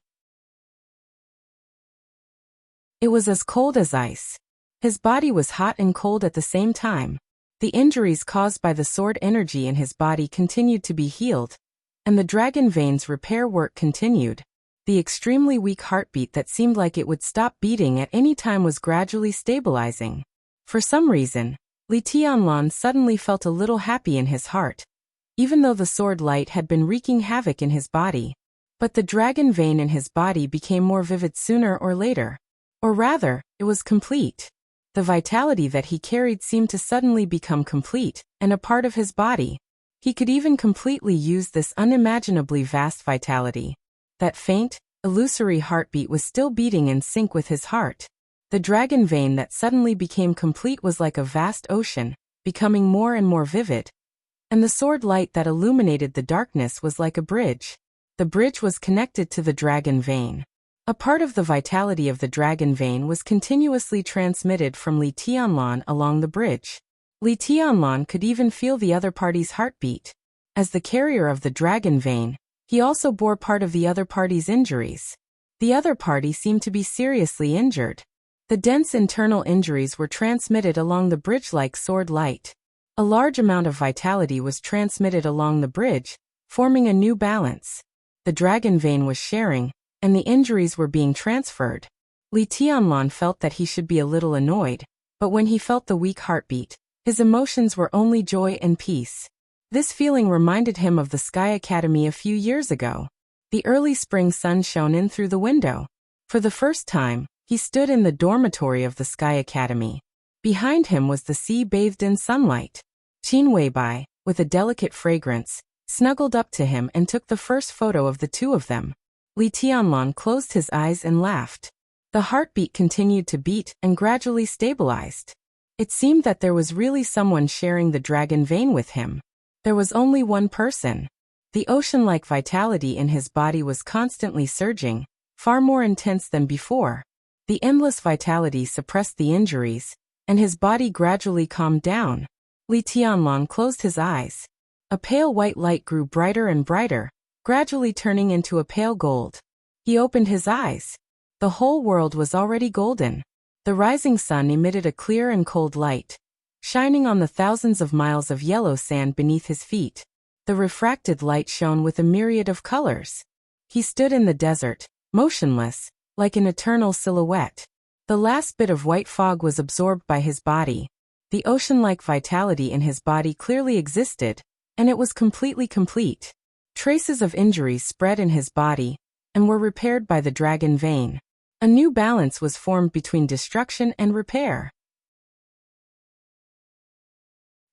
It was as cold as ice. His body was hot and cold at the same time. The injuries caused by the sword energy in his body continued to be healed, and the dragon vein's repair work continued. The extremely weak heartbeat that seemed like it would stop beating at any time was gradually stabilizing. For some reason, Li Tianlan suddenly felt a little happy in his heart, even though the sword light had been wreaking havoc in his body. But the dragon vein in his body became more vivid sooner or later. Or rather, it was complete. The vitality that he carried seemed to suddenly become complete, and a part of his body. He could even completely use this unimaginably vast vitality. That faint, illusory heartbeat was still beating in sync with his heart. The dragon vein that suddenly became complete was like a vast ocean, becoming more and more vivid. And the sword light that illuminated the darkness was like a bridge. The bridge was connected to the dragon vein. A part of the vitality of the dragon vein was continuously transmitted from Li Tianlan along the bridge. Li Tianlan could even feel the other party's heartbeat. As the carrier of the dragon vein, he also bore part of the other party's injuries. The other party seemed to be seriously injured. The dense internal injuries were transmitted along the bridge like sword light. A large amount of vitality was transmitted along the bridge, forming a new balance. The dragon vein was sharing, and the injuries were being transferred. Li Tianlan felt that he should be a little annoyed, but when he felt the weak heartbeat, his emotions were only joy and peace. This feeling reminded him of the Sky Academy a few years ago. The early spring sun shone in through the window. For the first time, he stood in the dormitory of the Sky Academy. Behind him was the sea bathed in sunlight. Qin Weibai, with a delicate fragrance, snuggled up to him and took the first photo of the two of them. Li Tianlan closed his eyes and laughed. The heartbeat continued to beat and gradually stabilized. It seemed that there was really someone sharing the dragon vein with him. There was only one person. The ocean-like vitality in his body was constantly surging, far more intense than before. The endless vitality suppressed the injuries, and his body gradually calmed down. Li Tianlan closed his eyes. A pale white light grew brighter and brighter, gradually turning into a pale gold. He opened his eyes. The whole world was already golden. The rising sun emitted a clear and cold light, shining on the thousands of miles of yellow sand beneath his feet. The refracted light shone with a myriad of colors. He stood in the desert, motionless, like an eternal silhouette. The last bit of white fog was absorbed by his body. The ocean-like vitality in his body clearly existed, and it was completely complete. Traces of injuries spread in his body, and were repaired by the dragon vein. A new balance was formed between destruction and repair.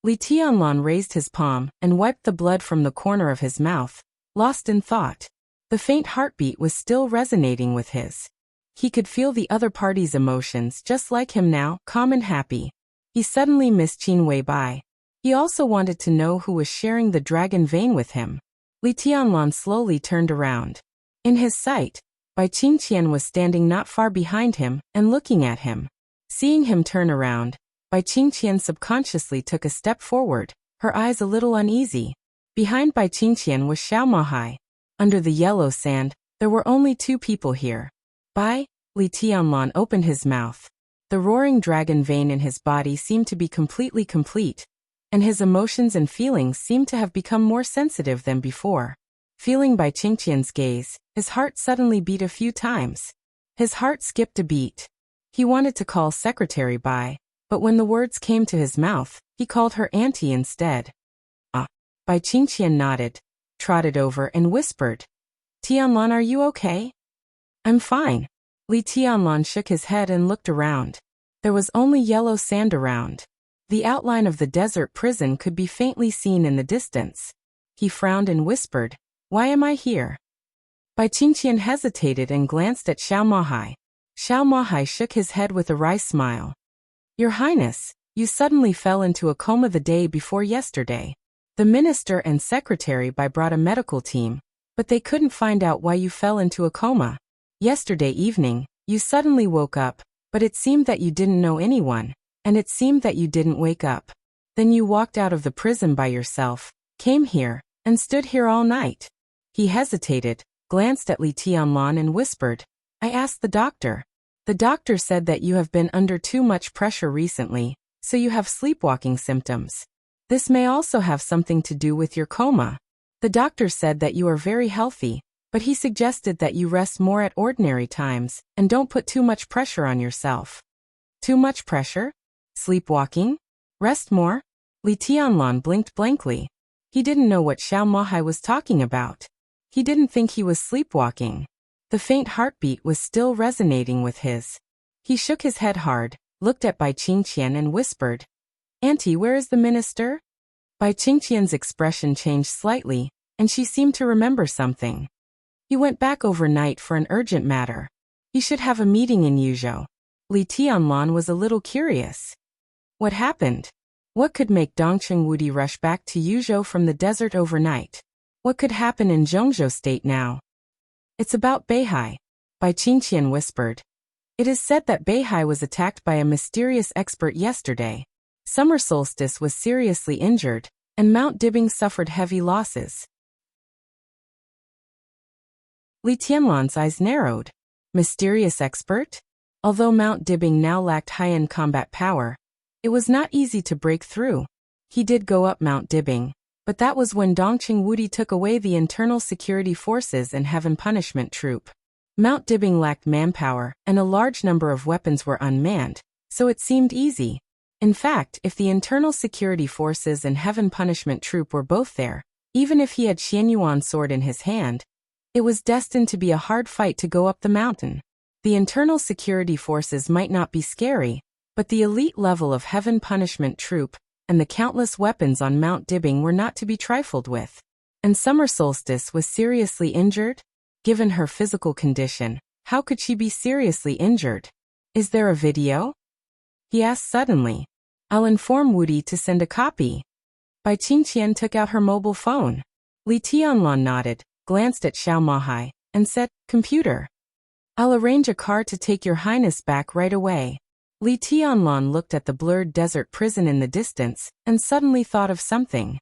Li Tianlan raised his palm and wiped the blood from the corner of his mouth, lost in thought. The faint heartbeat was still resonating with his. He could feel the other party's emotions just like him now, calm and happy. He suddenly missed Qin Weibai. He also wanted to know who was sharing the dragon vein with him. Li Tianlan slowly turned around. In his sight, Bai Qingqian was standing not far behind him and looking at him. Seeing him turn around, Bai Qingqian subconsciously took a step forward, her eyes a little uneasy. Behind Bai Qingqian was Xiao Mahai. Under the yellow sand, there were only two people here. Bai, Li Tianlan opened his mouth. The roaring dragon vein in his body seemed to be completely complete, and his emotions and feelings seemed to have become more sensitive than before. Feeling Bai Qingqian's gaze, his heart suddenly beat a few times. His heart skipped a beat. He wanted to call Secretary Bai, but when the words came to his mouth, he called her auntie instead. Ah. Bai Qingqian nodded, trotted over and whispered, "Tianlan, are you okay?" "I'm fine." Li Tianlan shook his head and looked around. There was only yellow sand around. The outline of the desert prison could be faintly seen in the distance. He frowned and whispered, "Why am I here?" Bai Qingqian hesitated and glanced at Xiao Mahai. Xiao Mahai shook his head with a wry smile. "Your Highness, you suddenly fell into a coma the day before yesterday. The minister and secretary brought a medical team, but they couldn't find out why you fell into a coma. Yesterday evening, you suddenly woke up, but it seemed that you didn't know anyone, and it seemed that you didn't wake up. Then you walked out of the prison by yourself, came here, and stood here all night." He hesitated, glanced at Li Tianlan and whispered, "I asked the doctor. The doctor said that you have been under too much pressure recently, so you have sleepwalking symptoms. This may also have something to do with your coma. The doctor said that you are very healthy, but he suggested that you rest more at ordinary times and don't put too much pressure on yourself." "Too much pressure? Sleepwalking? Rest more?" Li Tianlan blinked blankly. He didn't know what Xiao Mahai was talking about. He didn't think he was sleepwalking. The faint heartbeat was still resonating with his. He shook his head hard, looked at Bai Qingqian and whispered, "Auntie, where is the minister?" Bai Qingqian's expression changed slightly, and she seemed to remember something. "He went back overnight for an urgent matter. He should have a meeting in Yuzhou." Li Tianlan was a little curious. What happened? What could make Dongqing Wudi rush back to Yuzhou from the desert overnight? What could happen in Zhongzhou state now? "It's about Beihai." Bai Qingqian whispered. It is said that Beihai was attacked by a mysterious expert yesterday. Summer Solstice was seriously injured, and Mount Dibing suffered heavy losses. Li Tianlan's eyes narrowed. Mysterious expert? Although Mount Dibing now lacked high-end combat power, it was not easy to break through. He did go up Mount Dibing, but that was when Dongqing Wudi took away the internal security forces and Heaven Punishment Troop. Mount Dibing lacked manpower, and a large number of weapons were unmanned, so it seemed easy. In fact, if the internal security forces and Heaven Punishment Troop were both there, even if he had Xianyuan sword in his hand, it was destined to be a hard fight to go up the mountain. The internal security forces might not be scary, but the elite level of Heaven Punishment Troop and the countless weapons on Mount Dibing were not to be trifled with. And Summer Solstice was seriously injured? Given her physical condition, how could she be seriously injured? Is there a video? He asked suddenly. I'll inform Wudi to send a copy. Bai Qingqian took out her mobile phone. Li Tianlan nodded, glanced at Xiao Mahai, and said, Computer. I'll arrange a car to take your highness back right away. Li Tianlan looked at the blurred desert prison in the distance, and suddenly thought of something.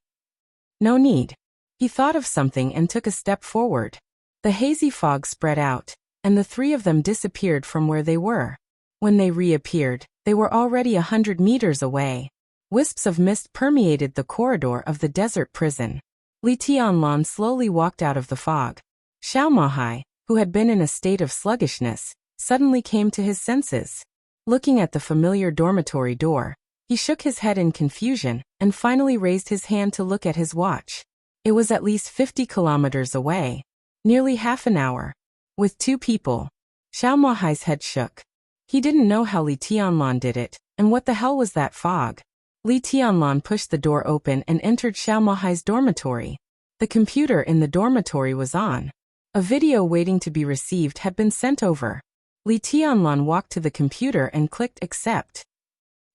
No need. He thought of something and took a step forward. The hazy fog spread out, and the three of them disappeared from where they were. When they reappeared, they were already 100 meters away. Wisps of mist permeated the corridor of the desert prison. Li Tianlan slowly walked out of the fog. Xiao Mahai, who had been in a state of sluggishness, suddenly came to his senses. Looking at the familiar dormitory door, he shook his head in confusion and finally raised his hand to look at his watch. It was at least 50 kilometers away. Nearly half an hour. With two people. Xiao Mahai's head shook. He didn't know how Li Tianlan did it, and what the hell was that fog? Li Tianlan pushed the door open and entered Xiao Mahai's dormitory. The computer in the dormitory was on. A video waiting to be received had been sent over. Li Tianlan walked to the computer and clicked accept.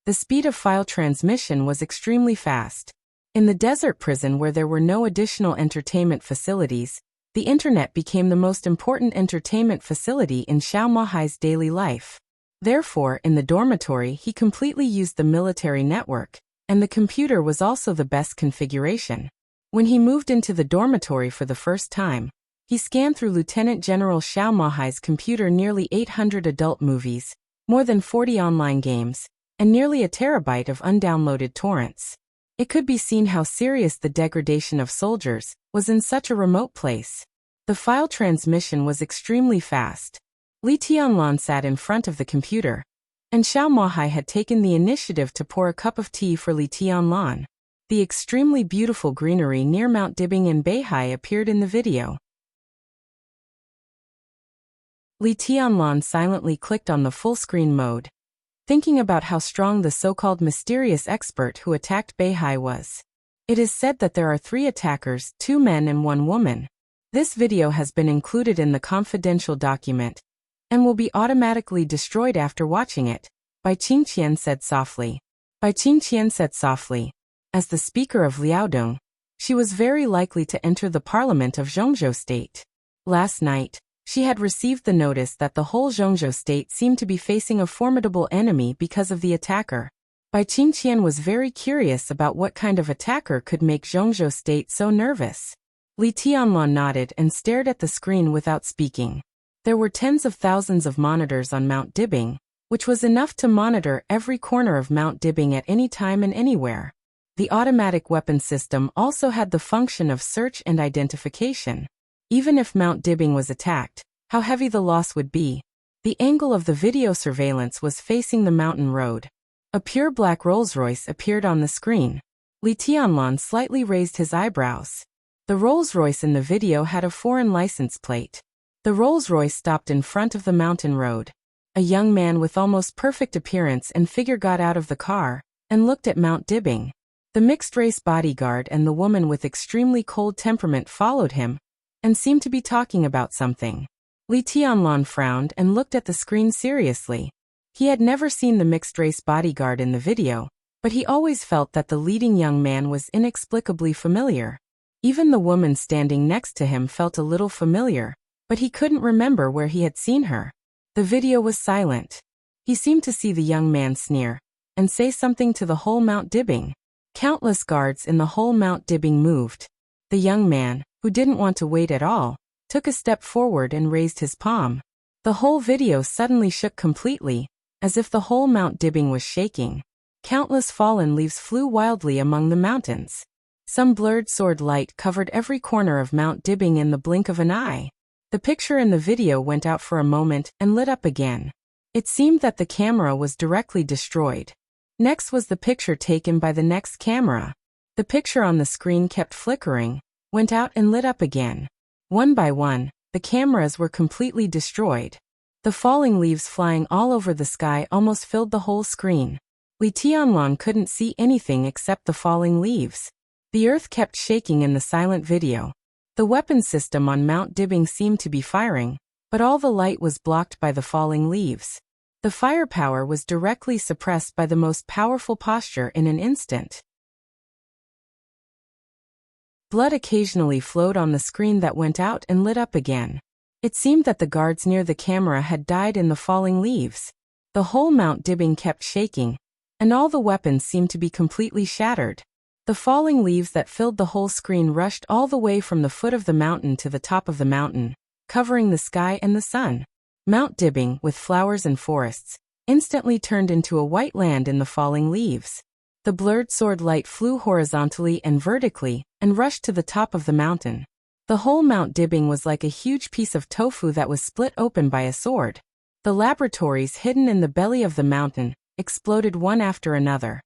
The speed of file transmission was extremely fast. In the desert prison where there were no additional entertainment facilities, the internet became the most important entertainment facility in Xiao Mahai's daily life. Therefore, in the dormitory he completely used the military network, and the computer was also the best configuration. When he moved into the dormitory for the first time, he scanned through Lieutenant General Xiao Mahai's computer nearly 800 adult movies, more than 40 online games, and nearly a terabyte of undownloaded torrents. It could be seen how serious the degradation of soldiers was in such a remote place. The file transmission was extremely fast. Li Tianlan sat in front of the computer, and Xiao Mahai had taken the initiative to pour a cup of tea for Li Tianlan. The extremely beautiful greenery near Mount Dibing in Beihai appeared in the video. Li Tianlan silently clicked on the full-screen mode, thinking about how strong the so-called mysterious expert who attacked Beihai was. It is said that there are 3 attackers, 2 men and 1 woman. This video has been included in the confidential document, and will be automatically destroyed after watching it, Bai Qingqian said softly. Bai Qingqian said softly. As the speaker of Liaodong, she was very likely to enter the parliament of Zhongzhou state. Last night, she had received the notice that the whole Zhongzhou state seemed to be facing a formidable enemy because of the attacker. Bai Qingqian was very curious about what kind of attacker could make Zhongzhou state so nervous. Li Tianlan nodded and stared at the screen without speaking. There were tens of thousands of monitors on Mount Dibing, which was enough to monitor every corner of Mount Dibing at any time and anywhere. The automatic weapon system also had the function of search and identification. Even if Mount Dibing was attacked, how heavy the loss would be. The angle of the video surveillance was facing the mountain road. A pure black Rolls-Royce appeared on the screen. Li Tianlan slightly raised his eyebrows. The Rolls-Royce in the video had a foreign license plate. The Rolls-Royce stopped in front of the mountain road. A young man with almost perfect appearance and figure got out of the car and looked at Mount Dibing. The mixed-race bodyguard and the woman with extremely cold temperament followed him and seemed to be talking about something. Li Tianlan frowned and looked at the screen seriously. He had never seen the mixed-race bodyguard in the video, but he always felt that the leading young man was inexplicably familiar. Even the woman standing next to him felt a little familiar, but he couldn't remember where he had seen her. The video was silent. He seemed to see the young man sneer and say something to the whole Mount Dibbing. Countless guards in the whole Mount Dibbing moved. The young man, who didn't want to wait at all, took a step forward and raised his palm. The whole video suddenly shook completely, as if the whole Mount Dibbing was shaking. Countless fallen leaves flew wildly among the mountains. Some blurred sword light covered every corner of Mount Dibbing in the blink of an eye. The picture in the video went out for a moment and lit up again. It seemed that the camera was directly destroyed. Next was the picture taken by the next camera. The picture on the screen kept flickering, went out and lit up again. One by one, the cameras were completely destroyed. The falling leaves flying all over the sky almost filled the whole screen. Li Tianlan couldn't see anything except the falling leaves. The earth kept shaking in the silent video. The weapon system on Mount Dibbing seemed to be firing, but all the light was blocked by the falling leaves. The firepower was directly suppressed by the most powerful posture in an instant. Blood occasionally flowed on the screen that went out and lit up again. It seemed that the guards near the camera had died in the falling leaves. The whole Mount Dibbing kept shaking, and all the weapons seemed to be completely shattered. The falling leaves that filled the whole screen rushed all the way from the foot of the mountain to the top of the mountain, covering the sky and the sun. Mount Dibbing, with flowers and forests, instantly turned into a white land in the falling leaves. The blurred sword light flew horizontally and vertically, and rushed to the top of the mountain. The whole Mount Dibbing was like a huge piece of tofu that was split open by a sword. The laboratories hidden in the belly of the mountain exploded one after another.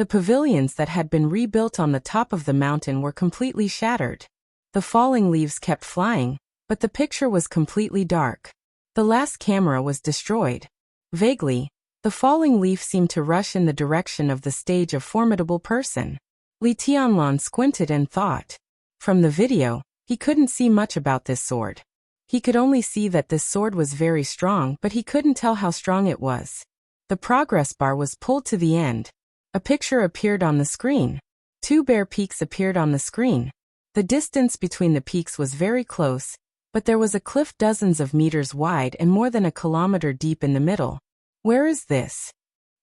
The pavilions that had been rebuilt on the top of the mountain were completely shattered. The falling leaves kept flying, but the picture was completely dark. The last camera was destroyed. Vaguely, the falling leaf seemed to rush in the direction of the stage of formidable person. Li Tianlan squinted and thought. From the video, he couldn't see much about this sword. He could only see that this sword was very strong, but he couldn't tell how strong it was. The progress bar was pulled to the end. A picture appeared on the screen. Two bare peaks appeared on the screen. The distance between the peaks was very close, but there was a cliff dozens of meters wide and more than a kilometer deep in the middle. Where is this?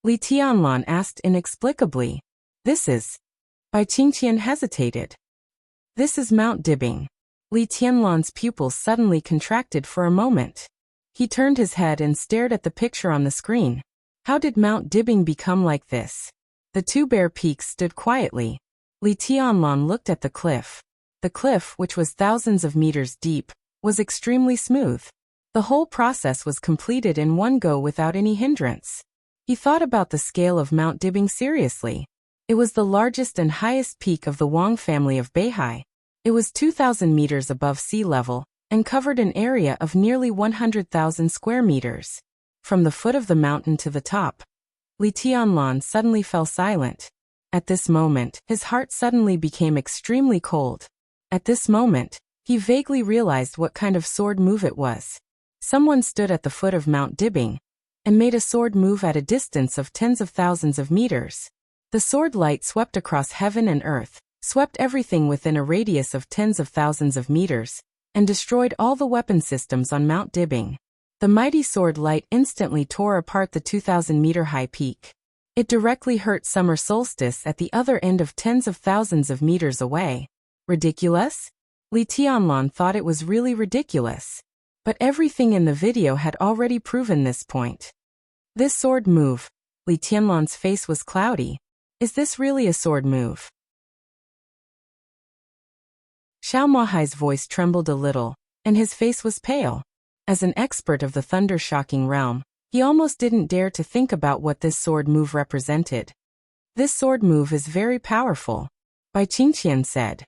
Li Tianlan asked inexplicably. This is. Bai Qingqian hesitated. This is Mount Dibbing. Li Tianlan's pupils suddenly contracted for a moment. He turned his head and stared at the picture on the screen. How did Mount Dibbing become like this? The two bare peaks stood quietly. Li Tianlan looked at the cliff. The cliff, which was thousands of meters deep, was extremely smooth. The whole process was completed in one go without any hindrance. He thought about the scale of Mount Dibbing seriously. It was the largest and highest peak of the Wang family of Beihai. It was 2,000 meters above sea level, and covered an area of nearly 100,000 square meters. From the foot of the mountain to the top, Li Tianlan suddenly fell silent. At this moment, his heart suddenly became extremely cold. At this moment, he vaguely realized what kind of sword move it was. Someone stood at the foot of Mount Dibbing and made a sword move at a distance of tens of thousands of meters. The sword light swept across heaven and earth, swept everything within a radius of tens of thousands of meters, and destroyed all the weapon systems on Mount Dibbing. The mighty sword light instantly tore apart the 2,000-meter-high peak. It directly hurt summer solstice at the other end of tens of thousands of meters away. Ridiculous? Li Tianlan thought it was really ridiculous. But everything in the video had already proven this point. This sword move, Li Tianlan's face was cloudy. Is this really a sword move? Xiao Mahai's voice trembled a little, and his face was pale. As an expert of the thunder-shocking realm, he almost didn't dare to think about what this sword move represented. This sword move is very powerful, Bai Qingqian said.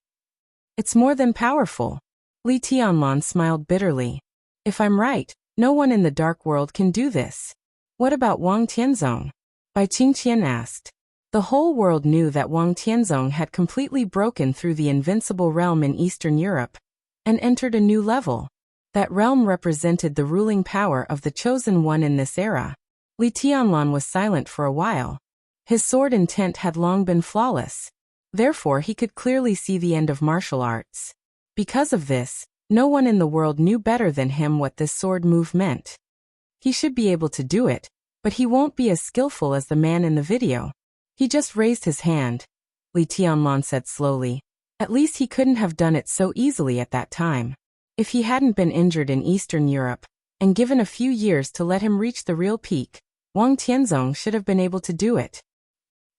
It's more than powerful. Li Tianlan smiled bitterly. If I'm right, no one in the dark world can do this. What about Wang Tianzong? Bai Qingqian asked. The whole world knew that Wang Tianzong had completely broken through the invincible realm in Eastern Europe and entered a new level. That realm represented the ruling power of the chosen one in this era. Li Tianlan was silent for a while. His sword intent had long been flawless. Therefore he could clearly see the end of martial arts. Because of this, No one in the world knew better than him what this sword move meant. He should be able to do it, but he won't be as skillful as the man in the video. He just raised his hand, Li Tianlan said slowly. At least he couldn't have done it so easily at that time. If he hadn't been injured in Eastern Europe, and given a few years to let him reach the real peak, Wang Tianzong should have been able to do it.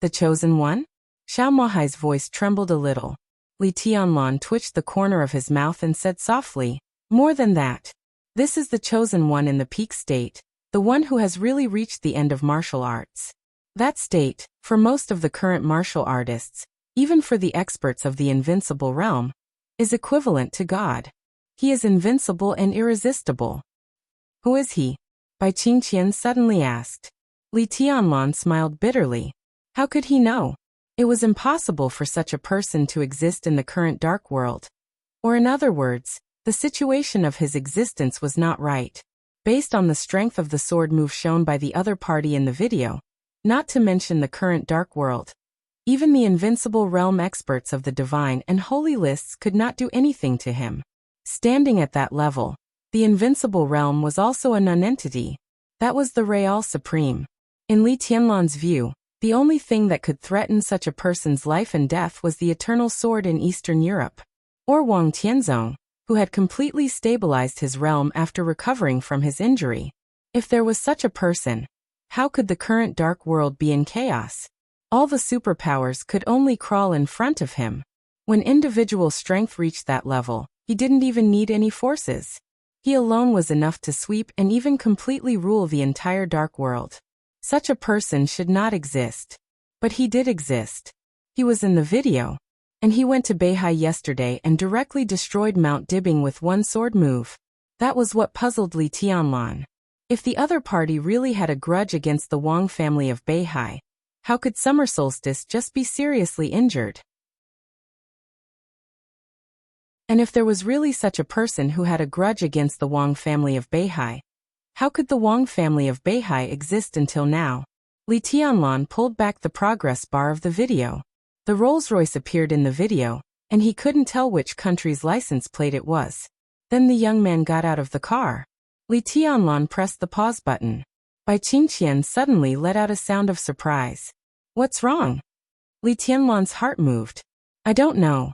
The chosen one? Xiao Mahai's voice trembled a little. Li Tianlan twitched the corner of his mouth and said softly, more than that. This is the chosen one in the peak state, the one who has really reached the end of martial arts. That state, for most of the current martial artists, even for the experts of the invincible realm, is equivalent to God. He is invincible and irresistible. Who is he? Bai Qingqian suddenly asked. Li Tianlan smiled bitterly. How could he know? It was impossible for such a person to exist in the current dark world. Or in other words, the situation of his existence was not right. Based on the strength of the sword move shown by the other party in the video, not to mention the current dark world, even the invincible realm experts of the divine and holy lists could not do anything to him. Standing at that level, the invincible realm was also a nonentity. That was the Real Supreme. In Li Tianlan's view, the only thing that could threaten such a person's life and death was the eternal sword in Eastern Europe, or Wang Tianzong, who had completely stabilized his realm after recovering from his injury. If there was such a person, how could the current dark world be in chaos? All the superpowers could only crawl in front of him. When individual strength reached that level, he didn't even need any forces. He alone was enough to sweep and even completely rule the entire dark world. Such a person should not exist. But he did exist. He was in the video. And he went to Beihai yesterday and directly destroyed Mount Dibing with one sword move. That was what puzzled Li Tianlan. If the other party really had a grudge against the Wang family of Beihai, how could Summer Solstice just be seriously injured? And if there was really such a person who had a grudge against the Wang family of Beihai, how could the Wang family of Beihai exist until now? Li Tianlan pulled back the progress bar of the video. The Rolls-Royce appeared in the video, and he couldn't tell which country's license plate it was. Then the young man got out of the car. Li Tianlan pressed the pause button. Bai Qingqian suddenly let out a sound of surprise. What's wrong? Li Tianlan's heart moved. I don't know.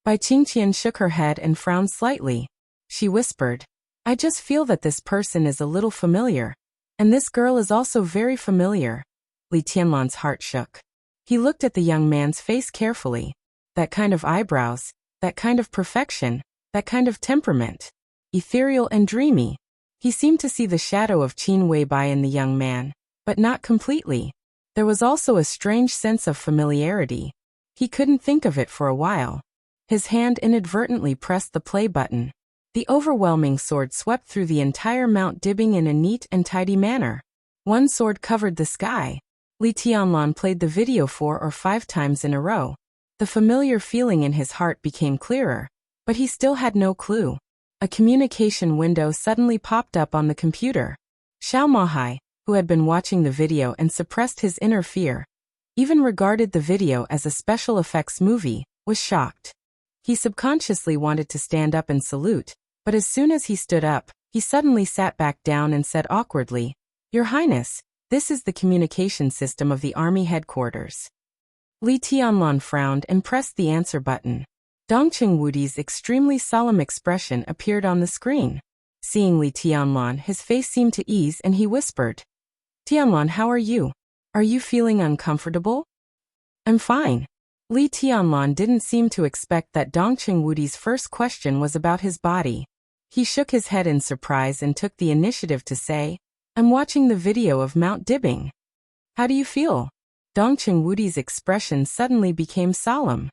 Bai Qingqian shook her head and frowned slightly. She whispered, I just feel that this person is a little familiar. And this girl is also very familiar. Li Tianlan's heart shook. He looked at the young man's face carefully. That kind of eyebrows, that kind of perfection, that kind of temperament. Ethereal and dreamy. He seemed to see the shadow of Qin Weibai in the young man, but not completely. There was also a strange sense of familiarity. He couldn't think of it for a while. His hand inadvertently pressed the play button. The overwhelming sword swept through the entire Mount Dibing in a neat and tidy manner. One sword covered the sky. Li Tianlan played the video 4 or 5 times in a row. The familiar feeling in his heart became clearer, but he still had no clue. A communication window suddenly popped up on the computer. Xiao Mahai, who had been watching the video and suppressed his inner fear, even regarded the video as a special effects movie, was shocked. He subconsciously wanted to stand up and salute, but as soon as he stood up, he suddenly sat back down and said awkwardly, Your Highness, this is the communication system of the army headquarters. Li Tianlan frowned and pressed the answer button. Dongqing Wudi's extremely solemn expression appeared on the screen. Seeing Li Tianlan, his face seemed to ease and he whispered, Tianlan, how are you? Are you feeling uncomfortable? I'm fine. Li Tianlan didn't seem to expect that Dongqing Wudi's first question was about his body. He shook his head in surprise and took the initiative to say, I'm watching the video of Mount Dibing. How do you feel? Dongqing Wudi's expression suddenly became solemn.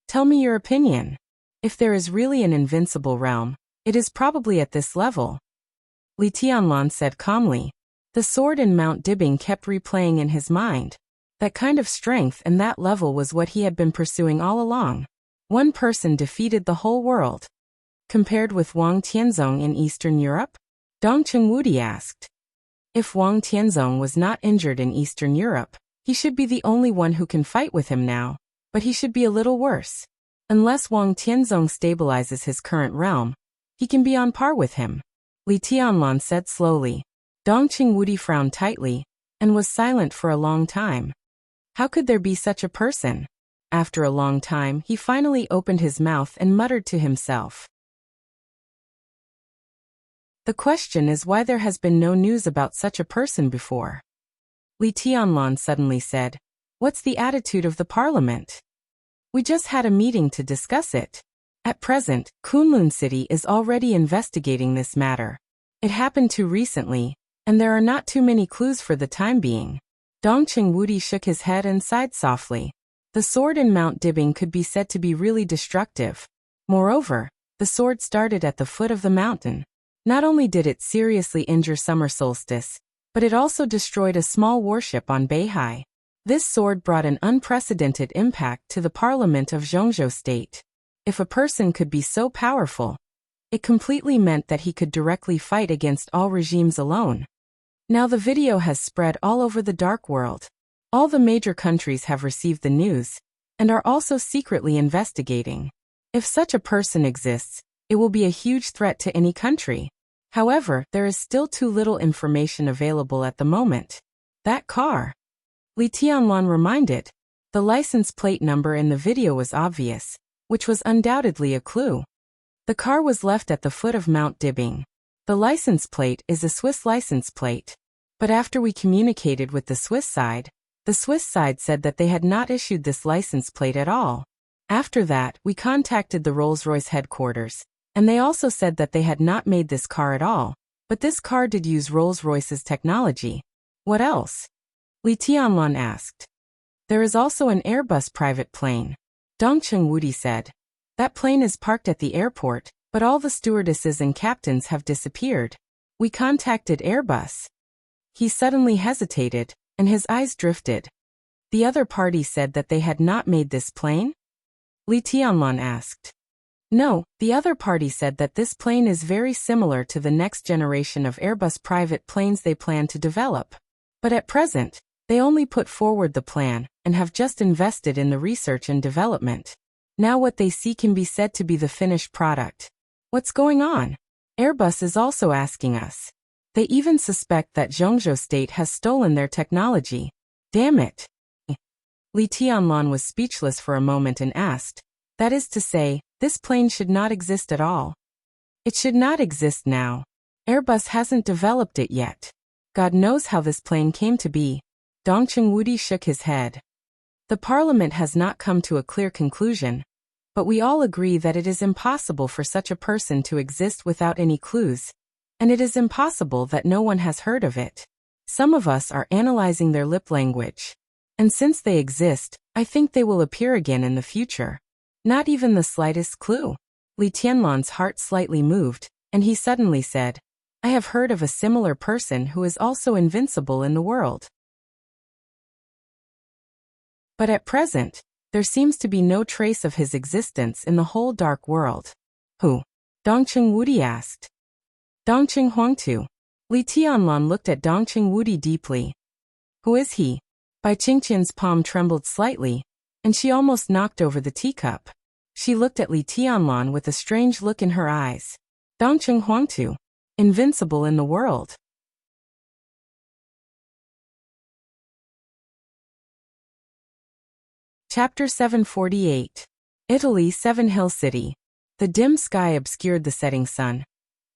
Tell me your opinion. If there is really an invincible realm, it is probably at this level. Li Tianlan said calmly. The sword in Mount Dibing kept replaying in his mind. That kind of strength and that level was what he had been pursuing all along. One person defeated the whole world. Compared with Wang Tianzong in Eastern Europe? Dongqing Wudi asked. If Wang Tianzong was not injured in Eastern Europe, he should be the only one who can fight with him now, but he should be a little worse. Unless Wang Tianzong stabilizes his current realm, He can be on par with him. Li Tianlan said slowly. Dongqing Wudi frowned tightly, and was silent for a long time. How could there be such a person? After a long time, he finally opened his mouth and muttered to himself. The question is why there has been no news about such a person before. Li Tianlan suddenly said, "What's the attitude of the parliament? We just had a meeting to discuss it. At present, Kunlun City is already investigating this matter. It happened too recently, and there are not too many clues for the time being." Dongqing Wudi shook his head and sighed softly. The sword in Mount Dibbing could be said to be really destructive. Moreover, the sword started at the foot of the mountain. Not only did it seriously injure Summer Solstice, but it also destroyed a small warship on Beihai. This sword brought an unprecedented impact to the parliament of Zhongzhou State. If a person could be so powerful, it completely meant that he could directly fight against all regimes alone. Now the video has spread all over the dark world. All the major countries have received the news, and are also secretly investigating. If such a person exists, it will be a huge threat to any country. However, there is still too little information available at the moment. That car. Li Tianlan reminded. The license plate number in the video was obvious, which was undoubtedly a clue. The car was left at the foot of Mount Dibbing. The license plate is a Swiss license plate. But after we communicated with the Swiss side said that they had not issued this license plate at all. After that, we contacted the Rolls-Royce headquarters, and they also said that they had not made this car at all, but this car did use Rolls-Royce's technology. What else? Li Tianlan asked. There is also an Airbus private plane. Dongqing Wudi said. That plane is parked at the airport, but all the stewardesses and captains have disappeared. We contacted Airbus. He suddenly hesitated, and his eyes drifted. The other party said that they had not made this plane? Li Tianlan asked. No, the other party said that this plane is very similar to the next generation of Airbus private planes they plan to develop. But at present, they only put forward the plan, and have just invested in the research and development. Now what they see can be said to be the finished product. What's going on? Airbus is also asking us. They even suspect that Zhongzhou State has stolen their technology. Damn it. Li Tianlan was speechless for a moment and asked, that is to say, this plane should not exist at all. It should not exist now. Airbus hasn't developed it yet. God knows how this plane came to be. Dongqing Wudi shook his head. The parliament has not come to a clear conclusion, but we all agree that it is impossible for such a person to exist without any clues, and it is impossible that no one has heard of it. Some of us are analyzing their lip language. And since they exist, I think they will appear again in the future. Not even the slightest clue. Li Tianlan's heart slightly moved, and he suddenly said, I have heard of a similar person who is also invincible in the world. But at present, there seems to be no trace of his existence in the whole dark world. Who? Dongqing Wudi asked. Dongqing Huangtu. Li Tianlan looked at Dongqing Wudi deeply. Who is he? Bai Qingqian's palm trembled slightly, and she almost knocked over the teacup. She looked at Li Tianlan with a strange look in her eyes. Dongqing Huangtu. Invincible in the world. Chapter 748. Italy, Seven Hill City. The dim sky obscured the setting sun,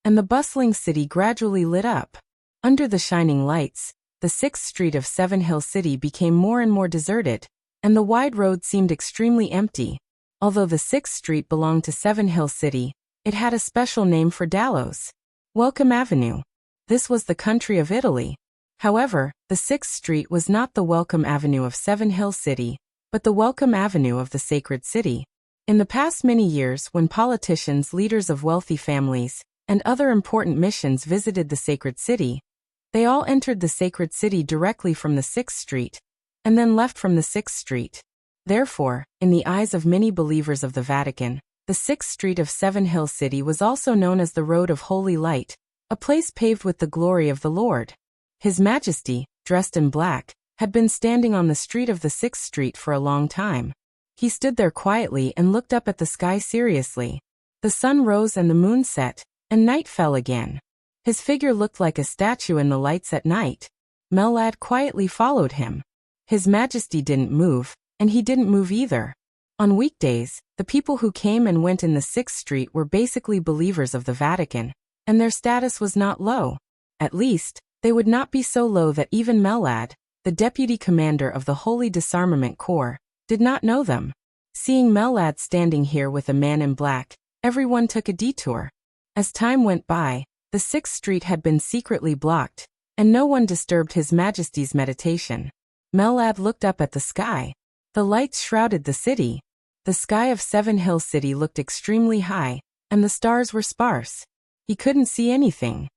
and the bustling city gradually lit up. Under the shining lights, the 6th Street of Seven Hill City became more and more deserted, and the wide road seemed extremely empty. Although the 6th Street belonged to Seven Hill City, it had a special name for Dallows. Welcome Avenue. This was the country of Italy. However, the 6th Street was not the Welcome Avenue of Seven Hill City, but the Welcome Avenue of the Sacred City. In the past many years, when politicians, leaders of wealthy families, and other important missions visited the Sacred City, they all entered the Sacred City directly from the 6th Street, and then left from the 6th Street. Therefore, in the eyes of many believers of the Vatican, the 6th Street of Seven Hill City was also known as the Road of Holy Light, a place paved with the glory of the Lord. His Majesty, dressed in black, had been standing on the street of the 6th Street for a long time. He stood there quietly and looked up at the sky seriously. The sun rose and the moon set, and night fell again. His figure looked like a statue in the lights at night. Mellad quietly followed him. His Majesty didn't move, and he didn't move either. On weekdays, the people who came and went in the 6th Street were basically believers of the Vatican, and their status was not low. At least, they would not be so low that even Mellad, the deputy commander of the Holy Disarmament Corps, did not know them. Seeing Mellad standing here with a man in black, everyone took a detour. As time went by, the 6th Street had been secretly blocked, and no one disturbed His Majesty's meditation. Mellad looked up at the sky. The lights shrouded the city. The sky of Seven Hill City looked extremely high, and the stars were sparse. He couldn't see anything.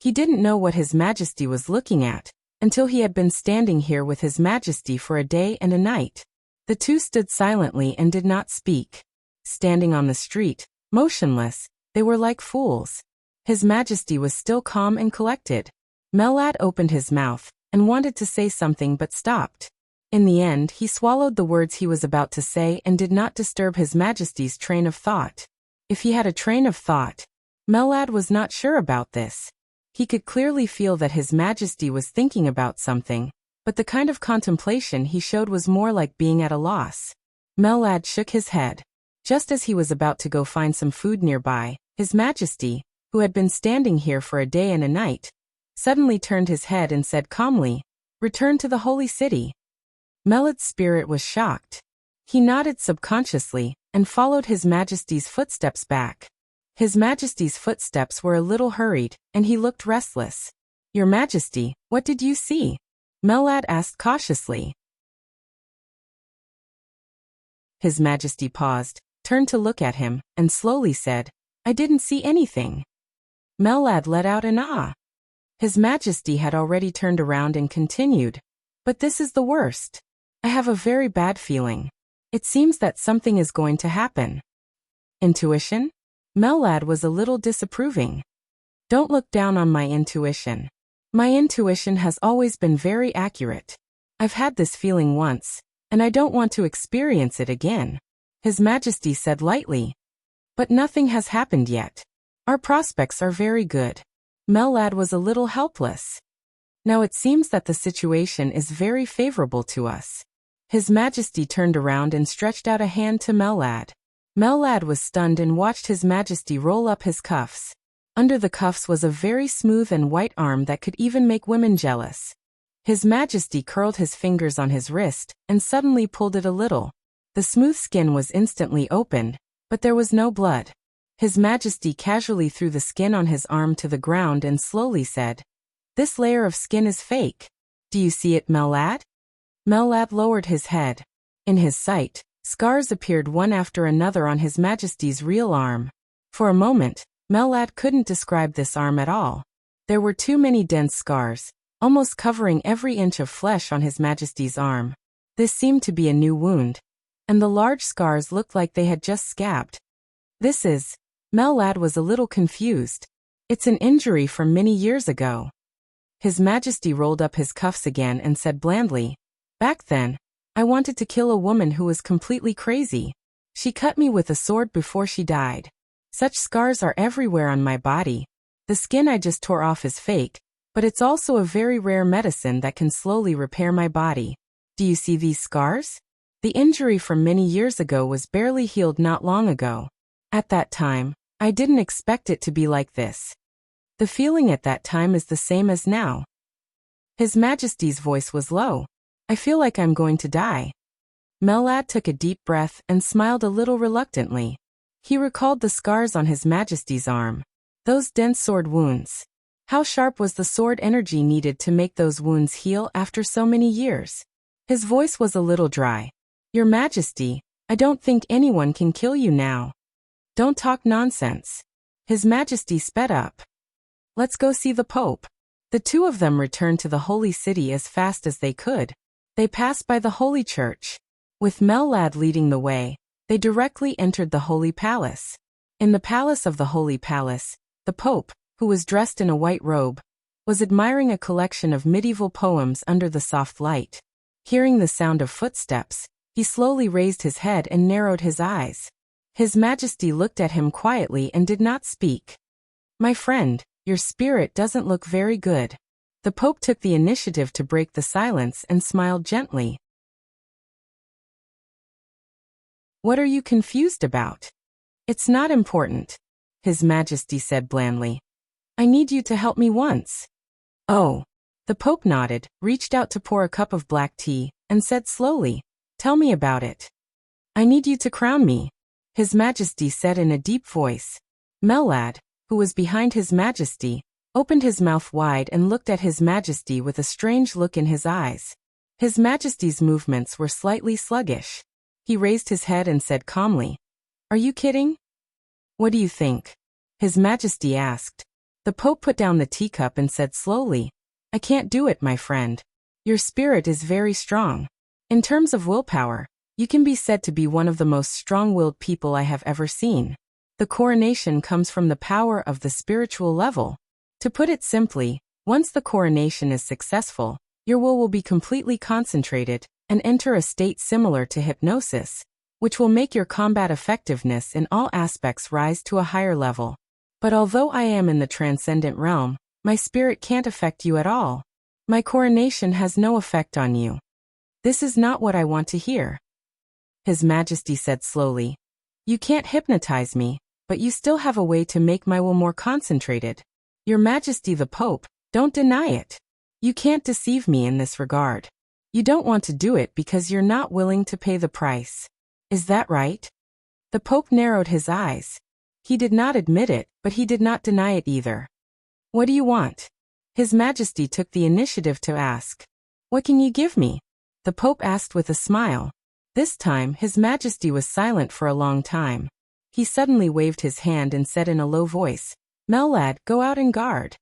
He didn't know what His Majesty was looking at, until he had been standing here with His Majesty for a day and a night. The two stood silently and did not speak. Standing on the street, motionless, they were like fools. His Majesty was still calm and collected. Mellad opened his mouth and wanted to say something but stopped. In the end, he swallowed the words he was about to say and did not disturb His Majesty's train of thought. If he had a train of thought, Mellad was not sure about this. He could clearly feel that His Majesty was thinking about something, but the kind of contemplation he showed was more like being at a loss. Mellad shook his head. Just as he was about to go find some food nearby, His Majesty, who had been standing here for a day and a night, suddenly turned his head and said calmly, "Return to the Holy City." Mellad's spirit was shocked. He nodded subconsciously and followed His Majesty's footsteps back. His Majesty's footsteps were a little hurried, and he looked restless. "Your Majesty, what did you see?" Mellad asked cautiously. His Majesty paused, turned to look at him, and slowly said, "I didn't see anything." Mellad let out an ah. His Majesty had already turned around and continued, "But this is the worst. I have a very bad feeling. It seems that something is going to happen." Intuition? Mellad was a little disapproving. "Don't look down on my intuition. My intuition has always been very accurate. I've had this feeling once, and I don't want to experience it again," His Majesty said lightly. "But nothing has happened yet. Our prospects are very good." Mellad was a little helpless. "Now it seems that the situation is very favorable to us." His Majesty turned around and stretched out a hand to Mellad. Mellad was stunned and watched His Majesty roll up his cuffs. Under the cuffs was a very smooth and white arm that could even make women jealous. His Majesty curled his fingers on his wrist and suddenly pulled it a little. The smooth skin was instantly opened, but there was no blood. His Majesty casually threw the skin on his arm to the ground and slowly said, "This layer of skin is fake. Do you see it, Mellad?" Mellad lowered his head. In his sight, scars appeared one after another on His Majesty's real arm. For a moment, Mellad couldn't describe this arm at all. There were too many dense scars, almost covering every inch of flesh on His Majesty's arm. This seemed to be a new wound, and the large scars looked like they had just scabbed. Mellad was a little confused. "It's an injury from many years ago." His Majesty rolled up his cuffs again and said blandly, "Back then, I wanted to kill a woman who was completely crazy. She cut me with a sword before she died. Such scars are everywhere on my body. The skin I just tore off is fake, but it's also a very rare medicine that can slowly repair my body. Do you see these scars? The injury from many years ago was barely healed not long ago. At that time, I didn't expect it to be like this. The feeling at that time is the same as now." His Majesty's voice was low. "I feel like I'm going to die." Mellad took a deep breath and smiled a little reluctantly. He recalled the scars on His Majesty's arm. Those dense sword wounds. How sharp was the sword energy needed to make those wounds heal after so many years? His voice was a little dry. "Your Majesty, I don't think anyone can kill you now. Don't talk nonsense." His Majesty sped up. "Let's go see the Pope." The two of them returned to the Holy City as fast as they could. They passed by the Holy Church. With Mellad leading the way, they directly entered the Holy Palace. In the Palace of the Holy Palace, the Pope, who was dressed in a white robe, was admiring a collection of medieval poems under the soft light. Hearing the sound of footsteps, he slowly raised his head and narrowed his eyes. His Majesty looked at him quietly and did not speak. My friend, your spirit doesn't look very good. The Pope took the initiative to break the silence and smiled gently. What are you confused about? It's not important, His Majesty said blandly. I need you to help me once. Oh. The Pope nodded, reached out to pour a cup of black tea, and said slowly, Tell me about it. I need you to crown me, His Majesty said in a deep voice. Mellad, who was behind His Majesty, opened his mouth wide and looked at His Majesty with a strange look in his eyes. His Majesty's movements were slightly sluggish. He raised his head and said calmly, Are you kidding? What do you think? His Majesty asked. The Pope put down the teacup and said slowly, I can't do it, my friend. Your spirit is very strong. In terms of willpower, you can be said to be one of the most strong-willed people I have ever seen. The coronation comes from the power of the spiritual level. To put it simply, once the coronation is successful, your will be completely concentrated and enter a state similar to hypnosis, which will make your combat effectiveness in all aspects rise to a higher level. But although I am in the transcendent realm, my spirit can't affect you at all. My coronation has no effect on you. This is not what I want to hear. His Majesty said slowly, You can't hypnotize me, but you still have a way to make my will more concentrated. Your Majesty the Pope, don't deny it. You can't deceive me in this regard. You don't want to do it because you're not willing to pay the price. Is that right? The Pope narrowed his eyes. He did not admit it, but he did not deny it either. What do you want? His Majesty took the initiative to ask. What can you give me? The Pope asked with a smile. This time, His Majesty was silent for a long time. He suddenly waved his hand and said in a low voice, Mellad, go out and guard.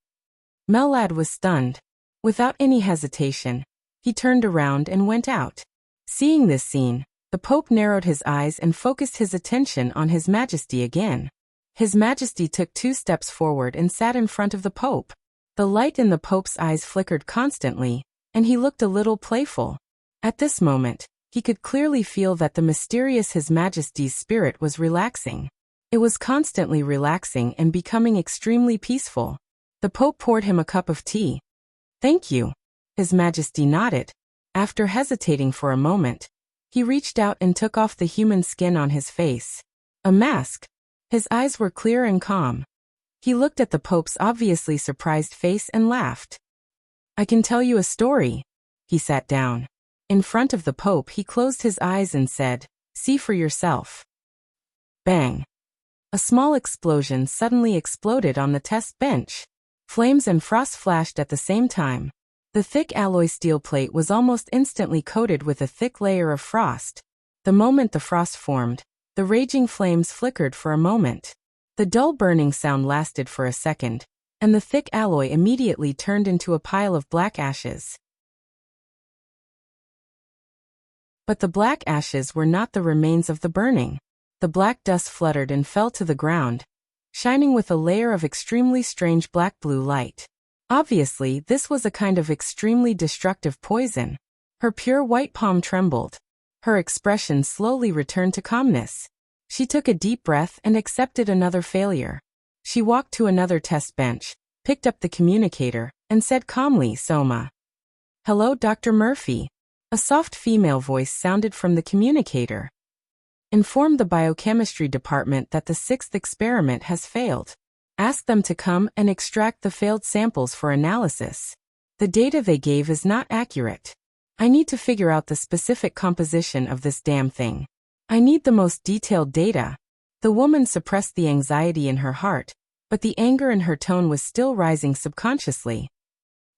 Mellad was stunned. Without any hesitation, he turned around and went out. Seeing this scene, the Pope narrowed his eyes and focused his attention on His Majesty again. His Majesty took 2 steps forward and sat in front of the Pope. The light in the Pope's eyes flickered constantly, and he looked a little playful. At this moment, he could clearly feel that the mysterious His Majesty's spirit was relaxing. It was constantly relaxing and becoming extremely peaceful. The Pope poured him a cup of tea. Thank you. His Majesty nodded. After hesitating for a moment, he reached out and took off the human skin on his face. A mask. His eyes were clear and calm. He looked at the Pope's obviously surprised face and laughed. I can tell you a story. He sat down. In front of the Pope he closed his eyes and said, See for yourself. Bang. A small explosion suddenly exploded on the test bench. Flames and frost flashed at the same time. The thick alloy steel plate was almost instantly coated with a thick layer of frost. The moment the frost formed, the raging flames flickered for a moment. The dull burning sound lasted for a second, and the thick alloy immediately turned into a pile of black ashes. But the black ashes were not the remains of the burning. The black dust fluttered and fell to the ground, shining with a layer of extremely strange black-blue light. Obviously, this was a kind of extremely destructive poison. Her pure white palm trembled. Her expression slowly returned to calmness. She took a deep breath and accepted another failure. She walked to another test bench, picked up the communicator, and said calmly, Soma. Hello, Dr. Murphy. A soft female voice sounded from the communicator. Inform the biochemistry department that the 6th experiment has failed. Ask them to come and extract the failed samples for analysis. The data they gave is not accurate. I need to figure out the specific composition of this damn thing. I need the most detailed data. The woman suppressed the anxiety in her heart, but the anger in her tone was still rising subconsciously.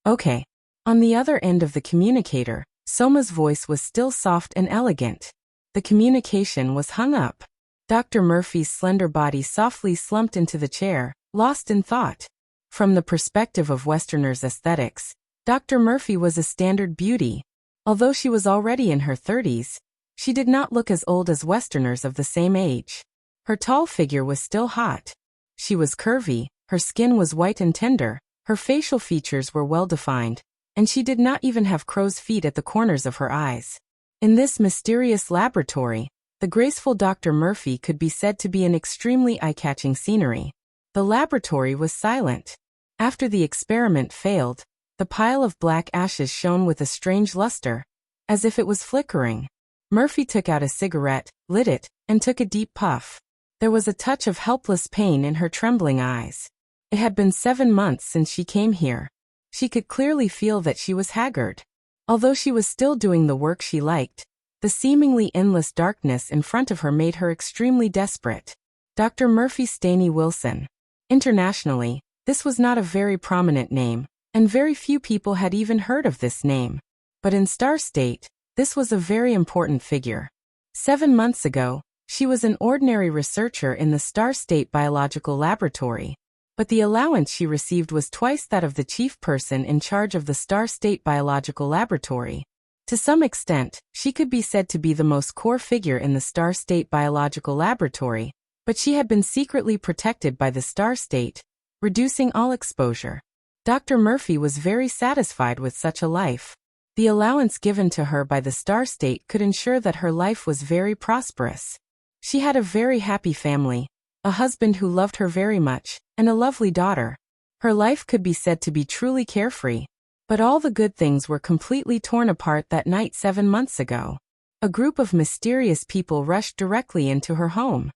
Okay. On the other end of the communicator, Soma's voice was still soft and elegant. The communication was hung up. Dr. Murphy's slender body softly slumped into the chair, lost in thought. From the perspective of Westerners' aesthetics, Dr. Murphy was a standard beauty. Although she was already in her 30s, she did not look as old as Westerners of the same age. Her tall figure was still hot. She was curvy, her skin was white and tender, her facial features were well-defined, and she did not even have crow's feet at the corners of her eyes. In this mysterious laboratory, the graceful Dr. Murphy could be said to be an extremely eye-catching scenery. The laboratory was silent. After the experiment failed, the pile of black ashes shone with a strange luster, as if it was flickering. Murphy took out a cigarette, lit it, and took a deep puff. There was a touch of helpless pain in her trembling eyes. It had been 7 months since she came here. She could clearly feel that she was haggard. Although she was still doing the work she liked, the seemingly endless darkness in front of her made her extremely desperate. Dr. Murphy Staney Wilson. Internationally, this was not a very prominent name, and very few people had even heard of this name. But in Star State, this was a very important figure. 7 months ago, she was an ordinary researcher in the Star State Biological Laboratory, but the allowance she received was twice that of the chief person in charge of the Star State Biological Laboratory. To some extent, she could be said to be the most core figure in the Star State Biological Laboratory, but she had been secretly protected by the Star State, reducing all exposure. Dr. Murphy was very satisfied with such a life. The allowance given to her by the Star State could ensure that her life was very prosperous. She had a very happy family, a husband who loved her very much, and a lovely daughter. Her life could be said to be truly carefree. But all the good things were completely torn apart that night 7 months ago. A group of mysterious people rushed directly into her home.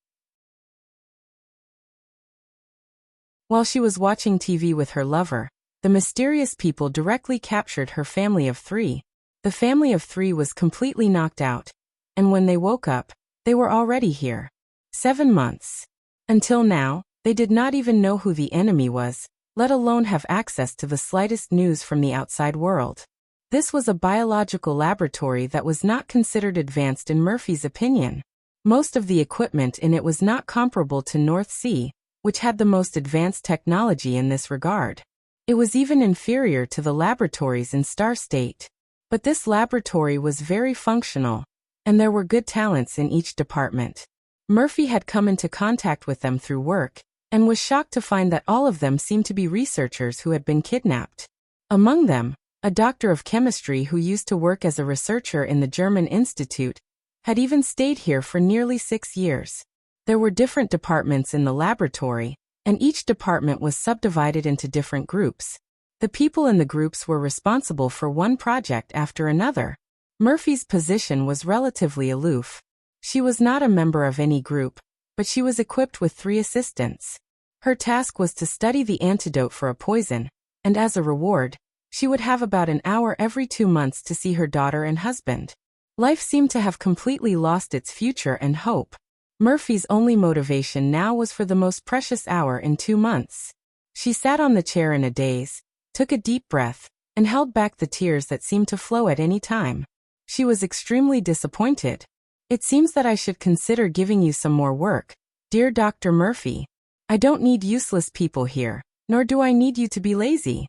While she was watching TV with her lover, the mysterious people directly captured her family of 3. The family of 3 was completely knocked out, and when they woke up, they were already here. 7 months. Until now, they did not even know who the enemy was, let alone have access to the slightest news from the outside world. This was a biological laboratory that was not considered advanced in Murphy's opinion. Most of the equipment in it was not comparable to North Sea, which had the most advanced technology in this regard. It was even inferior to the laboratories in Star State. But this laboratory was very functional, and there were good talents in each department. Murphy had come into contact with them through work, and was shocked to find that all of them seemed to be researchers who had been kidnapped. Among them, a doctor of chemistry who used to work as a researcher in the German Institute, had even stayed here for nearly 6 years. There were different departments in the laboratory, and each department was subdivided into different groups. The people in the groups were responsible for one project after another. Murphy's position was relatively aloof. She was not a member of any group, but she was equipped with 3 assistants. Her task was to study the antidote for a poison, and as a reward, she would have about an hour every 2 months to see her daughter and husband. Life seemed to have completely lost its future and hope. Murphy's only motivation now was for the most precious hour in 2 months. She sat on the chair in a daze, took a deep breath, and held back the tears that seemed to flow at any time. She was extremely disappointed. "It seems that I should consider giving you some more work, dear Dr. Murphy. I don't need useless people here, nor do I need you to be lazy."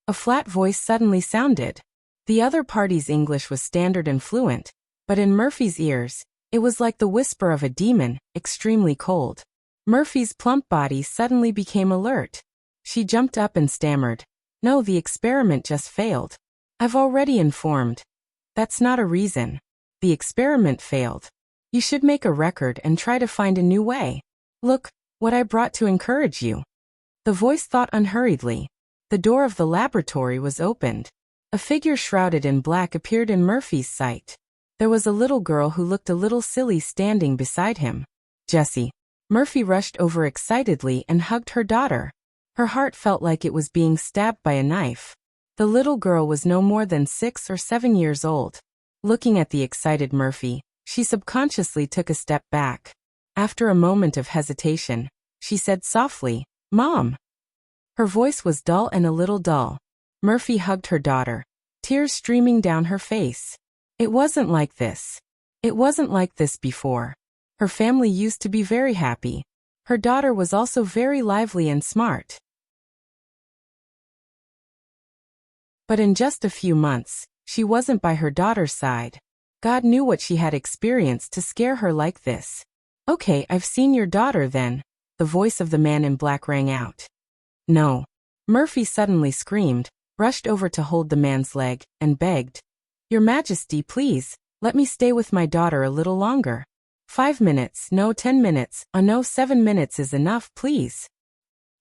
A flat voice suddenly sounded. The other party's English was standard and fluent, but in Murphy's ears, it was like the whisper of a demon, extremely cold. Murphy's plump body suddenly became alert. She jumped up and stammered, "No, the experiment just failed. I've already informed." "That's not a reason. The experiment failed. You should make a record and try to find a new way. Look, what I brought to encourage you." The voice thought unhurriedly. The door of the laboratory was opened. A figure shrouded in black appeared in Murphy's sight. There was a little girl who looked a little silly standing beside him. "Jessie." Murphy rushed over excitedly and hugged her daughter. Her heart felt like it was being stabbed by a knife. The little girl was no more than 6 or 7 years old. Looking at the excited Murphy, she subconsciously took a step back. After a moment of hesitation, she said softly, "Mom." Her voice was dull and a little dull. Murphy hugged her daughter, tears streaming down her face. It wasn't like this. It wasn't like this before. Her family used to be very happy. Her daughter was also very lively and smart. But in just a few months, she wasn't by her daughter's side. God knew what she had experienced to scare her like this. "Okay, I've seen your daughter then," the voice of the man in black rang out. "No." Murphy suddenly screamed, rushed over to hold the man's leg, and begged, "Your Majesty, please, let me stay with my daughter a little longer. 5 minutes, no 10 minutes, no 7 minutes is enough, please."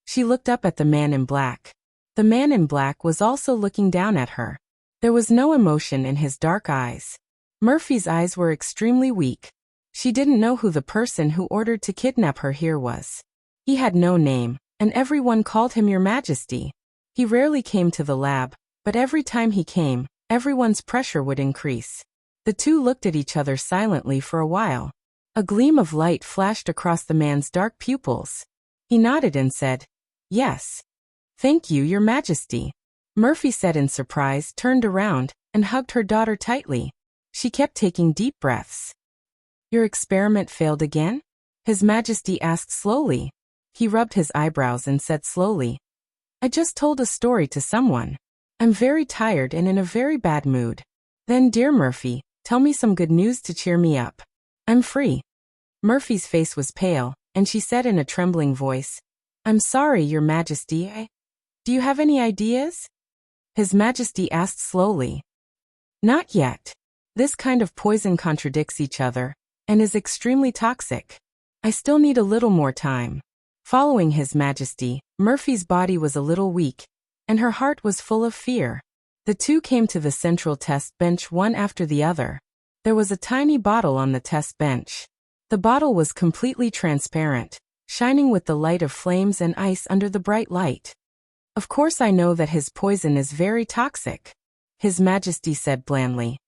She looked up at the man in black. The man in black was also looking down at her. There was no emotion in his dark eyes. Murphy's eyes were extremely weak. She didn't know who the person who ordered to kidnap her here was. He had no name, and everyone called him Your Majesty. He rarely came to the lab, but every time he came, everyone's pressure would increase. The two looked at each other silently for a while. A gleam of light flashed across the man's dark pupils. He nodded and said, "Yes. Thank you, Your Majesty." Murphy said in surprise, turned around, and hugged her daughter tightly. She kept taking deep breaths. "Your experiment failed again?" His Majesty asked slowly. He rubbed his eyebrows and said slowly, "I just told a story to someone. I'm very tired and in a very bad mood." "Then, dear Murphy, tell me some good news to cheer me up. I'm free." Murphy's face was pale, and she said in a trembling voice, "I'm sorry, Your Majesty. Do you have any ideas?" His Majesty asked slowly. "Not yet. This kind of poison contradicts each other, and is extremely toxic. I still need a little more time." Following His Majesty, Murphy's body was a little weak, and her heart was full of fear. The two came to the central test bench one after the other. There was a tiny bottle on the test bench. The bottle was completely transparent, shining with the light of flames and ice under the bright light. "Of course I know that his poison is very toxic," His Majesty said blandly.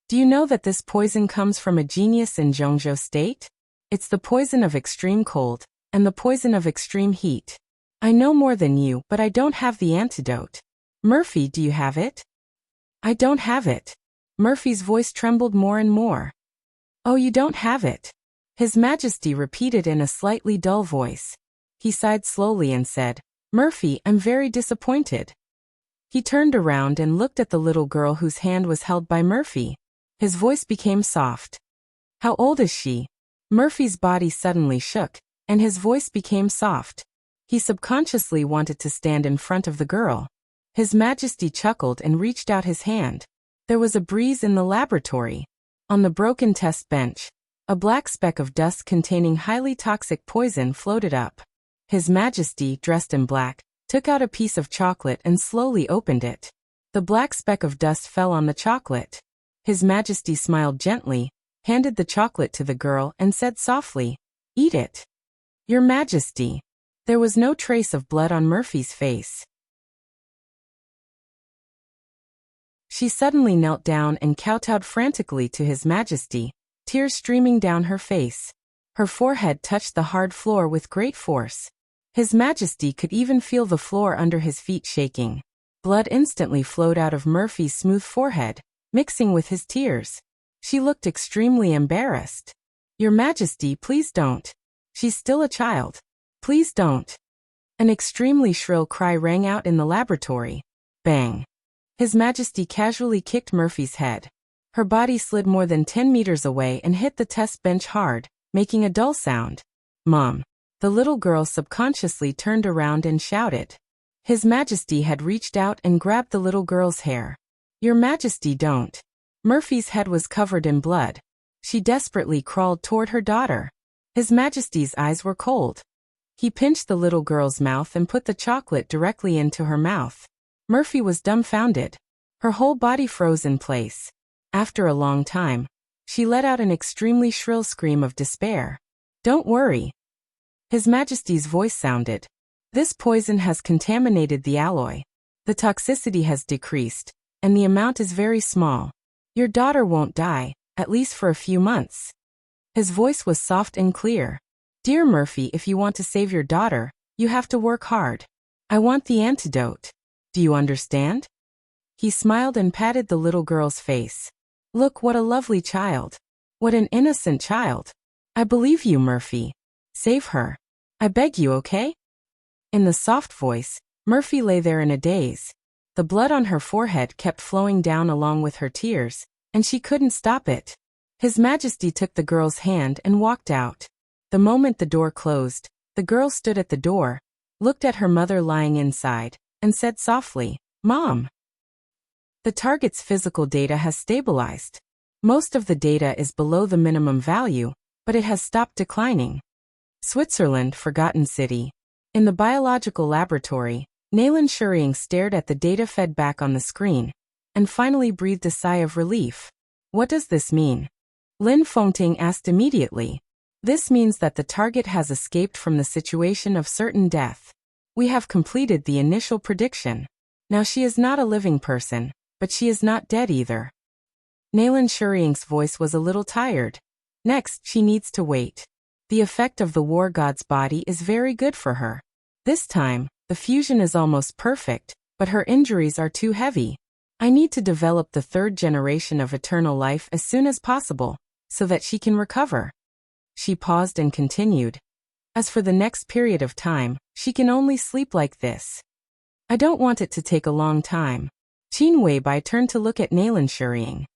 "Do you know that this poison comes from a genius in Zhongzhou State? It's the poison of extreme cold, and the poison of extreme heat. I know more than you, but I don't have the antidote. Murphy, do you have it?" "I don't have it." Murphy's voice trembled more and more. "Oh, you don't have it?" His Majesty repeated in a slightly dull voice. He sighed slowly and said, "Murphy, I'm very disappointed." He turned around and looked at the little girl whose hand was held by Murphy. His voice became soft. "How old is she?" Murphy's body suddenly shook, and his voice became soft. He subconsciously wanted to stand in front of the girl. His Majesty chuckled and reached out his hand. There was a breeze in the laboratory. On the broken test bench, a black speck of dust containing highly toxic poison floated up. His Majesty, dressed in black, took out a piece of chocolate and slowly opened it. The black speck of dust fell on the chocolate. His Majesty smiled gently, handed the chocolate to the girl and said softly, "Eat it." "Your Majesty." There was no trace of blood on Murphy's face. She suddenly knelt down and kowtowed frantically to His Majesty, tears streaming down her face. Her forehead touched the hard floor with great force. His Majesty could even feel the floor under his feet shaking. Blood instantly flowed out of Murphy's smooth forehead, mixing with his tears. She looked extremely embarrassed. "Your Majesty, please don't. She's still a child. Please don't." An extremely shrill cry rang out in the laboratory. Bang! His Majesty casually kicked Murphy's head. Her body slid more than 10 meters away and hit the test bench hard, making a dull sound. "Mom!" The little girl subconsciously turned around and shouted. His Majesty had reached out and grabbed the little girl's hair. "Your Majesty, don't." Murphy's head was covered in blood. She desperately crawled toward her daughter. His Majesty's eyes were cold. He pinched the little girl's mouth and put the chocolate directly into her mouth. Murphy was dumbfounded. Her whole body froze in place. After a long time, she let out an extremely shrill scream of despair. "Don't worry." His Majesty's voice sounded. "This poison has contaminated the alloy. The toxicity has decreased, and the amount is very small. Your daughter won't die, at least for a few months." His voice was soft and clear. "Dear Murphy, if you want to save your daughter, you have to work hard. I want the antidote. Do you understand?" He smiled and patted the little girl's face. "Look, what a lovely child. What an innocent child. I believe you, Murphy. Save her. I beg you, okay?" In the soft voice, Murphy lay there in a daze. The blood on her forehead kept flowing down along with her tears, and she couldn't stop it. His Majesty took the girl's hand and walked out. The moment the door closed, the girl stood at the door, looked at her mother lying inside, and said softly, "Mom." The target's physical data has stabilized. Most of the data is below the minimum value, but it has stopped declining. Switzerland, Forgotten City. In the biological laboratory, Nalan Shurying stared at the data fed back on the screen, and finally breathed a sigh of relief. What does this mean? Lin Fengting asked immediately. This means that the target has escaped from the situation of certain death. We have completed the initial prediction. Now she is not a living person, but she is not dead either. Nalan Shurying's voice was a little tired. Next, she needs to wait. The effect of the war god's body is very good for her. This time, the fusion is almost perfect, but her injuries are too heavy. I need to develop the third generation of eternal life as soon as possible, so that she can recover. She paused and continued. As for the next period of time, she can only sleep like this. I don't want it to take a long time. Qin Weibai turned to look at Nalan Shurying.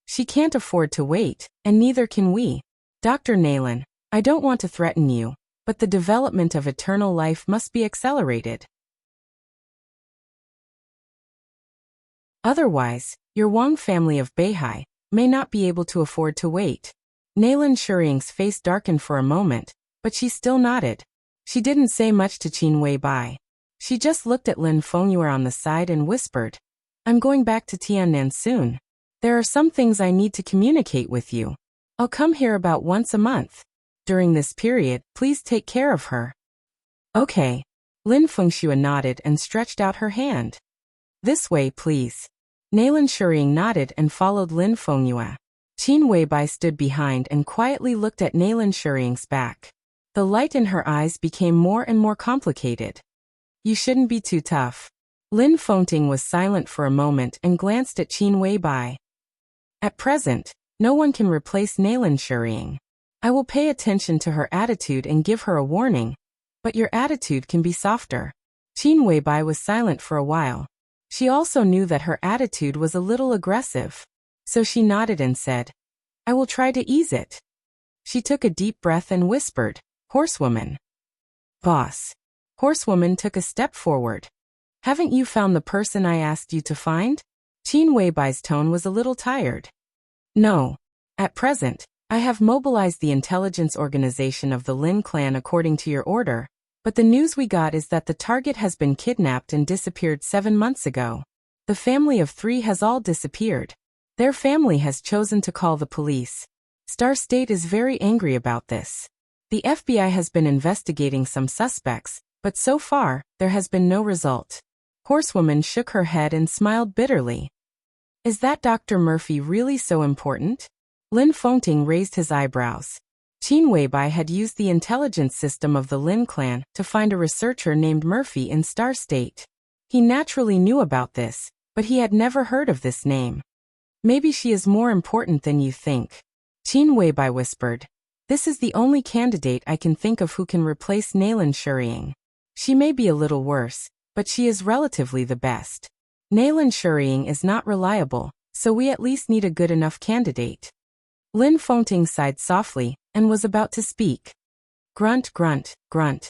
She can't afford to wait, and neither can we. Dr. Nalan, I don't want to threaten you, but the development of eternal life must be accelerated. Otherwise, your Wang family of Beihai may not be able to afford to wait. Nalan Shurying's face darkened for a moment, but she still nodded. She didn't say much to Qin Weibai. She just looked at Lin Fengyue on the side and whispered, I'm going back to Tiannan soon. There are some things I need to communicate with you. I'll come here about once a month. During this period, please take care of her. Okay. Lin Fengyue nodded and stretched out her hand. This way, please. Nalan Shurying nodded and followed Lin Fengyue. Qin Weibai stood behind and quietly looked at Nalan Shurying's back. The light in her eyes became more and more complicated. You shouldn't be too tough. Lin Fengting was silent for a moment and glanced at Qin Weibai. At present, no one can replace Nalan Shurying. I will pay attention to her attitude and give her a warning, but your attitude can be softer. Qin Weibai was silent for a while. She also knew that her attitude was a little aggressive, so she nodded and said, I will try to ease it. She took a deep breath and whispered, Horsewoman. Boss. Horsewoman took a step forward. Haven't you found the person I asked you to find? Qin Weibai's tone was a little tired. No. At present, I have mobilized the intelligence organization of the Lin clan according to your order, but the news we got is that the target has been kidnapped and disappeared 7 months ago. The family of 3 has all disappeared. Their family has chosen to call the police. Star State is very angry about this. The FBI has been investigating some suspects, but so far, there has been no result. Horsewoman shook her head and smiled bitterly. Is that Dr. Murphy really so important? Lin Fengting raised his eyebrows. Qin Weibai had used the intelligence system of the Lin clan to find a researcher named Murphy in Star State. He naturally knew about this, but he had never heard of this name. Maybe she is more important than you think. Qin Weibai whispered. This is the only candidate I can think of who can replace Nalan Shurying. She may be a little worse, but she is relatively the best. Nalan Shurying is not reliable, so we at least need a good enough candidate. Lin Fengting sighed softly and was about to speak. Grunt, grunt, grunt.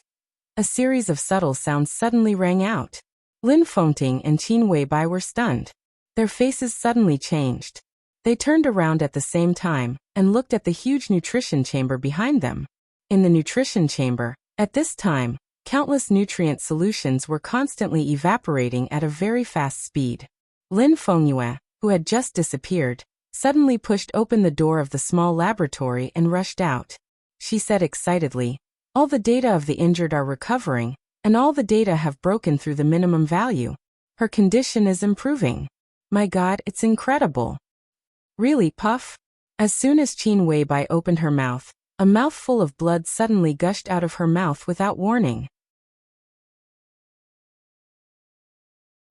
A series of subtle sounds suddenly rang out. Lin Fengting and Qin Weibai were stunned. Their faces suddenly changed. They turned around at the same time and looked at the huge nutrition chamber behind them. In the nutrition chamber, at this time, countless nutrient solutions were constantly evaporating at a very fast speed. Lin Fengyue, who had just disappeared, suddenly pushed open the door of the small laboratory and rushed out. She said excitedly, all the data of the injured are recovering, and all the data have broken through the minimum value. Her condition is improving. My God, it's incredible. Really, Puff? As soon as Qin Weibai opened her mouth, a mouthful of blood suddenly gushed out of her mouth without warning.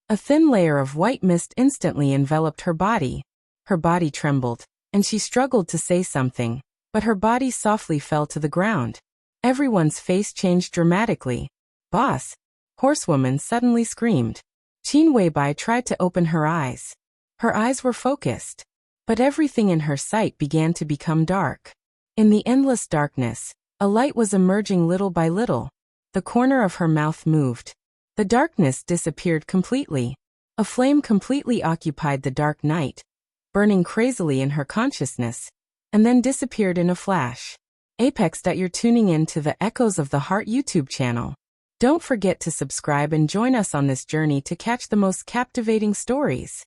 A thin layer of white mist instantly enveloped her body. Her body trembled, and she struggled to say something, but her body softly fell to the ground. Everyone's face changed dramatically. Boss! Horsewoman suddenly screamed. Qin Weibai tried to open her eyes. Her eyes were focused, but everything in her sight began to become dark. In the endless darkness, a light was emerging little by little. The corner of her mouth moved. The darkness disappeared completely. A flame completely occupied the dark night, burning crazily in her consciousness, and then disappeared in a flash. Apex. You're tuning in to the Echoes of the Heart YouTube channel. Don't forget to subscribe and join us on this journey to catch the most captivating stories.